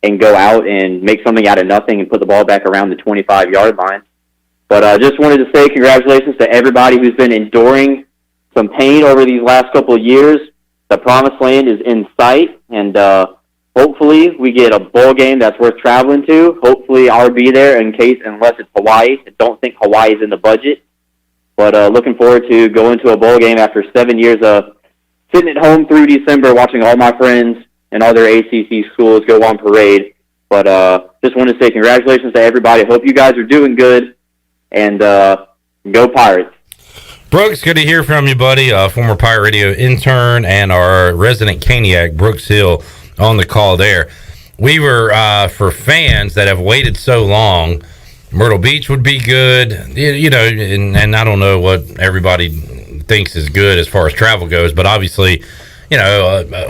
and go out and make something out of nothing and put the ball back around the 25-yard line. But I just wanted to say congratulations to everybody who's been enduring some pain over these last couple of years. The promised land is in sight, and hopefully we get a bowl game that's worth traveling to. Hopefully I'll be there unless it's Hawaii. I don't think Hawaii is in the budget. But looking forward to going to a bowl game after 7 years of sitting at home through December, watching all my friends and other ACC schools go on parade. But just want to say congratulations to everybody. Hope you guys are doing good, and go Pirates. Brooks, good to hear from you, buddy. Former Pirate Radio intern and our resident Caniac, Brooks Hill, on the call there. We were, for fans that have waited so long, Myrtle Beach would be good, and I don't know what everybody thinks is good as far as travel goes, but obviously,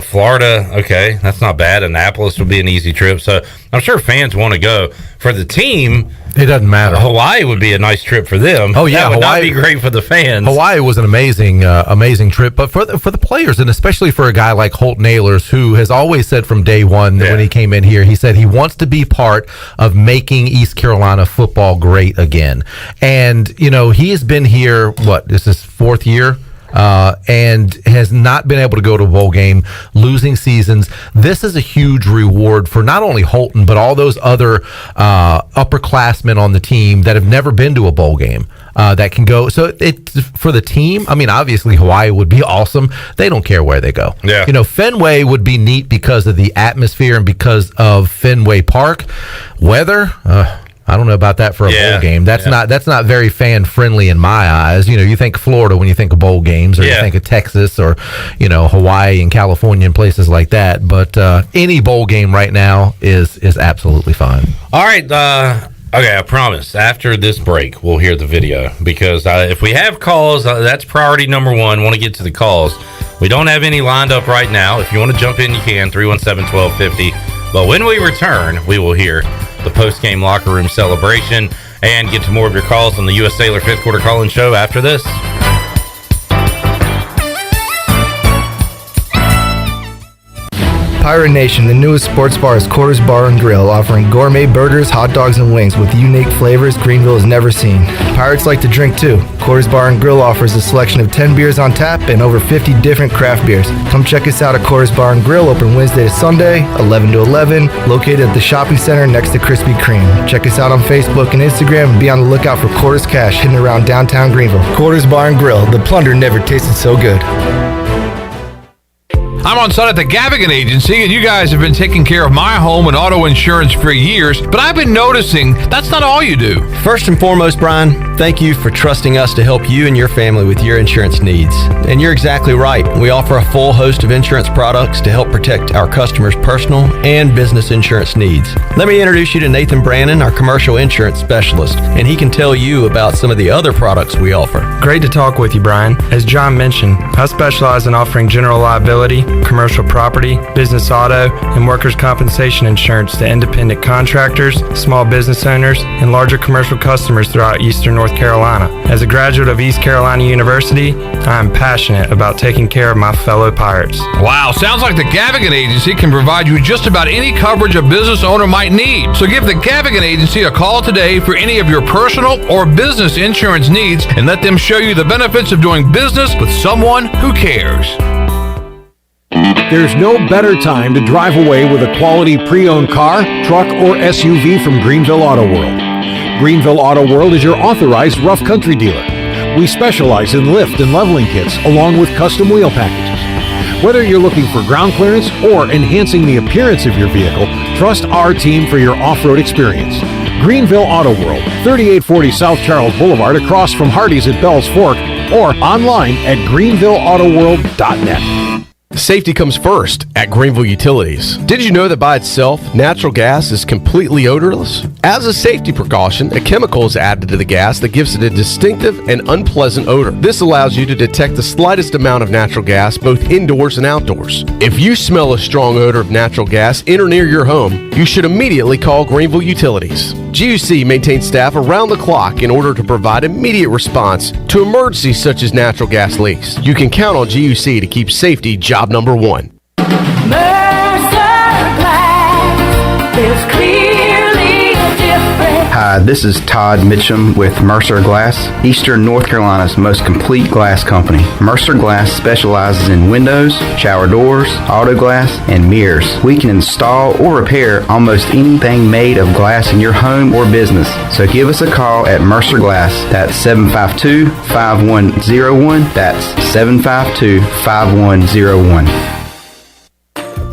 Florida, okay, that's not bad. Annapolis would be an easy trip, so I'm sure fans want to go. For the team, it doesn't matter. Hawaii would be a nice trip for them. Oh yeah, that would Hawaii not be great for the fans. Hawaii was an amazing trip, but for the players, and especially for a guy like Holton Ahlers, who has always said from day one that when he came in here, he said he wants to be part of making East Carolina football great again. And he has been here. This is 4th year. And has not been able to go to a bowl game, losing seasons. This is a huge reward for not only Holton, but all those other upperclassmen on the team that have never been to a bowl game that can go. So it's for the team. I mean, obviously Hawaii would be awesome. They don't care where they go. Yeah. Fenway would be neat because of the atmosphere and because of Fenway Park. Weather, I don't know about that for a bowl game. That's not very fan friendly in my eyes. You think Florida when you think of bowl games, or you think of Texas, or Hawaii and California and places like that. But any bowl game right now is absolutely fine. All right. Okay, I promise. After this break, we'll hear the video, because if we have calls, that's priority number one. Want to get to the calls. We don't have any lined up right now. If you want to jump in, you can. 317-1250. But when we return, we will hear the post-game locker room celebration and get to more of your calls on the U.S. Sailor 5th Quarter Call-In Show after this. Pirate Nation, the newest sports bar is Quarters Bar and Grill, offering gourmet burgers, hot dogs, and wings with unique flavors Greenville has never seen. Pirates like to drink too. Quarters Bar and Grill offers a selection of 10 beers on tap and over 50 different craft beers. Come check us out at Quarters Bar and Grill, open Wednesday to Sunday, 11 to 11, located at the shopping center next to Krispy Kreme. Check us out on Facebook and Instagram, and be on the lookout for Quarters Cash hidden around downtown Greenville. Quarters Bar and Grill, the plunder never tasted so good. I'm on site at the Gavigan Agency, and you guys have been taking care of my home and auto insurance for years, but I've been noticing that's not all you do. First and foremost, Brian, thank you for trusting us to help you and your family with your insurance needs. And you're exactly right. We offer a full host of insurance products to help protect our customers' personal and business insurance needs. Let me introduce you to Nathan Brannon, our commercial insurance specialist, and he can tell you about some of the other products we offer. Great to talk with you, Brian. As John mentioned, I specialize in offering general liability, commercial property, business auto, and workers' compensation insurance to independent contractors, small business owners, and larger commercial customers throughout Eastern North Carolina. As a graduate of East Carolina University, I am passionate about taking care of my fellow pirates. Wow, sounds like the Gavigan Agency can provide you with just about any coverage a business owner might need. So give the Gavigan Agency a call today for any of your personal or business insurance needs, and let them show you the benefits of doing business with someone who cares. There's no better time to drive away with a quality pre-owned car, truck, or SUV from Greenville Auto World. Greenville Auto World is your authorized rough country dealer. We specialize in lift and leveling kits along with custom wheel packages. Whether you're looking for ground clearance or enhancing the appearance of your vehicle, trust our team for your off-road experience. Greenville Auto World, 3840 South Charles Boulevard, across from Hardee's at Bell's Fork, or online at greenvilleautoworld.net. Safety comes first at Greenville Utilities. Did you know that by itself, natural gas is completely odorless? As a safety precaution, a chemical is added to the gas that gives it a distinctive and unpleasant odor. This allows you to detect the slightest amount of natural gas both indoors and outdoors. If you smell a strong odor of natural gas in or near your home, you should immediately call Greenville Utilities. GUC maintains staff around the clock in order to provide immediate response to emergencies such as natural gas leaks. You can count on GUC to keep safety job number one. Hi, this is Todd Mitchum with Mercer Glass, Eastern North Carolina's most complete glass company. Mercer Glass specializes in windows, shower doors, auto glass, and mirrors. We can install or repair almost anything made of glass in your home or business. So give us a call at Mercer Glass. That's 752-5101. That's 752-5101.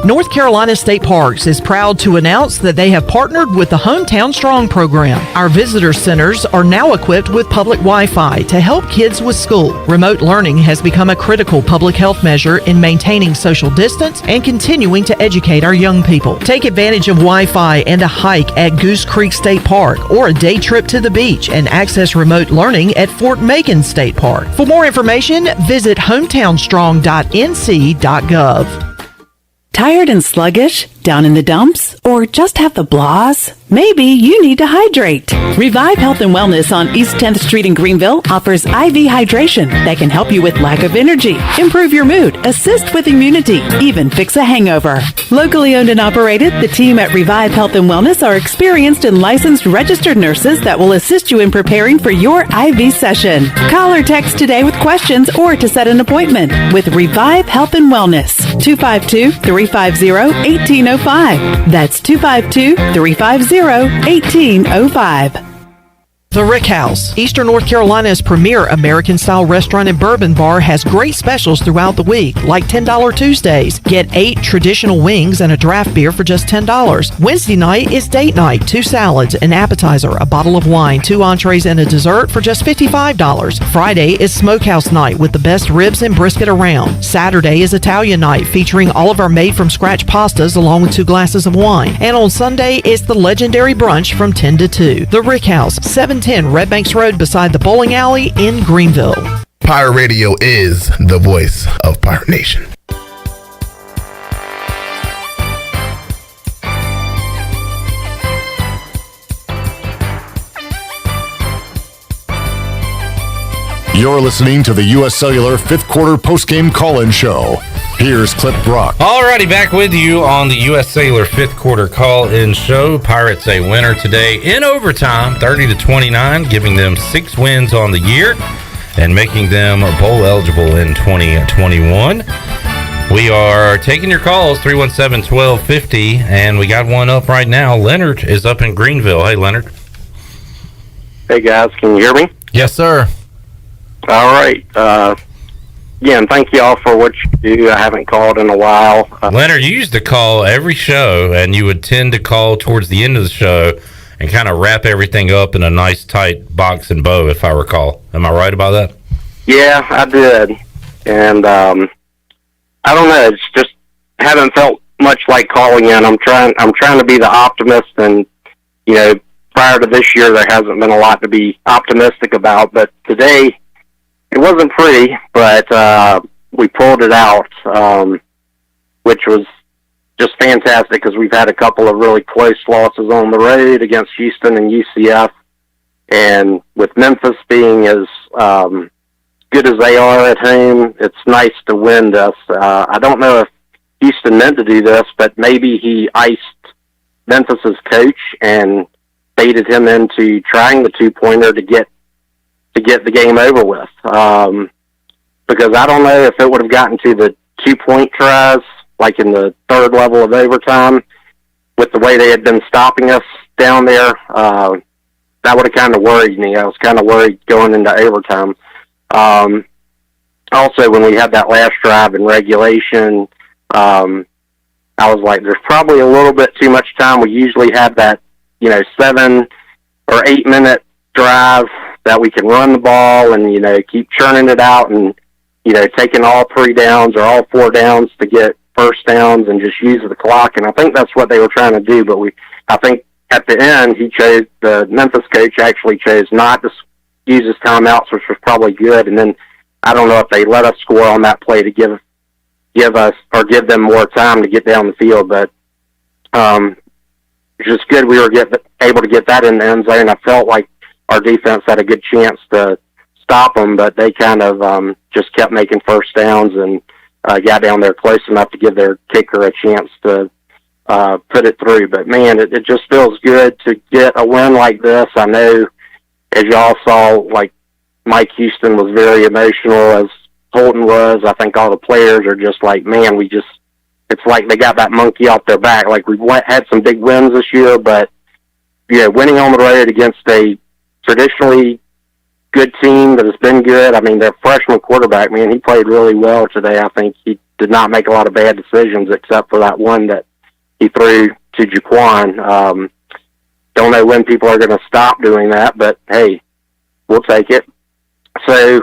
North Carolina State Parks is proud to announce that they have partnered with the Hometown Strong program. Our visitor centers are now equipped with public Wi-Fi to help kids with school. Remote learning has become a critical public health measure in maintaining social distance and continuing to educate our young people. Take advantage of Wi-Fi and a hike at Goose Creek State Park or a day trip to the beach and access remote learning at Fort Macon State Park. For more information, visit hometownstrong.nc.gov. Tired and sluggish? Down in the dumps? Or just have the blahs? Maybe you need to hydrate. Revive Health and Wellness on East 10th Street in Greenville offers IV hydration that can help you with lack of energy, improve your mood, assist with immunity, even fix a hangover. Locally owned and operated, the team at Revive Health and Wellness are experienced and licensed registered nurses that will assist you in preparing for your IV session. Call or text today with questions or to set an appointment with Revive Health and Wellness. 252-350-1805. That's 252-350-1805. The Rick House, Eastern North Carolina's premier American-style restaurant and bourbon bar, has great specials throughout the week, like $10 Tuesdays. Get 8 traditional wings and a draft beer for just $10. Wednesday night is date night, 2 salads, an appetizer, a bottle of wine, 2 entrees, and a dessert for just $55. Friday is smokehouse night with the best ribs and brisket around. Saturday is Italian night featuring all of our made-from-scratch pastas along with 2 glasses of wine. And on Sunday is the legendary brunch from 10 to 2. The Rick House, 710 Red Banks Road beside the bowling alley in Greenville. Pirate Radio is the voice of Pirate Nation. You're listening to the U.S. Cellular 5th Quarter Postgame Call-In Show. Here's Clip Brock. Alrighty, back with you on the U.S. Cellular 5th Quarter Call-In Show. Pirates a winner today in overtime, 30-29, giving them 6 wins on the year and making them bowl eligible in 2021. We are taking your calls, 317-1250, and we got one up right now. Leonard is up in Greenville. Hey, Leonard. Hey, guys. Can you hear me? Yes, sir. All right. Again, thank you all for what you do. I haven't called in a while. Leonard, you used to call every show, and you would tend to call towards the end of the show and kind of wrap everything up in a nice, tight box and bow, if I recall. Am I right about that? Yeah, I did. And I don't know. It's just haven't felt much like calling in. I'm trying to be the optimist, and prior to this year, there hasn't been a lot to be optimistic about. But today, it wasn't pretty, but we pulled it out, which was just fantastic because we've had a couple of really close losses on the road against Houston and UCF. And with Memphis being as good as they are at home, it's nice to win this. I don't know if Houston meant to do this, but maybe he iced Memphis's coach and baited him into trying the 2-pointer to get the game over with. Because I don't know if it would have gotten to the 2-point tries, like in the 3rd level of overtime, with the way they had been stopping us down there. That would have kind of worried me. I was kind of worried going into overtime. Also, when we had that last drive in regulation, I was like, there's probably a little bit too much time. We usually have that, 7 or 8 minute drive that we can run the ball and, keep churning it out and taking all 3 downs or all 4 downs to get first downs and just use the clock. And I think that's what they were trying to do. But I think at the end, the Memphis coach actually chose not to use his timeouts, which was probably good. And then I don't know if they let us score on that play to give them more time to get down the field. But it's just good we were able to get that in the end zone. I felt like our defense had a good chance to stop them, but they kind of just kept making first downs and got down there close enough to give their kicker a chance to put it through. But, man, it just feels good to get a win like this. I know, as y'all saw, like, Mike Houston was very emotional, as Holton was. I think all the players are just like, man, it's like they got that monkey off their back. Like, we had some big wins this year, but, winning on the road against a traditionally good team that has been good. I mean, their freshman quarterback, man, he played really well today. I think he did not make a lot of bad decisions except for that one that he threw to Jaquan. Don't know when people are going to stop doing that, but, hey, we'll take it. So,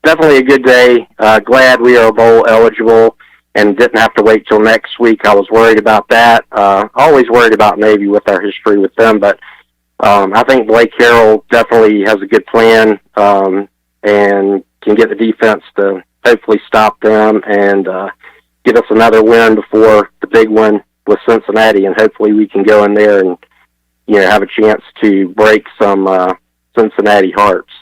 definitely a good day. Glad we are bowl eligible and didn't have to wait till next week. I was worried about that. Always worried about Navy with our history with them, but I think Blake Harrell definitely has a good plan and can get the defense to hopefully stop them and get us another win before the big one with Cincinnati, and hopefully we can go in there and have a chance to break some Cincinnati hearts.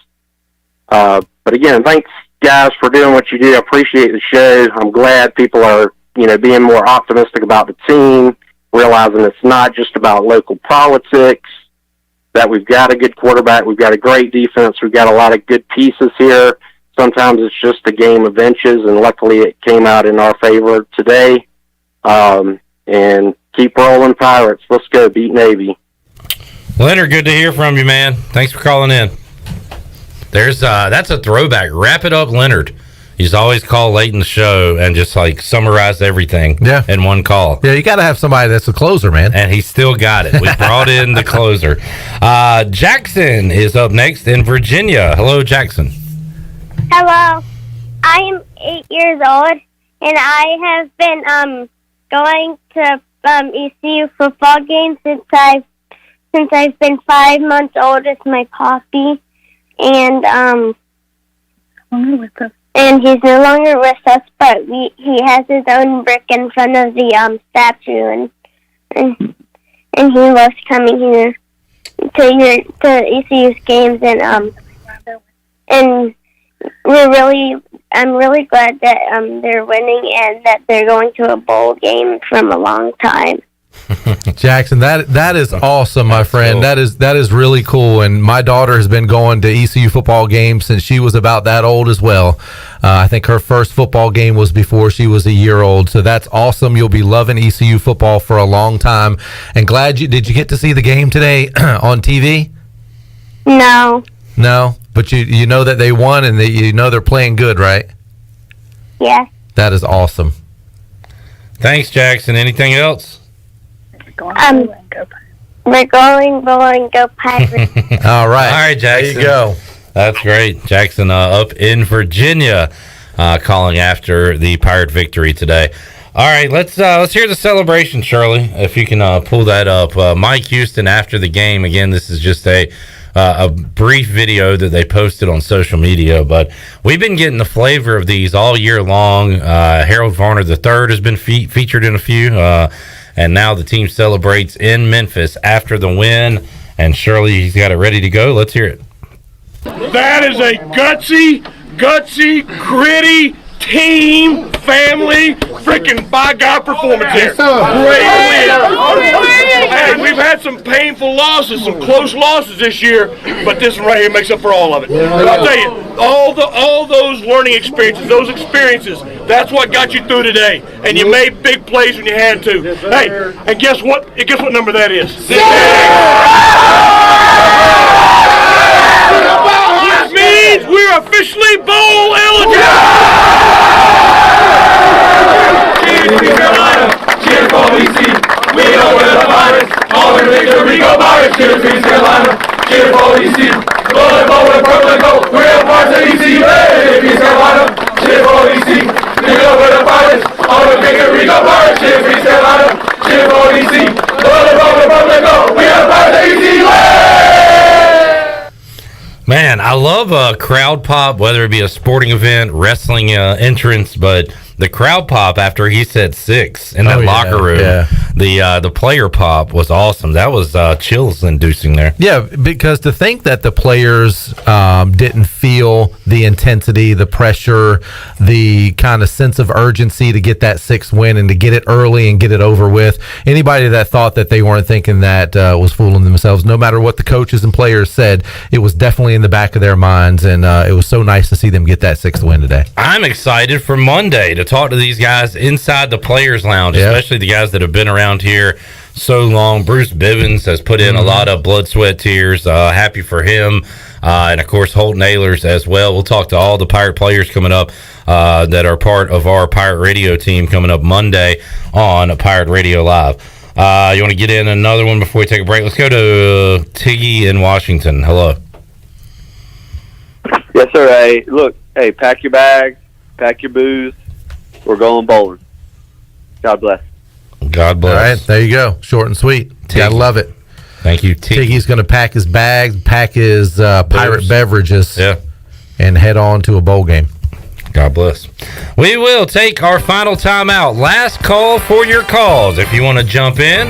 But again, thanks guys for doing what you do. I appreciate the show. I'm glad people are being more optimistic about the team, realizing it's not just about local politics, that we've got a good quarterback, we've got a great defense, we've got a lot of good pieces here. Sometimes it's just a game of inches, and luckily it came out in our favor today. And keep rolling, Pirates. Let's go beat Navy. Leonard, good to hear from you, man. Thanks for calling in. That's a throwback. Wrap it up, Leonard. He's always call late in the show and just like summarize everything in one call. Yeah, you got to have somebody that's a closer, man. And he still got it. We brought in the closer. Jackson is up next in Virginia. Hello, Jackson. Hello. I am 8 years old, and I have been going to ECU football games since I've been 5 months old. It's my puppy, and and he's no longer with us, but he has his own brick in front of the statue, and he loves coming here to ECU's games, and I'm really glad that they're winning and that they're going to a bowl game from a long time. Jackson, that is awesome, my friend. Cool. That is really cool. And my daughter has been going to ECU football games since she was about that old as well. I think her first football game was before she was a year old. So that's awesome. You'll be loving ECU football for a long time. And did you get to see the game today on TV? No. No, but you know that they won and you know they're playing good, right? Yes. That is awesome. Thanks, Jackson. Anything else? We're going bowling, go Pirates. All right, Jackson. There you go. That's great. Jackson up in Virginia calling after the Pirate victory today. All right, let's hear the celebration, Shirley, if you can pull that up. Mike Houston after the game. Again, this is just a brief video that they posted on social media, but we've been getting the flavor of these all year long. Harold Varner III has been featured in a few, and now the team celebrates in Memphis after the win, and Shirley, he's got it ready to go. Let's hear it. That is a gutsy, gritty, team, family, freaking by God performance here. Great win. Hey, we've had some painful losses, some close losses this year, but this one right here makes up for all of it. I'll tell you, all those learning experiences, that's what got you through today. And you made big plays when you had to. Hey, and guess what? Guess what number that is? 6. Which means we're officially bowl eligible. Cheers, Carolina. Cheers, for BC. We know we're the Pirates. All in victory, go Pirates. Cheers, Carolina. Cheers, for BC. Bullet, bullet, purple, and gold. We're a part of ECU. Hey, Carolina. cheer for EC. Live up with the Pirates, all the bigger we go Pirates, cheer for East Carolina, cheer for EC. We are Pirates, EC, Man, I love a crowd pop, whether it be a sporting event, wrestling entrance, but the crowd pop after he said 6 in that locker room, the player pop was awesome. That was chills inducing there. Yeah, because to think that the players didn't feel the intensity, the pressure, the kind of sense of urgency to get that 6th win and to get it early and get it over with. Anybody that thought that they weren't thinking that was fooling themselves. No matter what the coaches and players said, it was definitely in the back of their minds, and it was so nice to see them get that 6th win today. I'm excited for Monday to talk to these guys inside the Players Lounge, especially the guys that have been around here so long. Bruce Bivens has put in a lot of blood, sweat, tears. Happy for him. And, of course, Holton Ahlers as well. We'll talk to all the Pirate players coming up that are part of our Pirate Radio team coming up Monday on Pirate Radio Live. You want to get in another one before we take a break? Let's go to Tiggy in Washington. Hello. Yes, sir. Hey, look, pack your bags, pack your booze. We're going bowling. God bless. God bless. All right, there you go. Short and sweet. Gotta love it. Thank you, Tiggy's going to pack his bags, pack his pirate beverages, and head on to a bowl game. God bless. We will take our final timeout. Last call for your calls. If you want to jump in,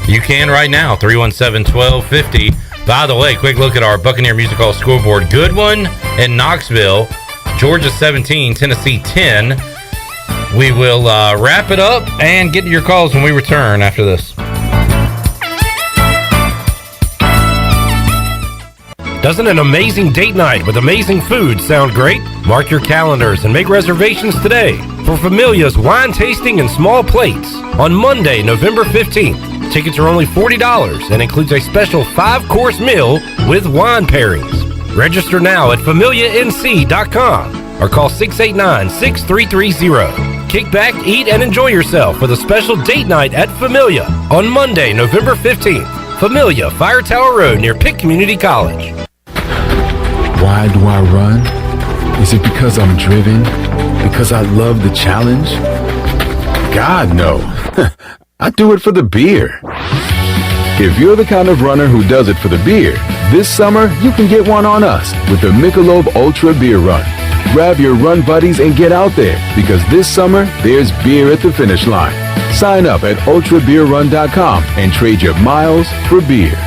you can right now. 317-1250. By the way, quick look at our Buccaneer Music Hall scoreboard. Good one in Knoxville. Georgia 17, Tennessee 10. We will wrap it up and get to your calls when we return after this. Doesn't an amazing date night with amazing food sound great? Mark your calendars and make reservations today for Familia's wine tasting and small plates on Monday, November 15th. Tickets are only $40 and includes a special 5-course meal with wine pairings. Register now at FamiliaNC.com or call 689-6330. Kick back, eat, and enjoy yourself with a special date night at Familia on Monday, November 15th. Familia, Fire Tower Road near Pitt Community College. Why do I run? Is it because I'm driven? Because I love the challenge? God, no. I do it for the beer. If you're the kind of runner who does it for the beer, this summer you can get one on us with the Michelob Ultra Beer Run. Grab your run buddies and get out there, because this summer there's beer at the finish line. Sign up at ultrabeerrun.com and trade your miles for beer.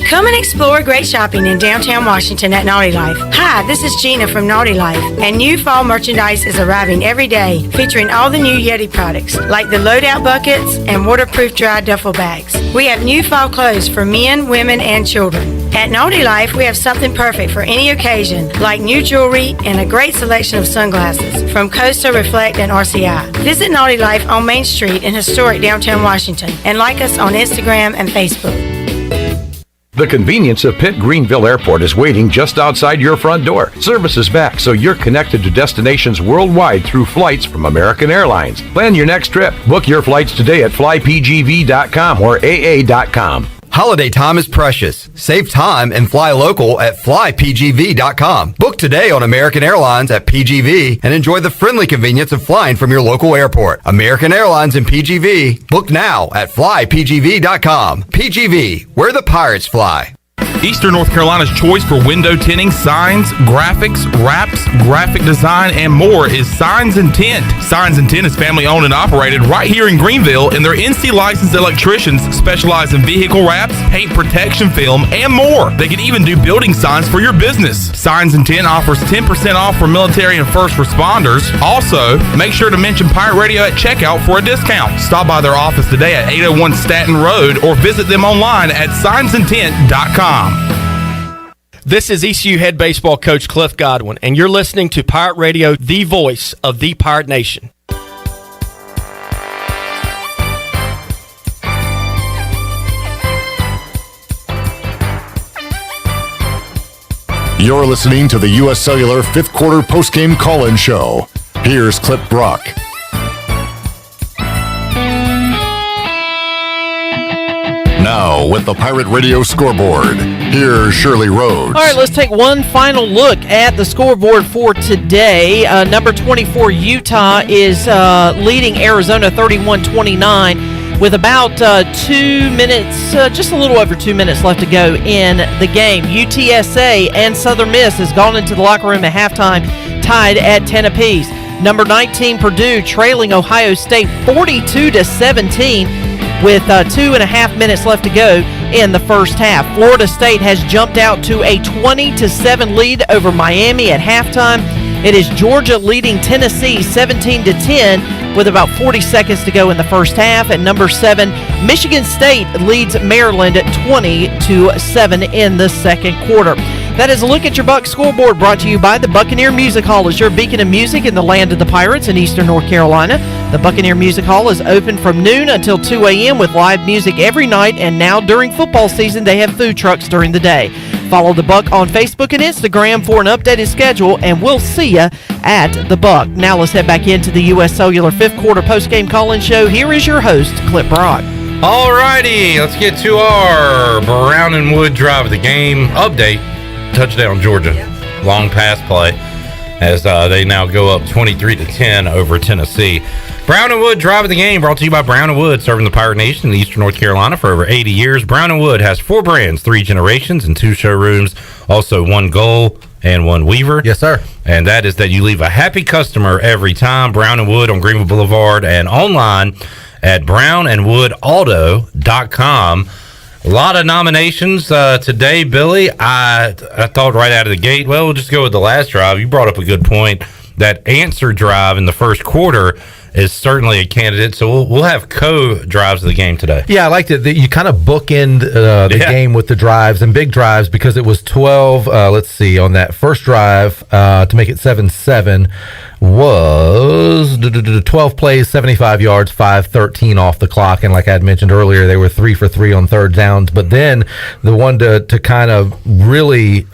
Come and explore great shopping in downtown Washington at Naughty Life. Hi, this is Gina from Naughty Life, and new fall merchandise is arriving every day, featuring all the new Yeti products, like the loadout buckets and waterproof dry duffel bags. We have new fall clothes for men, women, and children. At Naughty Life, we have something perfect for any occasion, like new jewelry and a great selection of sunglasses from Costa, Reflect, and RCI. Visit Naughty Life on Main Street in historic downtown Washington, and like us on Instagram and Facebook. The convenience of Pitt Greenville Airport is waiting just outside your front door. Service is back, so you're connected to destinations worldwide through flights from American Airlines. Plan your next trip. Book your flights today at flypgv.com or aa.com. Holiday time is precious. Save time and fly local at flypgv.com. Book today on American Airlines at PGV and enjoy the friendly convenience of flying from your local airport. American Airlines and PGV. Book now at flypgv.com. PGV, where the pirates fly. Eastern North Carolina's choice for window tinting, signs, graphics, wraps, graphic design, and more is Signs and Tint. Signs and Tint is family owned and operated right here in Greenville, and their NC licensed electricians specialize in vehicle wraps, paint protection film, and more. They can even do building signs for your business. Signs and Tint offers 10% off for military and first responders. Also, make sure to mention Pirate Radio at checkout for a discount. Stop by their office today at 801 Staten Road or visit them online at signsandtint.com. This is ECU head baseball coach Cliff Godwin, and you're listening to Pirate Radio, the voice of the Pirate Nation. You're listening to the U.S. Cellular 5th Quarter Postgame Call-In Show. Here's Clip Brock. Now, with the Pirate Radio scoreboard, here's Shirley Rhodes. All right, let's take one final look at the scoreboard for today. Number 24, Utah, is leading Arizona 31-29 with about 2 minutes, just a little over 2 minutes left to go in the game. UTSA and Southern Miss has gone into the locker room at halftime, tied at 10 apiece. Number 19, Purdue, trailing Ohio State 42-17 with 2.5 minutes left to go in the first half. Florida State has jumped out to a 20-7 lead over Miami at halftime. It is Georgia leading Tennessee 17-10 with about 40 seconds to go in the first half. At number 7, Michigan State leads Maryland 20-7 in the second quarter. That is a look at your Buck scoreboard, brought to you by the Buccaneer Music Hall. Is your beacon of music in the land of the Pirates in eastern North Carolina. The Buccaneer Music Hall is open from noon until 2 a.m. with live music every night, and now during football season, they have food trucks during the day. Follow the Buck on Facebook and Instagram for an updated schedule, and we'll see you at the Buck. Now let's head back into the U.S. Cellular fifth quarter postgame call-in show. Here is your host, Clip Brock. All righty, let's get to our Brown and Wood drive of the game update. Touchdown, Georgia. Long pass play as they now go up 23-10 over Tennessee. Brown and Wood drive of the game, brought to you by Brown and Wood, serving the Pirate Nation in eastern North Carolina for over 80 years. Brown and Wood has 4 brands, 3 generations, and 2 showrooms. Also 1 goal and 1 weaver. Yes, sir. And that is that you leave a happy customer every time. Brown and Wood on Greenville Boulevard and online at brownandwoodauto.com. A lot of nominations today, Billy. I thought right out of the gate, well, we'll just go with the last drive. You brought up a good point. That answer drive in the first quarter is certainly a candidate. So we'll have co-drives of the game today. Yeah, I liked it. You kind of bookend the game with the drives and big drives because it was 12. Let's see, on that first drive to make it 7-7 was 12 plays, 75 yards, 5:13 off the clock. And like I had mentioned earlier, they were 3 for 3 on third downs. But then the one to kind of really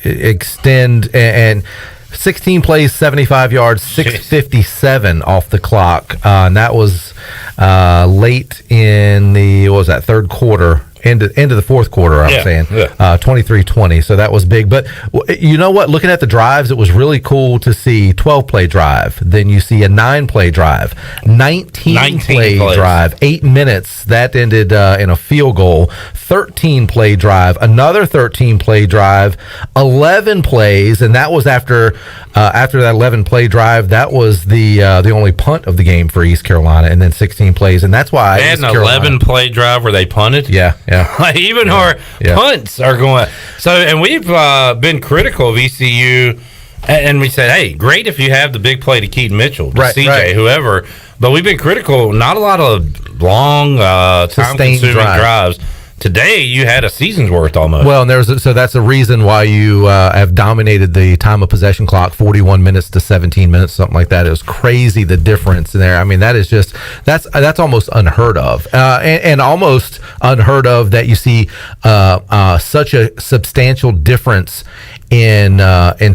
extend and 16 plays, 75 yards, 6:57 off the clock. And that was late in the, what was that, third quarter. Into the fourth quarter, I'm saying. 23-20, so that was big. But you know what? Looking at the drives, it was really cool to see 12-play drive. Then you see a 9-play drive, 19-play drive, 8 minutes. That ended in a field goal. 13-play drive, another 13-play drive, 11 plays, and that was after that 11-play drive. That was the only punt of the game for East Carolina, and then 16 plays, and that's why they had an 11-play drive where they punted. Yeah. Like even our punts are going. So, and we've been critical of ECU, and we said, hey, great if you have the big play to Keaton Mitchell, to CJ, whoever. But we've been critical. Not a lot of long, time-consuming drives. Today, you had a season's worth almost. Well, and so that's the reason why you have dominated the time of possession clock, 41 minutes to 17 minutes, something like that. It was crazy, the difference there. I mean, that is just that's almost unheard of, and almost unheard of that you see such a substantial difference in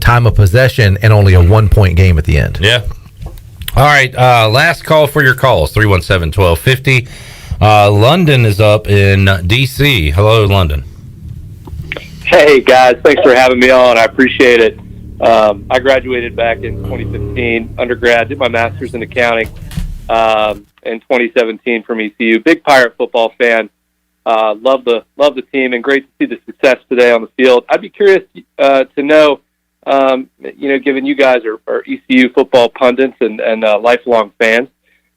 time of possession and only a 1-point game at the end. Yeah. All right. Last call for your calls, 317-1250. London is up in D.C. Hello, London. Hey, guys. Thanks for having me on. I appreciate it. I graduated back in 2015, undergrad, did my master's in accounting in 2017 from ECU. Big Pirate football fan. Love the team, and great to see the success today on the field. I'd be curious to know, given you guys are ECU football pundits and lifelong fans,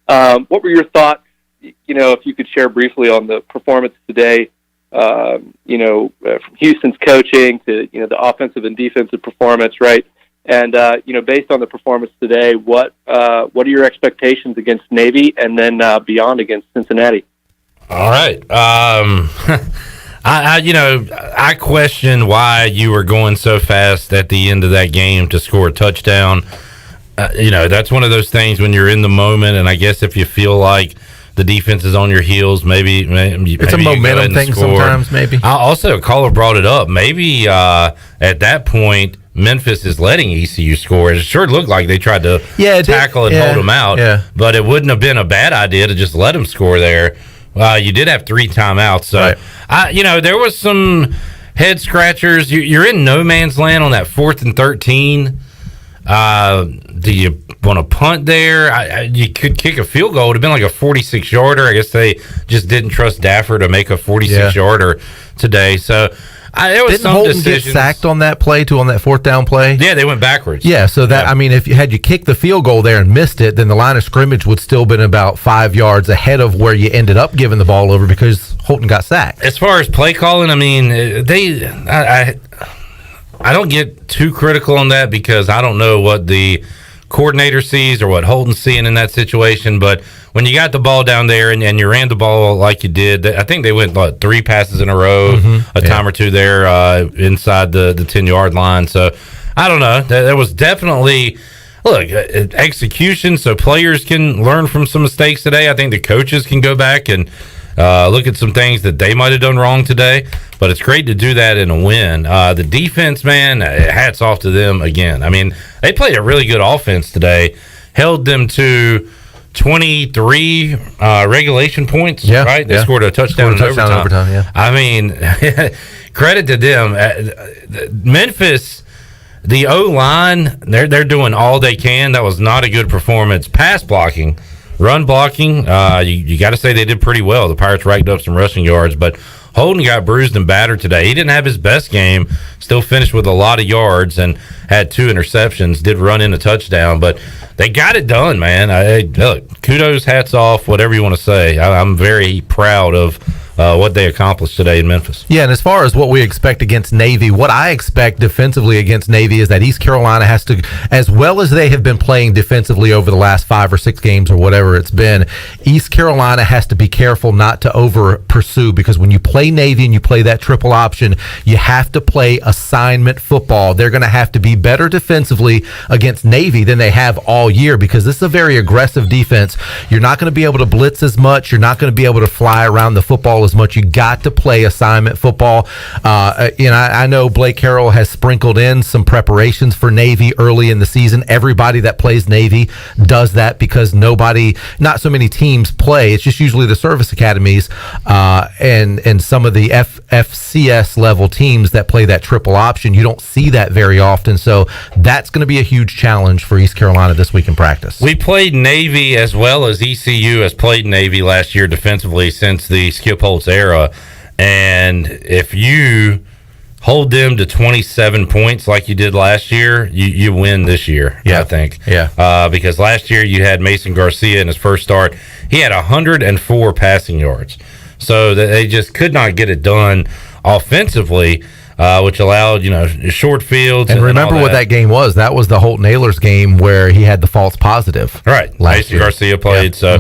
what were your thoughts, if you could share briefly on the performance today, from Houston's coaching to, the offensive and defensive performance, right? And, based on the performance today, what are your expectations against Navy and then beyond against Cincinnati? All right. I question why you were going so fast at the end of that game to score a touchdown. That's one of those things when you're in the moment, and I guess if you feel like the defense is on your heels, maybe it's a momentum thing sometimes. Maybe also a caller brought it up. Maybe at that point Memphis is letting ECU score. It sure looked like they tried to tackle and hold them out. Yeah. But it wouldn't have been a bad idea to just let them score there You did have 3 timeouts. So, there was some head scratchers. You're in no man's land on that 4th and 13. Do you want to punt there? You could kick a field goal. It would have been like a 46-yarder. I guess they just didn't trust Daffer to make a 46-yarder today. So there was Didn't some Holton decisions. get sacked on that play on that 4th down play? Yeah, they went backwards. Yeah, so that I mean, if you had kicked the field goal there and missed it, then the line of scrimmage would still been about 5 yards ahead of where you ended up giving the ball over because Holton got sacked. As far as play calling, I mean, I don't get too critical on that because I don't know what the coordinator sees or what Holton's seeing in that situation. But when you got the ball down there and you ran the ball like you did, I think they went 3 passes in a row, a time or two there inside the 10-yard line. So I don't know. There was definitely execution, so players can learn from some mistakes today. I think the coaches can go back and look at some things that they might have done wrong today, but it's great to do that in a win. The defense, man, hats off to them again. I mean, they played a really good offense today, held them to 23 regulation points, right? They scored a touchdown in overtime. I mean, credit to them. Memphis, the O-line, they're doing all they can. That was not a good performance. Pass blocking, run blocking, you got to say they did pretty well. The Pirates racked up some rushing yards, but Holden got bruised and battered today. He didn't have his best game, still finished with a lot of yards and had 2 interceptions, did run in a touchdown, but they got it done, man. Look, kudos, hats off, whatever you want to say. I'm very proud of what they accomplished today in Memphis. Yeah, and as far as what we expect against Navy, what I expect defensively against Navy is that East Carolina has to, as well as they have been playing defensively over the last 5 or 6 games or whatever it's been, East Carolina has to be careful not to over pursue, because when you play Navy and you play that triple option, you have to play assignment football. They're going to have to be better defensively against Navy than they have all year, because this is a very aggressive defense. You're not going to be able to blitz as much. You're not going to be able to fly around the football as much. You got to play assignment football. I know Blake Harrell has sprinkled in some preparations for Navy early in the season. Everybody that plays Navy does that because not so many teams play. It's just usually the service academies and some of the FCS level teams that play that triple option. You don't see that very often. So that's going to be a huge challenge for East Carolina this week in practice. We played Navy as well as ECU has played Navy last year defensively since the Skip Holtz era. And if you hold them to 27 points like you did last year, you win this year, I think. Yeah. Because last year you had Mason Garcia in his first start. He had 104 passing yards. So they just could not get it done offensively, which allowed, short fields. And remember what that game was. That was the Holton Ahlers game where he had the false positive. Right. Mason Garcia played. So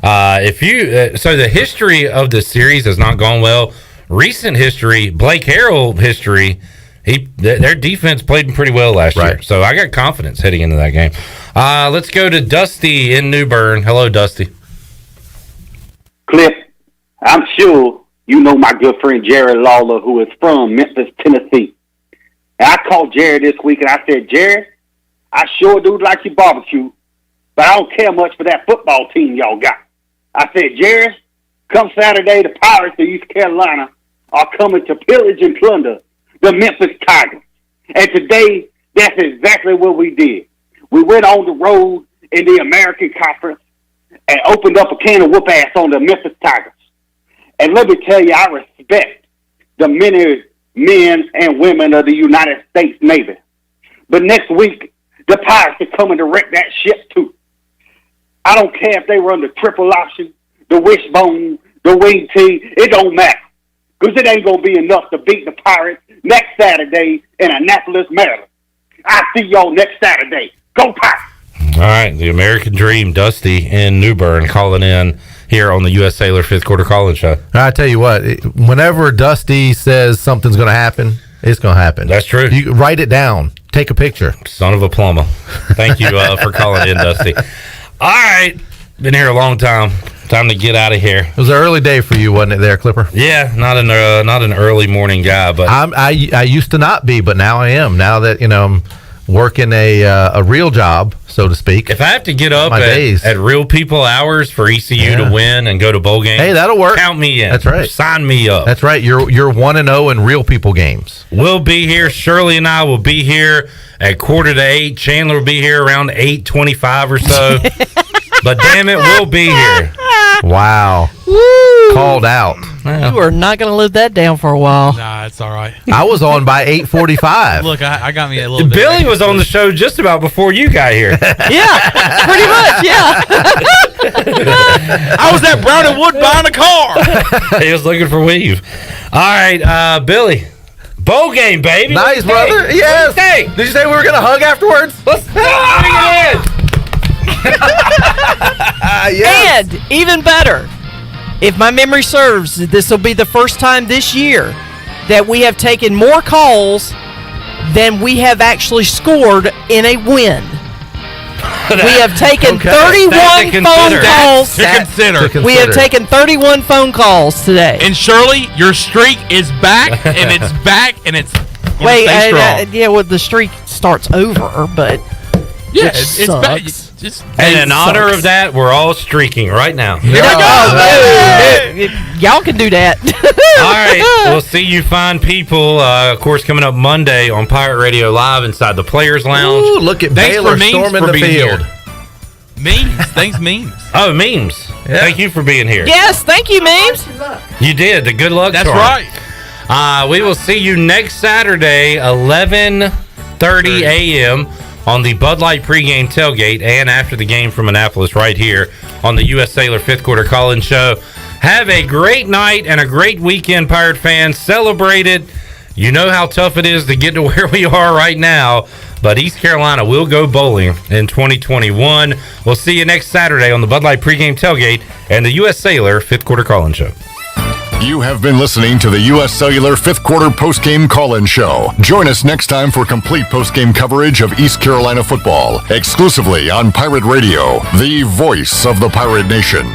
so the history of this series has not gone well. Recent history, Blake Harrell history, their defense played pretty well last year. So I got confidence heading into that game. Let's go to Dusty in New Bern. Hello, Dusty. Cliff, I'm sure you know my good friend Jerry Lawler, who is from Memphis, Tennessee. And I called Jerry this week and I said, Jerry, I sure do like your barbecue, but I don't care much for that football team y'all got. I said, Jerry, come Saturday, the Pirates of East Carolina are coming to pillage and plunder the Memphis Tigers. And today, that's exactly what we did. We went on the road in the American Conference and opened up a can of whoop ass on the Memphis Tigers. And let me tell you, I respect the many men and women of the United States Navy. But next week, the Pirates are coming to wreck that ship too. I don't care if they run the triple option, the wishbone, the wing tee. It don't matter. Because it ain't going to be enough to beat the Pirates next Saturday in Annapolis, Maryland. I'll see y'all next Saturday. Go Pirates! All right, the American Dream, Dusty in New Bern, calling in here on the U.S. Sailor 5th Quarter Call-In Show. I tell you what, whenever Dusty says something's going to happen, it's going to happen. That's true. You write it down. Take a picture. Son of a plumber. Thank you for calling in, Dusty. All right, been here a long time. Time to get out of here. It was an early day for you, wasn't it there, Clipper? Yeah, not an early morning guy, but I used to not be, but now I am. Now that, I'm working a real job, so to speak. If I have to get up My days. at real people hours for ECU to win and go to bowl games, Hey, that'll work. Count me in. That's right. Sign me up. That's right. You're 1-0 in real people games. We'll be here. Shirley and I will be here at 7:45. Chandler will be here around 8:25 or so. But damn it, we'll be here. Wow. Woo. Called out. You are not going to live that down for a while. Nah, it's all right. I was on by 8:45. Look, I got me a little bit. Billy was on the show just about before you got here. Yeah, pretty much, yeah. I was at Brown and Wood buying a car. He was looking for weave. All right, Billy. Bowl game, baby. Nice, brother. Yes. Hey, Did you say we were going to hug afterwards? let's bring it in. Yes. And even better, if my memory serves, this will be the first time this year that we have taken more calls than we have actually scored in a win. We have taken 31 phone calls. To consider. We have taken 31 phone calls today. And Shirley, your streak is back, and it's back, and it's gonna Wait, stay strong. yeah, well, the streak starts over, but Yeah, which it's back. sucks. And in honor of that, we're all streaking right now. Y'all can do that. All right, we'll see you fine people. Of course, coming up Monday on Pirate Radio Live inside the Players Lounge. Ooh, look at Thanks Baylor for memes storming for the being field. here. Memes. Thanks, memes. Oh, memes. Yeah. Thank you for being here. Yes, thank you, memes. You did the good luck That's charm. right. We will see you next Saturday, 11:30 a.m. on the Bud Light pregame tailgate and after the game from Annapolis right here on the U.S. Sailor 5th Quarter Call-In Show. Have a great night and a great weekend, Pirate fans. Celebrate it. You know how tough it is to get to where we are right now, but East Carolina will go bowling in 2021. We'll see you next Saturday on the Bud Light pregame tailgate and the U.S. Sailor 5th Quarter Call-In Show. You have been listening to the U.S. Cellular 5th Quarter Postgame Call-In Show. Join us next time for complete postgame coverage of East Carolina football, exclusively on Pirate Radio, the voice of the Pirate Nation.